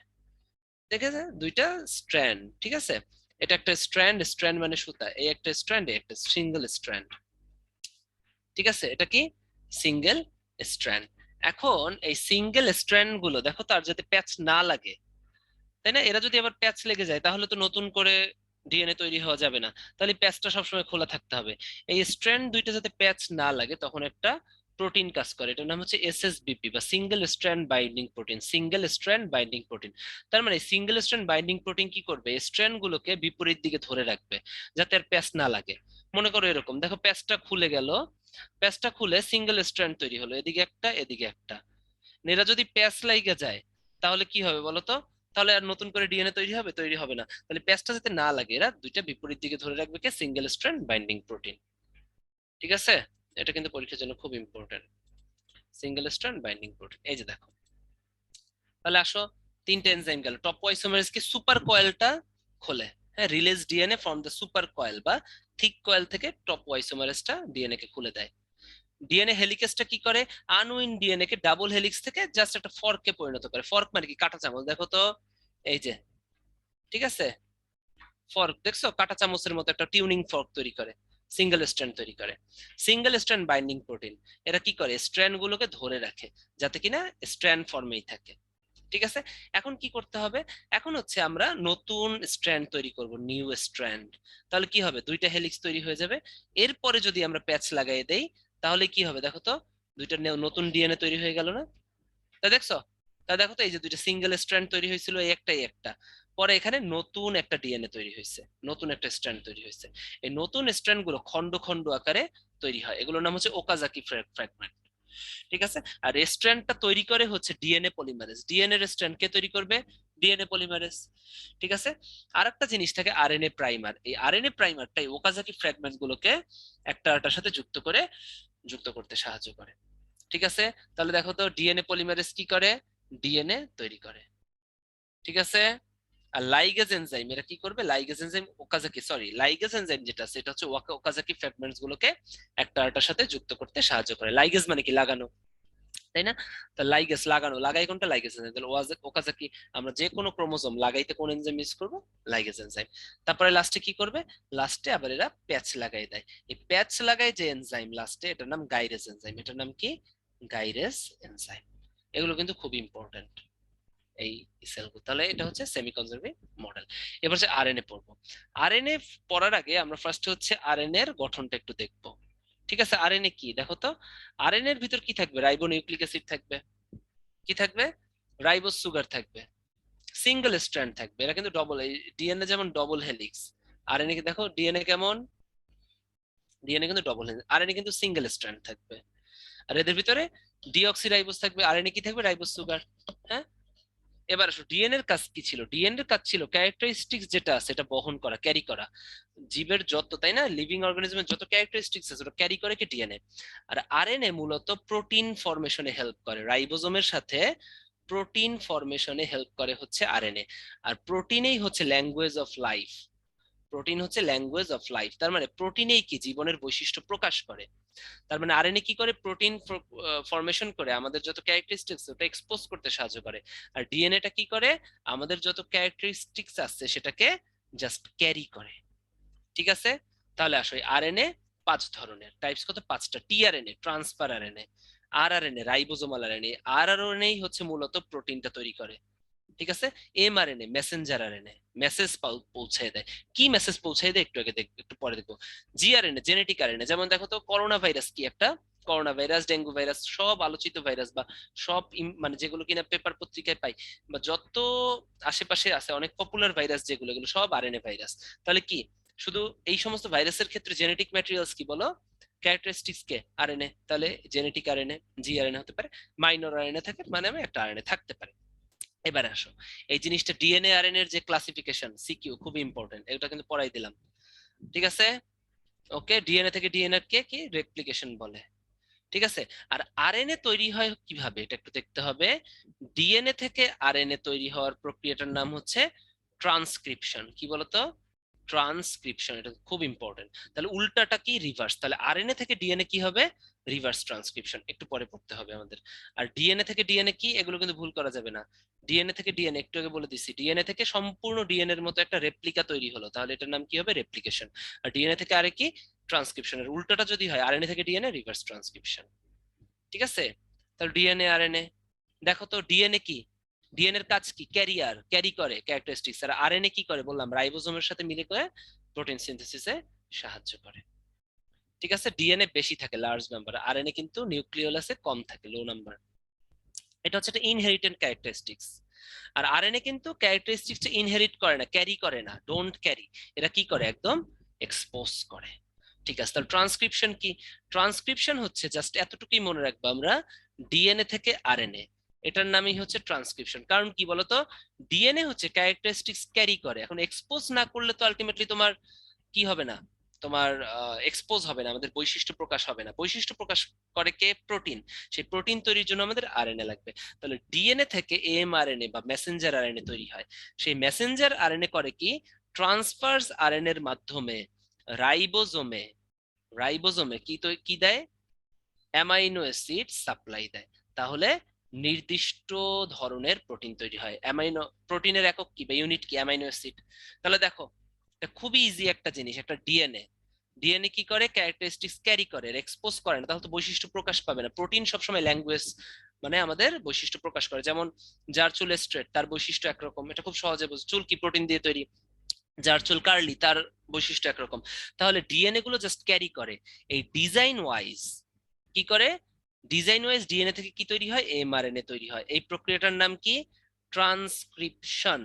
দেখেছে? দুইটা স্ট্র্যান্ড, ঠিক আছে। এটা একটা স্ট্র্যান্ড, স্ট্র্যান্ড মানে সুতা, এই একটা স্ট্র্যান্ড, এই একটা সিঙ্গেল স্ট্র্যান্ড। ঠিক আছে, এটা কি? Single strand. এখন এই সিঙ্গেল স্ট্র্যান্ড গুলো দেখো, তার যাতে প্যাচ না লাগে, তাই না? এরা যদি আবার প্যাচ লেগে যায়, তাহলে তো নতুন করে ডিএনএ তৈরি হওয়া যাবে না। তাহলে প্যাচটা সবসময় খোলা থাকতে হবে। এই স্ট্র্যান্ড দুইটা যাতে প্যাচ না লাগে, তখন একটা প্রোটিন কাজ করে, এটার নাম হচ্ছে এসএসবিপি বা single strand binding protein. Single strand binding protein, তার মানে সিঙ্গেল স্ট্র্যান্ড বাইন্ডিং প্রোটিন কি করবে? স্ট্র্যান্ড গুলোকে বিপরীত দিকে ধরে রাখবে, যাতে আর প্যাচ না লাগে। মনে করো এরকম, দেখো প্যাচটা খুলে গেল, প্যাচটা খুলে সিঙ্গেল স্ট্র্যান্ড তৈরি হলো, এদিকে একটা, এদিকে একটা। এরা যদি প্যাচ লাইগা যায়, তাহলে কি হবে বলো তো? তাহলে আর নতুন করে ডিএনএ তৈরি হবে? তৈরি হবে না। তাহলে প্যাচটা যাতে না লাগে, এরা দুইটা বিপরীত দিকে ধরে রাখবে কে? Single strand binding protein. ঠিক আছে, এটা কিন্তু পরীক্ষার জন্য খুব important, single strand binding protein. এই যে দেখো, তাহলে আসো, তিনটে এনজাইম গেল। টপোআইসোমারেজ কি? সুপার কয়েলটা খোলে। হ্যাঁ, release DNA from the super coil বা থিক কয়েল থেকে টপোআইসোমারেজটা ডিএনএ কে খুলে দেয়। ডিএনএ হেলিকেসটা কি করে? আনউইন ডিএনএ কে ডাবল হেলিক্স থেকে জাস্ট একটা ফর্কে পরিণত করে। ফর্ক মানে কি? কাঁটা চামচ, দেখো তো, এই যে, ঠিক আছে, ফর্ক দেখছো, কাঁটা চামচের মতো একটা টিউনিং ফর্ক তৈরি করে, সিঙ্গেল স্ট্র্যান্ড তৈরি করে। সিঙ্গেল স্ট্র্যান্ড বাইন্ডিং প্রোটিন, এরা কি করে? স্ট্র্যান্ড গুলোকে ধরে রাখে, যাতে কিনা স্ট্র্যান্ড ফর্মেই থাকে। ঠিক আছে, এখন কি করতে হবে? এখন হচ্ছে আমরা নতুন স্ট্র্যান্ড তৈরি করব, নিউ স্ট্র্যান্ড। তাহলে কি হবে? দুইটা হেলিক্স তৈরি হয়ে যাবে। এরপরে যদি আমরা প্যাচ লাগাই দেই, তাহলে কি হবে দেখো তো? দুইটা নতুন ডিএনএ তৈরি হয়ে গেল না? তা দেখছো, তা দেখো তো এই যে দুইটা সিঙ্গেল স্ট্র্যান্ড তৈরি হয়েছিল, এই একটা এই একটা, পরে এখানে নতুন একটা ডিএনএ তৈরি হয়েছে, নতুন একটা স্ট্র্যান্ড তৈরি হয়েছে। এই নতুন স্ট্র্যান্ড গুলো খন্ড খন্ড আকারে তৈরি হয়, এগুলোর নাম হচ্ছে ওকাজাকি ফ্র্যাগমেন্ট। ঠিক আছে। আর স্ট্র্যান্ডটা তৈরি করে হচ্ছে ডিএনএ পলিমারেজ। ডিএনএ এর স্ট্র্যান্ড কে তৈরি করবে? DNA polymerase. ঠিক আছে। আর একটা জিনিস থাকে আরএনএ প্রাইমার। এই আরএনএ প্রাইমারটাই ওকাজাকি ফ্র্যাগমেন্ট গুলোকে একটা আরেকটার সাথে যুক্ত করতে সাহায্য করে। ঠিক আছে। তাহলে দেখো তো ডিএনএ পলিমারেজ কি করে? ডিএনএ তৈরি করে। ঠিক আছে। আর লাইগেজ এনজাইম এরা কি করবে? Ligase enzyme Okazaki, sorry, ligase enzyme যেটা আছে এটা হচ্ছে ওকাজাকি ফ্র্যাগমেন্টস গুলোকে একটা আরেকটার সাথে যুক্ত করতে সাহায্য করে। লাইগেজ মানে কি? লাগানো, তাই না? তো লাইগেজ লাগানো, লাগাই কোনটা? Ligase enzyme. তাহলে ওকাজাকি আমরা যে কোনো ক্রোমোজোম লাগাইতে কোন এনজাইম ইউজ করব? Ligase enzyme. তারপরে লাস্টে কি করবে? লাস্টে আবার এরা প্যাচ লাগাই দেয়। এই প্যাচ লাগাই যে এনজাইম লাস্টে, এটার নাম গাইরেজ এনজাইম। এটার নাম কি? Gyrase enzyme. এগুলো কিন্তু খুব ইম্পর্টেন্ট এই সেলগুলো। তাহলে এটা হচ্ছে সেমি কনজারভেটিভ মডেল। এবার হচ্ছে আরএনএ পড়বো। আরএনএ পড়ার আগে আমরা ফার্স্ট হচ্ছে আরএনএ এর গঠনটা একটু দেখবো। ঠিক আছে। আরএনএ কি দেখো তো। আরএনএ এর ভিতর কি থাকবে? রাইবো নিউক্লিক অ্যাসিড থাকবে। কি থাকবে? রাইবোজ সুগার থাকবে। সিঙ্গেল স্ট্র্যান্ড থাকবে। এরা কিন্তু ডবল, ডিএনএ যেমন ডবল হেলিক্স, আরএনএ কি দেখো ডিএনএ কেমন? ডিএনএ কিন্তু ডবল হেলিক্স, আরএনএ কিন্তু সিঙ্গেল স্ট্র্যান্ড থাকবে। আর এদের ভিতরে ডিঅক্সিরাইবোজ থাকবে, আরএনএ কি থাকবে? Ribose sugar. হ্যাঁ। এবার আসো ডিএনএ এর কাজ কি ছিল? ডিএনএ এর কাজ ছিল ক্যারেক্টারিস্টিক্স যেটা আছে এটা বহন করা, ক্যারি করা। জীবের যত, তাই না, লিভিং অর্গানিজমের যত ক্যারেক্টারিস্টিক্স আছে ওটা ক্যারি করে কি? ডিএনএ। আর আরএনএ মূলত প্রোটিন ফরমেশনে হেল্প করে, রাইবোজোমের সাথে প্রোটিন ফরমেশনে হেল্প করে হচ্ছে আরএনএ। আর প্রোটিনেই হচ্ছে ল্যাঙ্গুয়েজ অফ লাইফ। প্রোটিন হচ্ছে ল্যাঙ্গুয়েজ অফ লাইফ, তার মানে প্রোটিনেই কি জীবনের বৈশিষ্ট্য প্রকাশ করে। তার মানে আরএনএ কি করে? প্রোটিন ফরমেশন করে আমাদের যত ক্যারেক্টারিস্টিক্স ওটা এক্সপোজ করতে সাহায্য করে। আর ডিএনএটা কি করে? আমাদের যত ক্যারেক্টারিস্টিক্স আছে সেটাকে জাস্ট ক্যারি করে। ঠিক আছে। তাহলে আসো আরএনএ 5 ধরনের, টাইপস কত? 5টা। TRNA transfer RNA, rRNA ribosomal RNA. RRNA হচ্ছে মূলত প্রোটিনটা তৈরি করে। ঠিক আছে। এমআরএনএ মেসেঞ্জার আরএনএ, মেসেজ পৌঁছে দেয়। কি মেসেজ পৌঁছে দেয় একটু আগে দেখবো, একটু পরে দেখবো। জিআরএনএ জেনেটিক আরএনএ। যেমন দেখো তো করোনা ভাইরাস কি একটা? করোনা ভাইরাস, ডেঙ্গু ভাইরাস, সব আলোচিত ভাইরাস বা সব মানে যেগুলো কিনা পেপার পত্রিকায় পাই বা যত আশেপাশে আছে অনেক পপুলার ভাইরাস যেগুলো, এগুলো সব আরএনএ ভাইরাস। তাহলে কি শুধু এই সমস্ত ভাইরাসের ক্ষেত্রে জেনেটিক ম্যাটেরিয়ালস কি বলো? ক্যারেক্টারিস্টিক্স কে? আরএনএ। তাহলে জেনেটিক আরএনএ, জিআরএনএ হতে পারে, মাইনর আরএনএ থাকে মানে একটা আরএনএ থাকতে পারে। এবার আসো এই জিনিসটা ডিএনএ আরএনএ এর যে ক্লাসিফিকেশন সিকিউ খুব ইম্পর্টেন্ট, এটা কিন্তু পড়াই দিলাম। ঠিক আছে। ওকে। ডিএনএ থেকে ডিএনএ কে কি রেপ্লিকেশন বলে। ঠিক আছে। আর আরএনএ তৈরি হয় কিভাবে এটা একটু দেখতে হবে। ডিএনএ থেকে আরএনএ তৈরি হওয়ার প্রক্রিয়াটার নাম হচ্ছে ট্রান্সক্রিপশন। কি বলতো? ট্রান্সক্রিপশন। এটা খুব ইম্পর্টেন্ট। তাহলে উল্টাটা কি? রিভার্স। তাহলে আরএনএ থেকে ডিএনএ কি হবে? Reverse transcription. একটু পরে পড়তে হবে আমাদের। আর ডিএনএ থেকে ডিএনএ কি? এগুলো কিন্তু ভুল করা যাবে না। ডিএনএ থেকে ডিএনএ একটু আগে বলে দিচ্ছি, ডিএনএ থেকে সম্পূর্ণ ডিএনএ এর মতো একটা রেপ্লিকা তৈরি হলো, তাহলে এটার নাম কি হবে? রেপ্লিকেশন। আর ডিএনএ থেকে আরে কি? ট্রান্সক্রিপশনের উল্টাটা যদি হয় আরএনএ থেকে ডিএনএ, রিভার্স ট্রান্সক্রিপশন। ঠিক আছে। তাহলে ডিএনএ আরএনএ দেখো তো। ডিএনএ কি? ডিএনএ এর কাজ কি? ক্যারিয়ার, ক্যারি করে ক্যারেক্টারিস্টিক্স। আর আরএনএ কি করে বললাম? রাইবোজোমের সাথে মিলে করে প্রোটিন সিনথেসিসে সাহায্য করে। ঠিক আছে। ডিএনএ বেশি থাকে লার্জ নাম্বার, আরএনএ কিন্তু নিউক্লিওলাসে কম থাকে লো নাম্বার। এটা হচ্ছে একটা ইনহেরিটেন্ট ক্যারেক্টারিস্টিক্স। আর আরএনএ কিন্তু ক্যারেক্টারিস্টিক্স ইনহেরিট করে না, ক্যারি করে না, ডোন্ট ক্যারি। এরা কি করে? একদম এক্সপোজ করে। ঠিক আছে। তাহলে ট্রান্সক্রিপশন কি? ট্রান্সক্রিপশন হচ্ছে জাস্ট এতটুকুই মনে রাখবো আমরা, ডিএনএ থেকে আরএনএ, এটার নামই হচ্ছে ট্রান্সক্রিপশন। কারণ কি বলতো? ডিএনএ হচ্ছে ক্যারেক্টারিস্টিক্স ক্যারি করে, এখন এক্সপোজ না করলে তো আলটিমেটলি তোমার কি হবে না, তোমার এক্সপোজ হবে না, আমাদের বৈশিষ্ট্য প্রকাশ হবে না। বৈশিষ্ট্য প্রকাশ করে কে? প্রোটিন। সেই প্রোটিন তৈরির জন্য আমাদের আরএনএ লাগবে। তাহলে ডিএনএ থেকে এমআরএনএ বা মেসেঞ্জার আরএনএ তৈরি হয়। সেই মেসেঞ্জার আরএনএ করে কি? ট্রান্সফার্স আরএনএ এর মাধ্যমে রাইবোজোমে, রাইবোজোমে কি দেয়? অ্যামাইনো অ্যাসিড সাপ্লাই দেয়। তাহলে নির্দিষ্ট ধরনের প্রোটিন তৈরি হয়। অ্যামাইনো প্রোটিনের একক কি বা ইউনিট কি? Amino acid. তাহলে দেখো এটা খুবই ইজি একটা জিনিস, একটা ডিএনএ। ডিএনএ কি করে? ক্যারেক্টারিস্টিক্স ক্যারি করে, এক্সপোজ করে না, তাহলে তো বৈশিষ্ট্য প্রকাশ পাবে না। প্রোটিন সবসময় ল্যাঙ্গুয়েজ মানে আমাদের বৈশিষ্ট্য প্রকাশ করে। যেমন যার চুল স্ট্রেট তার বৈশিষ্ট্য একরকম, এটা খুব সহজে বুঝ। চুল কি? প্রোটিন দিয়ে তৈরি। যার চুল কার্লি তার বৈশিষ্ট্য একরকম। তাহলে ডিএনএ গুলো জাস্ট ক্যারি করে। এই ডিজাইন ওয়াইজ কি করে? ডিজাইন ওয়াইজ ডিএনএ থেকে কি তৈরি হয়, এমআরএনএ তৈরি হয়। এই প্রক্রিয়াটার নাম কি, ট্রান্সক্রিপশন।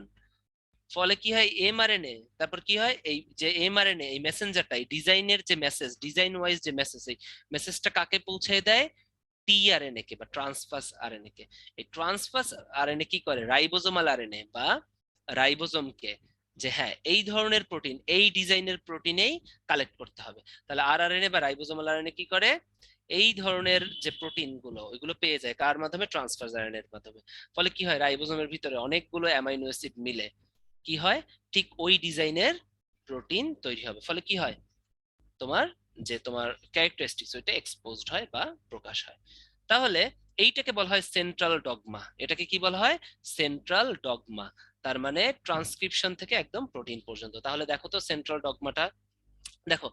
ফলে কি হয়, এমআরএনএ, তারপর কি হয়, এই যে এমআরএনএ এই মেসেঞ্জারটা, এই ডিজাইনের যে মেসেজ, ডিজাইন ওয়াইজ যে মেসেজ, এই মেসেজটা কাকে পৌঁছে দেয়, টিআরএনএ কে বা ট্রান্সফাস আরএনএ কে। এই ট্রান্সফাস আরএনএ কি করে, রাইবোজোমাল আরএনএ বা রাইবোজোমকে, যে হ্যাঁ এই ধরনের প্রোটিন, এই ডিজাইনের প্রোটিনেই কালেক্ট করতে হবে। তাহলে আরআরএনএ বা রাইবোজোমাল আরএনএ কি করে, এই ধরনের যে প্রোটিন গুলো ওইগুলো পেয়ে যায় কার মাধ্যমে, ট্রান্সফাস আরএনএ এর মাধ্যমে। ফলে কি হয়, রাইবোজোমের ভিতরে অনেকগুলো অ্যামাইনো অ্যাসিড মিলে কি হয়, ঠিক ওই ডিজাইনের প্রোটিন তৈরি হবে। ফলে কি হয়, তোমার যে তোমার ক্যারেক্টারিস্টিক্স ওইটা এক্সপোজড হয় বা প্রকাশ হয়। তাহলে এইটাকে বলা হয় সেন্ট্রাল ডগমা। এটাকে কি বলা হয়, সেন্ট্রাল ডগমা। তার মানে ট্রান্সক্রিপশন থেকে একদম প্রোটিন পর্যন্ত। তাহলে দেখো তো সেন্ট্রাল ডগমাটা, দেখো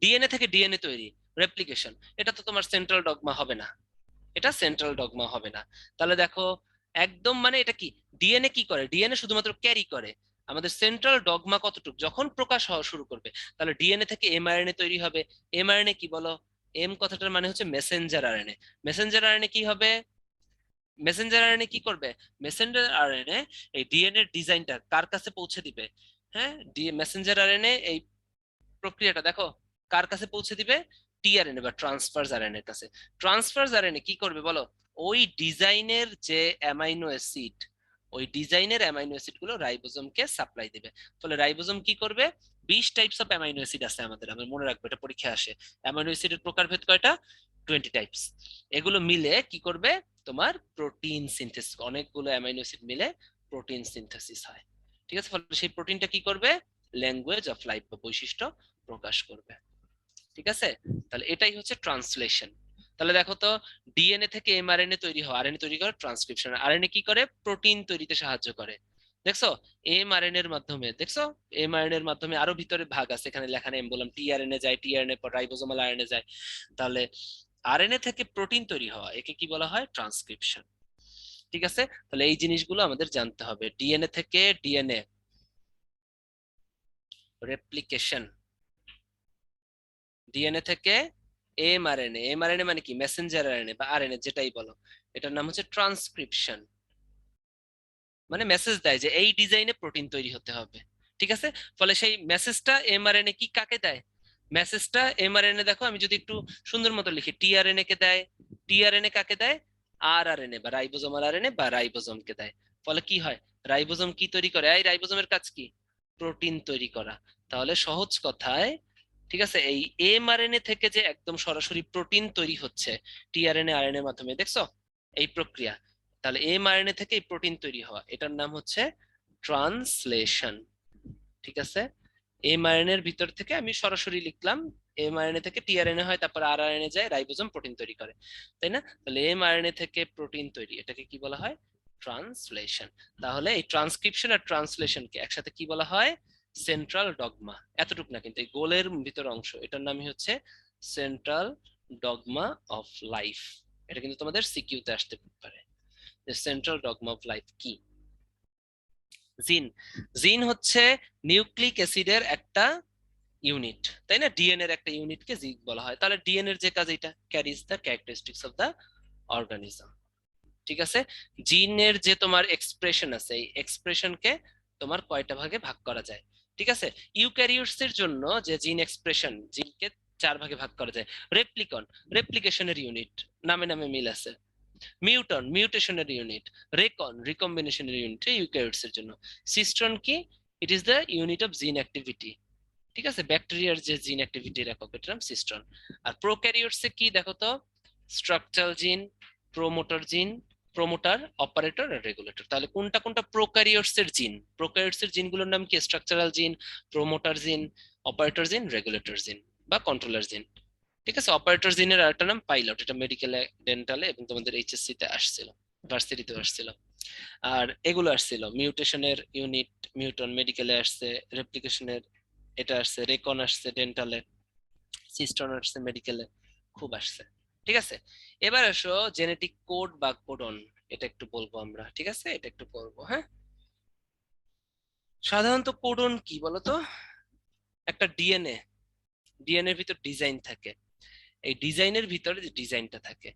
ডিএনএ থেকে ডিএনএ তৈরি, রেপ্লিকেশন, এটা তো তোমার সেন্ট্রাল ডগমা হবে না, এটা সেন্ট্রাল ডগমা হবে না। তাহলে দেখো একদম মানে এটা কি, ডিএনএ কি করে, ডিএনএ শুধুমাত্র ক্যারি করে। আমাদের সেন্ট্রাল ডগমা কতটুকু, যখন প্রকাশ হওয়া শুরু করবে, তাহলে ডিএনএ থেকে এমআরএনএ তৈরি হবে। এমআরএনএ কি বলো, এম কথাটার মানে হচ্ছে মেসেঞ্জার আরএনএ। মেসেঞ্জার আরএনএ কি হবে, মেসেঞ্জার আরএনএ কি করবে, মেসেঞ্জার আরএনএ এই ডিএনএ ডিজাইনটা কার কাছে পৌঁছে দিবে, হ্যাঁ মেসেঞ্জার আরএনএ এই প্রক্রিয়াটা দেখো কার কাছে পৌঁছে দিবে, টিআরএনএ বা ট্রান্সফার্স আরএনএ এর কাছে। ট্রান্সফার্স আরএনএ কি করবে বলো, ওই ডিজাইনের যে অ্যামাইনো অ্যাসিড, ওই ডিজাইনের অ্যামাইনো অ্যাসিড গুলো রাইবোজোমকে সাপ্লাই দিবে। ফলে রাইবোজোম কি করবে, 20 টাইপস অফ অ্যামাইনো অ্যাসিড আছে আমাদের, আমি মনে রাখবো, এটা পরীক্ষা আসে। অ্যামাইনো অ্যাসিডের প্রকারভেদ কয়টা, 20 টাইপস। এগুলো মিলে কি করবে, তোমার প্রোটিন সিনথেসিস, অনেকগুলো অ্যামাইনো অ্যাসিড মিলে প্রোটিন সিনথেসিস হয়। ঠিক আছে, ফলে সেই প্রোটিনটা কি করবে, ল্যাঙ্গুয়েজ অফ লাইফ বা বৈশিষ্ট্য প্রকাশ করবে। ঠিক আছে, তাহলে এটাই হচ্ছে ট্রান্সলেশন। তাহলে দেখো তো, ডিএনএ থেকে এমআরএনএ তৈরি হয়, আরএনএ তৈরি করে ট্রান্সক্রিপশন, আরএনএ কি করে, প্রোটিন তৈরিতে সাহায্য করে। দেখছো এমআরএনএ এর মাধ্যমে, দেখছো এমআরএনএ এর মাধ্যমে আরো ভিতরে ভাগ আছে, এখানে লেখা নেই, আমি বললাম টিআরএনএ যায়, টিআরএনএ পর রাইবোজোমাল আরএনএ যায়। তাহলে আরএনএ থেকে প্রোটিন তৈরি হওয়া, একে কি বলা হয়, ট্রান্সক্রিপশন। ঠিক আছে, তাহলে এই জিনিসগুলো আমাদের জানতে হবে। ডিএনএ থেকে ডিএনএ রেপ্লিকেশন, ডিএনএ থেকে এমআরএনএ, এমআরএনএ মানে কি, মেসেঞ্জার আরএনএ বা আরএনএ যেটাই বলো, এটার নাম হচ্ছে ট্রান্সক্রিপশন। মানে মেসেজ দেয় যে এই ডিজাইনে প্রোটিন তৈরি হতে হবে। ঠিক আছে, ফলে সেই মেসেজটা এমআরএনএ কি কাকে দেয়, মেসেজটা এমআরএনএ, দেখো আমি যদি একটু সুন্দর মতো লিখি, টিআরএনএ কে দেয়, টিআরএনএ কাকে দেয়, আরআরএনএ বা রাইবোজোমাল আরএনএ বা রাইবোজোমকে দেয়। ফলে কি হয়, রাইবোজোম কি তৈরি করে, এই রাইবোজোমের কাজ কি, প্রোটিন তৈরি করা। তাহলে সহজ কথায়, ঠিক আছে, এই এমআরএনএ থেকে যে একদম সরাসরি প্রোটিন তৈরি হচ্ছে টিআরএনএ আরএনএ এর মাধ্যমে, দেখছো এই প্রক্রিয়া। তাহলে এমআরএনএ থেকে এই প্রোটিন তৈরি হওয়া, এটার নাম হচ্ছে ট্রান্সলেশন। ঠিক আছে, এমআরএনএ এর ভিতর থেকে আমি সরাসরি লিখলাম, এমআরএনএ থেকে টিআরএনএ হয়, তারপর আরআরএনএ যায়, রাইবোজোম প্রোটিন তৈরি করে, তাই না? তাহলে এমআরএনএ থেকে প্রোটিন তৈরি, এটাকে কি বলা হয়, ট্রান্সলেশন। তাহলে এই ট্রান্সক্রিপশন আর ট্রান্সলেশনকে একসাথে কি বলা হয়, সেন্ট্রাল ডগমা। এতটুক না কিন্তু, এই গোলের ভিতর অংশ, এটার নামই হচ্ছে সেন্ট্রাল ডগমা অফ লাইফ। এটা কিন্তু তোমাদের সিকিউতে আসতে পারে, যে সেন্ট্রাল ডগমা অফ লাইফ কি। জিন, জিন হচ্ছে নিউক্লিক অ্যাসিডের একটা ইউনিট, তাই না? ডিএনএ এর একটা ইউনিটকে জিন বলা হয়। তাহলে ডিএনএ এর যে কাজ, এটা carries the characteristics of the organism. ঠিক আছে, জিনের যে তোমার এক্সপ্রেশন আছে, এই এক্সপ্রেশনকে তোমার কয়টা ভাগে ভাগ করা যায়, ঠিক আছে? ইউক্যারিওটস এর জন্য যে জিন এক্সপ্রেশন, জিনকে 4 ভাগে ভাগ করা যায়। রেপ্লিকন, রেপ্লিকেশনের ইউনিট, নামে নামে মিল আছে। মিউটন, মিউটেশনের ইউনিট। রেকন, রিকম্বিনেশনের ইউনিট ইউক্যারিওটস এর জন্য। সিস্ট্রন কি, it is the unit of জিন অ্যাক্টিভিটি। ঠিক আছে, ব্যাকটেরিয়ার যে জিন অ্যাক্টিভিটির একক, এটার নাম সিস্ট্রন। আর প্রোক্যারিওটস এ কি দেখো তো, স্ট্রাকচারাল জিন, প্রোমোটার জিন, প্রোমোটার, অপারেটর আর রেগুলেটর। তাহলে কোনটা কোনটা প্রোক্যারিওটস এর জিন, প্রোক্যারিওটস এর জিনগুলোর নাম কি, স্ট্রাকচারাল জিন, প্রোমোটার জিন, অপারেটর জিন, রেগুলেটর জিন বা কন্ট্রোলার জিন। ঠিক আছে, অপারেটর জিনের আরেকটা নাম পাইলট, এটা মেডিকেলে, ডেন্টালে এবং তোমাদের এইচএসসি তে আসছিল, ভার্সিটিতে আসছিল। আর এগুলো আসছিল মিউটেশনের ইউনিট, মিউটন মেডিকেলে আসছে, রেপ্লিকেশনের এটা আসছে, রেকন আসছে ডেন্টালে, সিস্টন আসছে মেডিকেলে, খুব আসছে। ঠিক আছে, এবার আসো জেনেটিক কোড বা কোডন, এটা একটু বলবো আমরা। ঠিক আছে, এটা একটু বলবো, হ্যাঁ। সাধারণত কোডন কি বলতো, একটা ডিএনএ, ডিএনএ এর ভিতর ডিজাইন থাকে, এই ডিজাইনের ভিতরে যে ডিজাইনটা থাকে,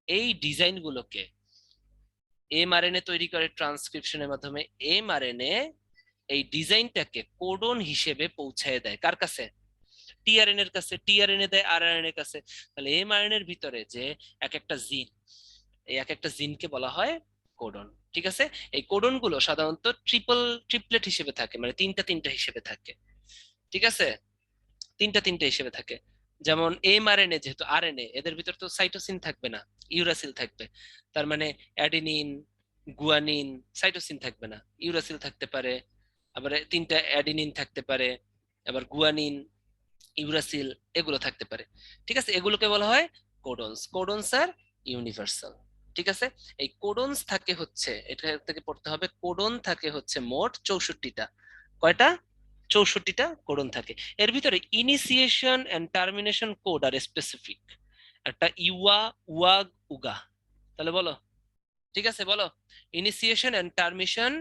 এই ডিজাইন গুলোকে এমআরএনএ তৈরি করে ট্রান্সক্রিপশনের মাধ্যমে। এমআরএনএ এই ডিজাইনটাকে কোডন হিসেবে পৌঁছায় দেয় কার কাছে? টিআরএনএ এর কাছে। টিআরএনএ দেয় আরআরএনএ এর কাছে। তাহলে এমআরএনএ এর ভিতরে যে এক একটা জিন, এই এক একটা জিনকে বলা হয় কোডন। ঠিক আছে? এই কোডন গুলো সাধারণত ট্রিপলেট হিসেবে থাকে, মানে তিনটা তিনটা হিসেবে থাকে। ঠিক আছে? তিনটা তিনটা হিসেবে থাকে। যেমন এমআরএনএ যেহেতু আরএনএ, এদের ভিতর তো সাইটোসিন থাকবে না, ইউরাসিল থাকবে। তার মানে অ্যাডিনিন, গুয়ানিন, সাইটোসিন থাকবে না, ইউরাসিল থাকতে পারে, আবার তিনটা অ্যাডিনিন থাকতে পারে, আবার গুয়ানিন, ইউরাসিল, এগুলো থাকতে পারে। ঠিক আছে? এগুলোকে বলা হয় কোডনস। কোডনস আর ইউনিভার্সাল। ঠিক আছে? এই কোডনস থাকে হচ্ছে, এটা থেকে পড়তে হবে, কোডন থাকে হচ্ছে মোট 64টা। কয়টা? 64টা কোডন থাকে। এর ভিতরে initiation and termination code are specific. একটা ইউয়া, উয়াগ, উগা। তাহলে বলো। ঠিক আছে, বলো। ইনিশিয়েশন এন্ড টার্মিনেশন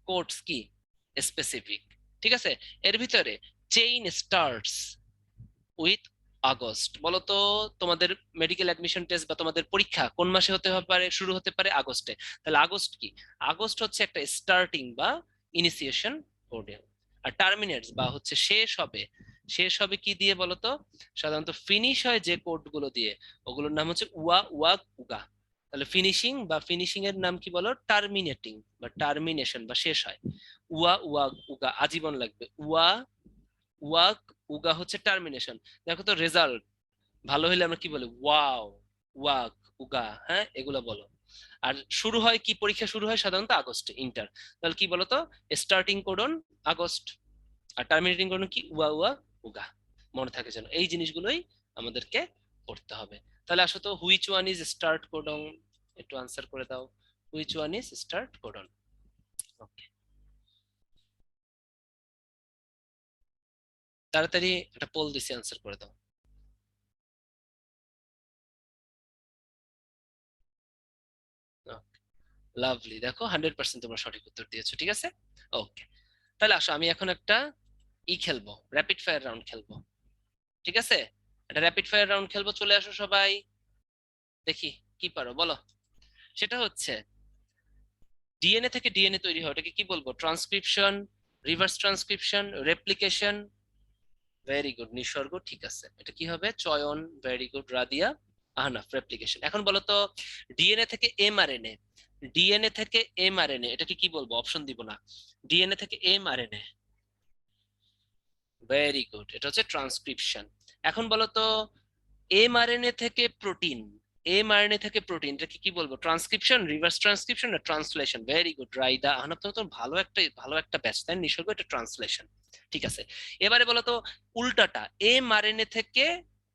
কোডস কি? স্পেসিফিক। ঠিক আছে? এর ভিতরে চেইন স্টার্টস উইথ আগস্ট। বলো তো, তোমাদের মেডিকেল অ্যাডমিশন টেস্ট বা তোমাদের পরীক্ষা কোন মাসে হতে পারে? শুরু হতে পারে আগস্টে। তাহলে আগস্ট কি? আগস্ট হচ্ছে একটা স্টার্টিং বা ইনিশিয়েশন কোড। আর টার্মিনেটস বা হচ্ছে শেষ হবে, শেষ হবে কি দিয়ে বলো তো? সাধারণত ফিনিশ হয় যে কোড গুলো দিয়ে, ওগুলোর নাম হচ্ছে উয়া, ওয়াগ, উগা। তাহলে ফিনিশিং বা ফিনিশিং এর নাম কি বলো? টার্মিনেটিং বা টার্মিনেশন বা শেষ হয়। উয়া, ওয়াগ, উগা আজীবন লাগবে। উয়া, ওয়াক, উগা হচ্ছে টার্মিনেশন। দেখো তো রেজাল্ট ভালো হলে আমরা কি বলি? ওয়াও, ওয়াক, উগা, হ্যাঁ, এগুলো বলো। আর শুরু হয় কি? পরীক্ষা শুরু হয় সাধারণত আগস্টে, ইন্টার। তাহলে কি বলতো? স্টার্টিং কোডন আগস্ট, আর টার্মিনেটিং কোডন কি? উয়া, উয়া, উগা। মনে থাকে যেন এই জিনিসগুলোই আমাদেরকে পড়তে হবে। তাহলে আসো তো, which one is start codon? একটু আনসার করে দাও। Which one is start codon? Okay, তাড়াতাড়ি একটা পোল দিছি, আনসার করে দাও। লাভলি, দেখো 100% তোমরা সঠিক উত্তর দিয়েছো। ঠিক আছে, ওকে। তাহলে আসো, আমি এখন একটা খেলবো, র্যাপিড ফায়ার রাউন্ড খেলবো। ঠিক আছে? একটা র্যাপিড ফায়ার রাউন্ড খেলবো, চলে আসো সবাই। দেখি কি পারো, বলো। সেটা হচ্ছে ডিএনএ থেকে ডিএনএ তৈরি হয়, ওটাকে কি বলবো? Transcription, reverse transcription, replication. Very good Nisarga, ঠিক আছে। এটা কি হবে? Chayan. Very good Radia. Ahnaf, replication. এখন বলো তো, ডিএনএ থেকে এমআরএনএ, ডিএনএ থেকে এমআরএনএ, এটাকে কি বলবো? অপশন দিব না। ডিএনএ থেকে এমআরএনএ। ভেরি গুড, এটা হচ্ছে ট্রান্সক্রিপশন। এখন বলো তো, এমআরএনএ থেকে প্রোটিন, এমআরএনএ থেকে প্রোটিন, এটাকে কি বলবো? ট্রান্সক্রিপশন, রিভার্স ট্রান্সক্রিপশন না translation? Very good Raida, Ahnaf, তো ভালো একটা ব্যাচ তাই নিসর্গ, এটা ট্রান্সলেশন। ঠিক আছে, এবারে বলো তো, উল্টাটা, এমআরএনএ থেকে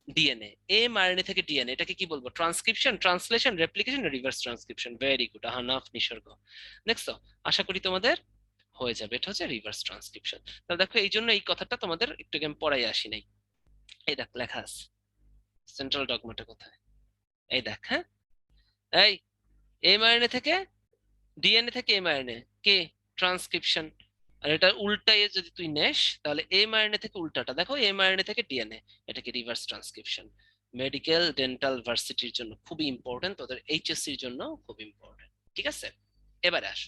ডিএনএ, এমআরএনএ থেকে ডিএনএ, এটাকে কি বলবো? Transcription, translation, replication, reverse transcription? Very good Ahnaf, Nisarga. Next, আশা করি তোমাদের হয়ে যাবে। এটা হচ্ছে রিভার্স ট্রান্সক্রিপশন। তাহলে দেখো, এই জন্য এই কথাটা তোমাদের একটু আগে আমি পড়াই আসি নাই। এই দেখ লেখা আছে, সেন্ট্রাল ডগমাটা কোথায়? এই দেখ, হ্যাঁ, এই এমআরএনএ থেকে ডিএনএ থেকে এমআরএনএ কে? ট্রান্সক্রিপশন। আর এটা উল্টায় যদি তুই নেস, তাহলে এমআরএনএ থেকে উল্টাটা দেখো, এমআরএনএ থেকে ডিএনএ, এটাকে রিভার্স ট্রান্সক্রিপশন। মেডিকেল ডেন্টাল ভার্সিটির জন্য খুবই ইম্পর্টেন্ট, তোদের এইচএসসির জন্য খুব ইম্পর্টেন্ট। ঠিক আছে, এবারে আস।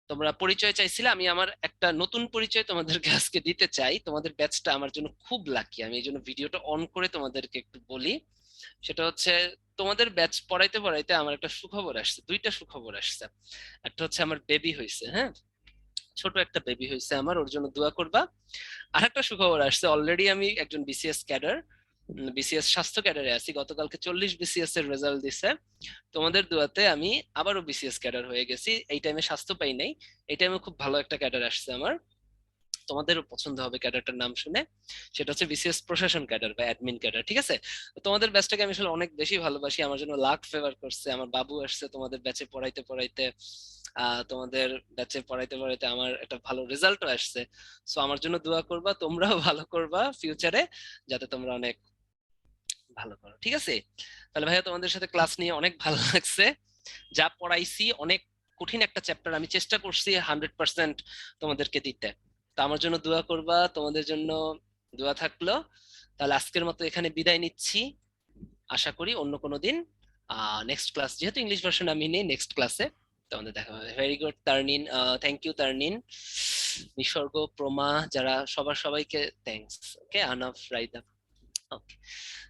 তোমরা পরিচয় চাইছিলে, আমি আমার একটা নতুন পরিচয় তোমাদেরকে আজকে দিতে চাই। তোমাদের ব্যাচটা আমার জন্য খুব লাকি, আমি এই জন্য ভিডিওটা অন করে তোমাদেরকে একটু বলি। সেটা হচ্ছে, তোমাদের ব্যাচ পড়াইতে পড়াইতে আমার একটা সুখবর আসছে, দুইটা সুখবর আসছে। একটা হচ্ছে আমার বেবি হয়েছে, হ্যাঁ, ছোট একটা বেবি হয়েছে আমার, ওর জন্য দোয়া করবা। আর একটা সুখবর আসছে, অলরেডি আমি একজন বিসিএস ক্যাডার, বিসিএস স্বাস্থ্য ক্যাডারে আছি। গতকালকে 40 বিসিএস এর রেজাল্ট দিছে। তোমাদের দোয়াতে আমি আবারও বিসিএস ক্যাডার হয়ে গেছি। এই টাইমে স্বাস্থ্য পাই নাই, এই টাইমে খুব ভালো একটা ক্যাডার আসছে আমার। তোমাদেরও পছন্দ হবে ক্যাডারটার নাম শুনে। সেটা হচ্ছে বিসিএস প্রশাসন ক্যাডার বা অ্যাডমিন ক্যাডার। ঠিক আছে, তো তোমাদের ব্যাচটাকে আমি আসলে অনেক বেশি ভালোবাসি, আমার জন্য লাক ফেভার করছে। আমার বাবু আসছে তোমাদের ব্যাচে পড়াইতে পড়াইতে, তোমাদের ব্যাচে পড়াইতে পড়াইতে আমার একটা ভালো রেজাল্টও আসছে। সো আমার জন্য দোয়া করবা, তোমরাও ভালো করবা ফিউচারে, যাতে তোমরা অনেক ভালো করো। ঠিক আছে, তাহলে ভাইয়া তোমাদের সাথে ক্লাস নিয়ে অনেক ভালো লাগছে। যা পড়াইছি অনেক কঠিন একটা চ্যাপ্টার, আমি চেষ্টা করছি 100% তোমাদেরকে দিতে। তা আমার জন্য দোয়া করবা, তোমাদের জন্য দোয়া থাকলো। তাহলে আজকের মতো এখানে বিদায় নিচ্ছি। আশা করি অন্য কোনো দিন নেক্সট ক্লাস, যেহেতু ইংলিশ ভার্সন আমি নেই, নেক্সট ক্লাসে তোমাদের দেখা হবে। ভেরি গুড তারনিন, থ্যাংক ইউ তারনিন, নিসর্গ, প্রমা, যারা সবাইকে থ্যাঙ্কস। ওকে, আনাফ, রাইদা। ওকে।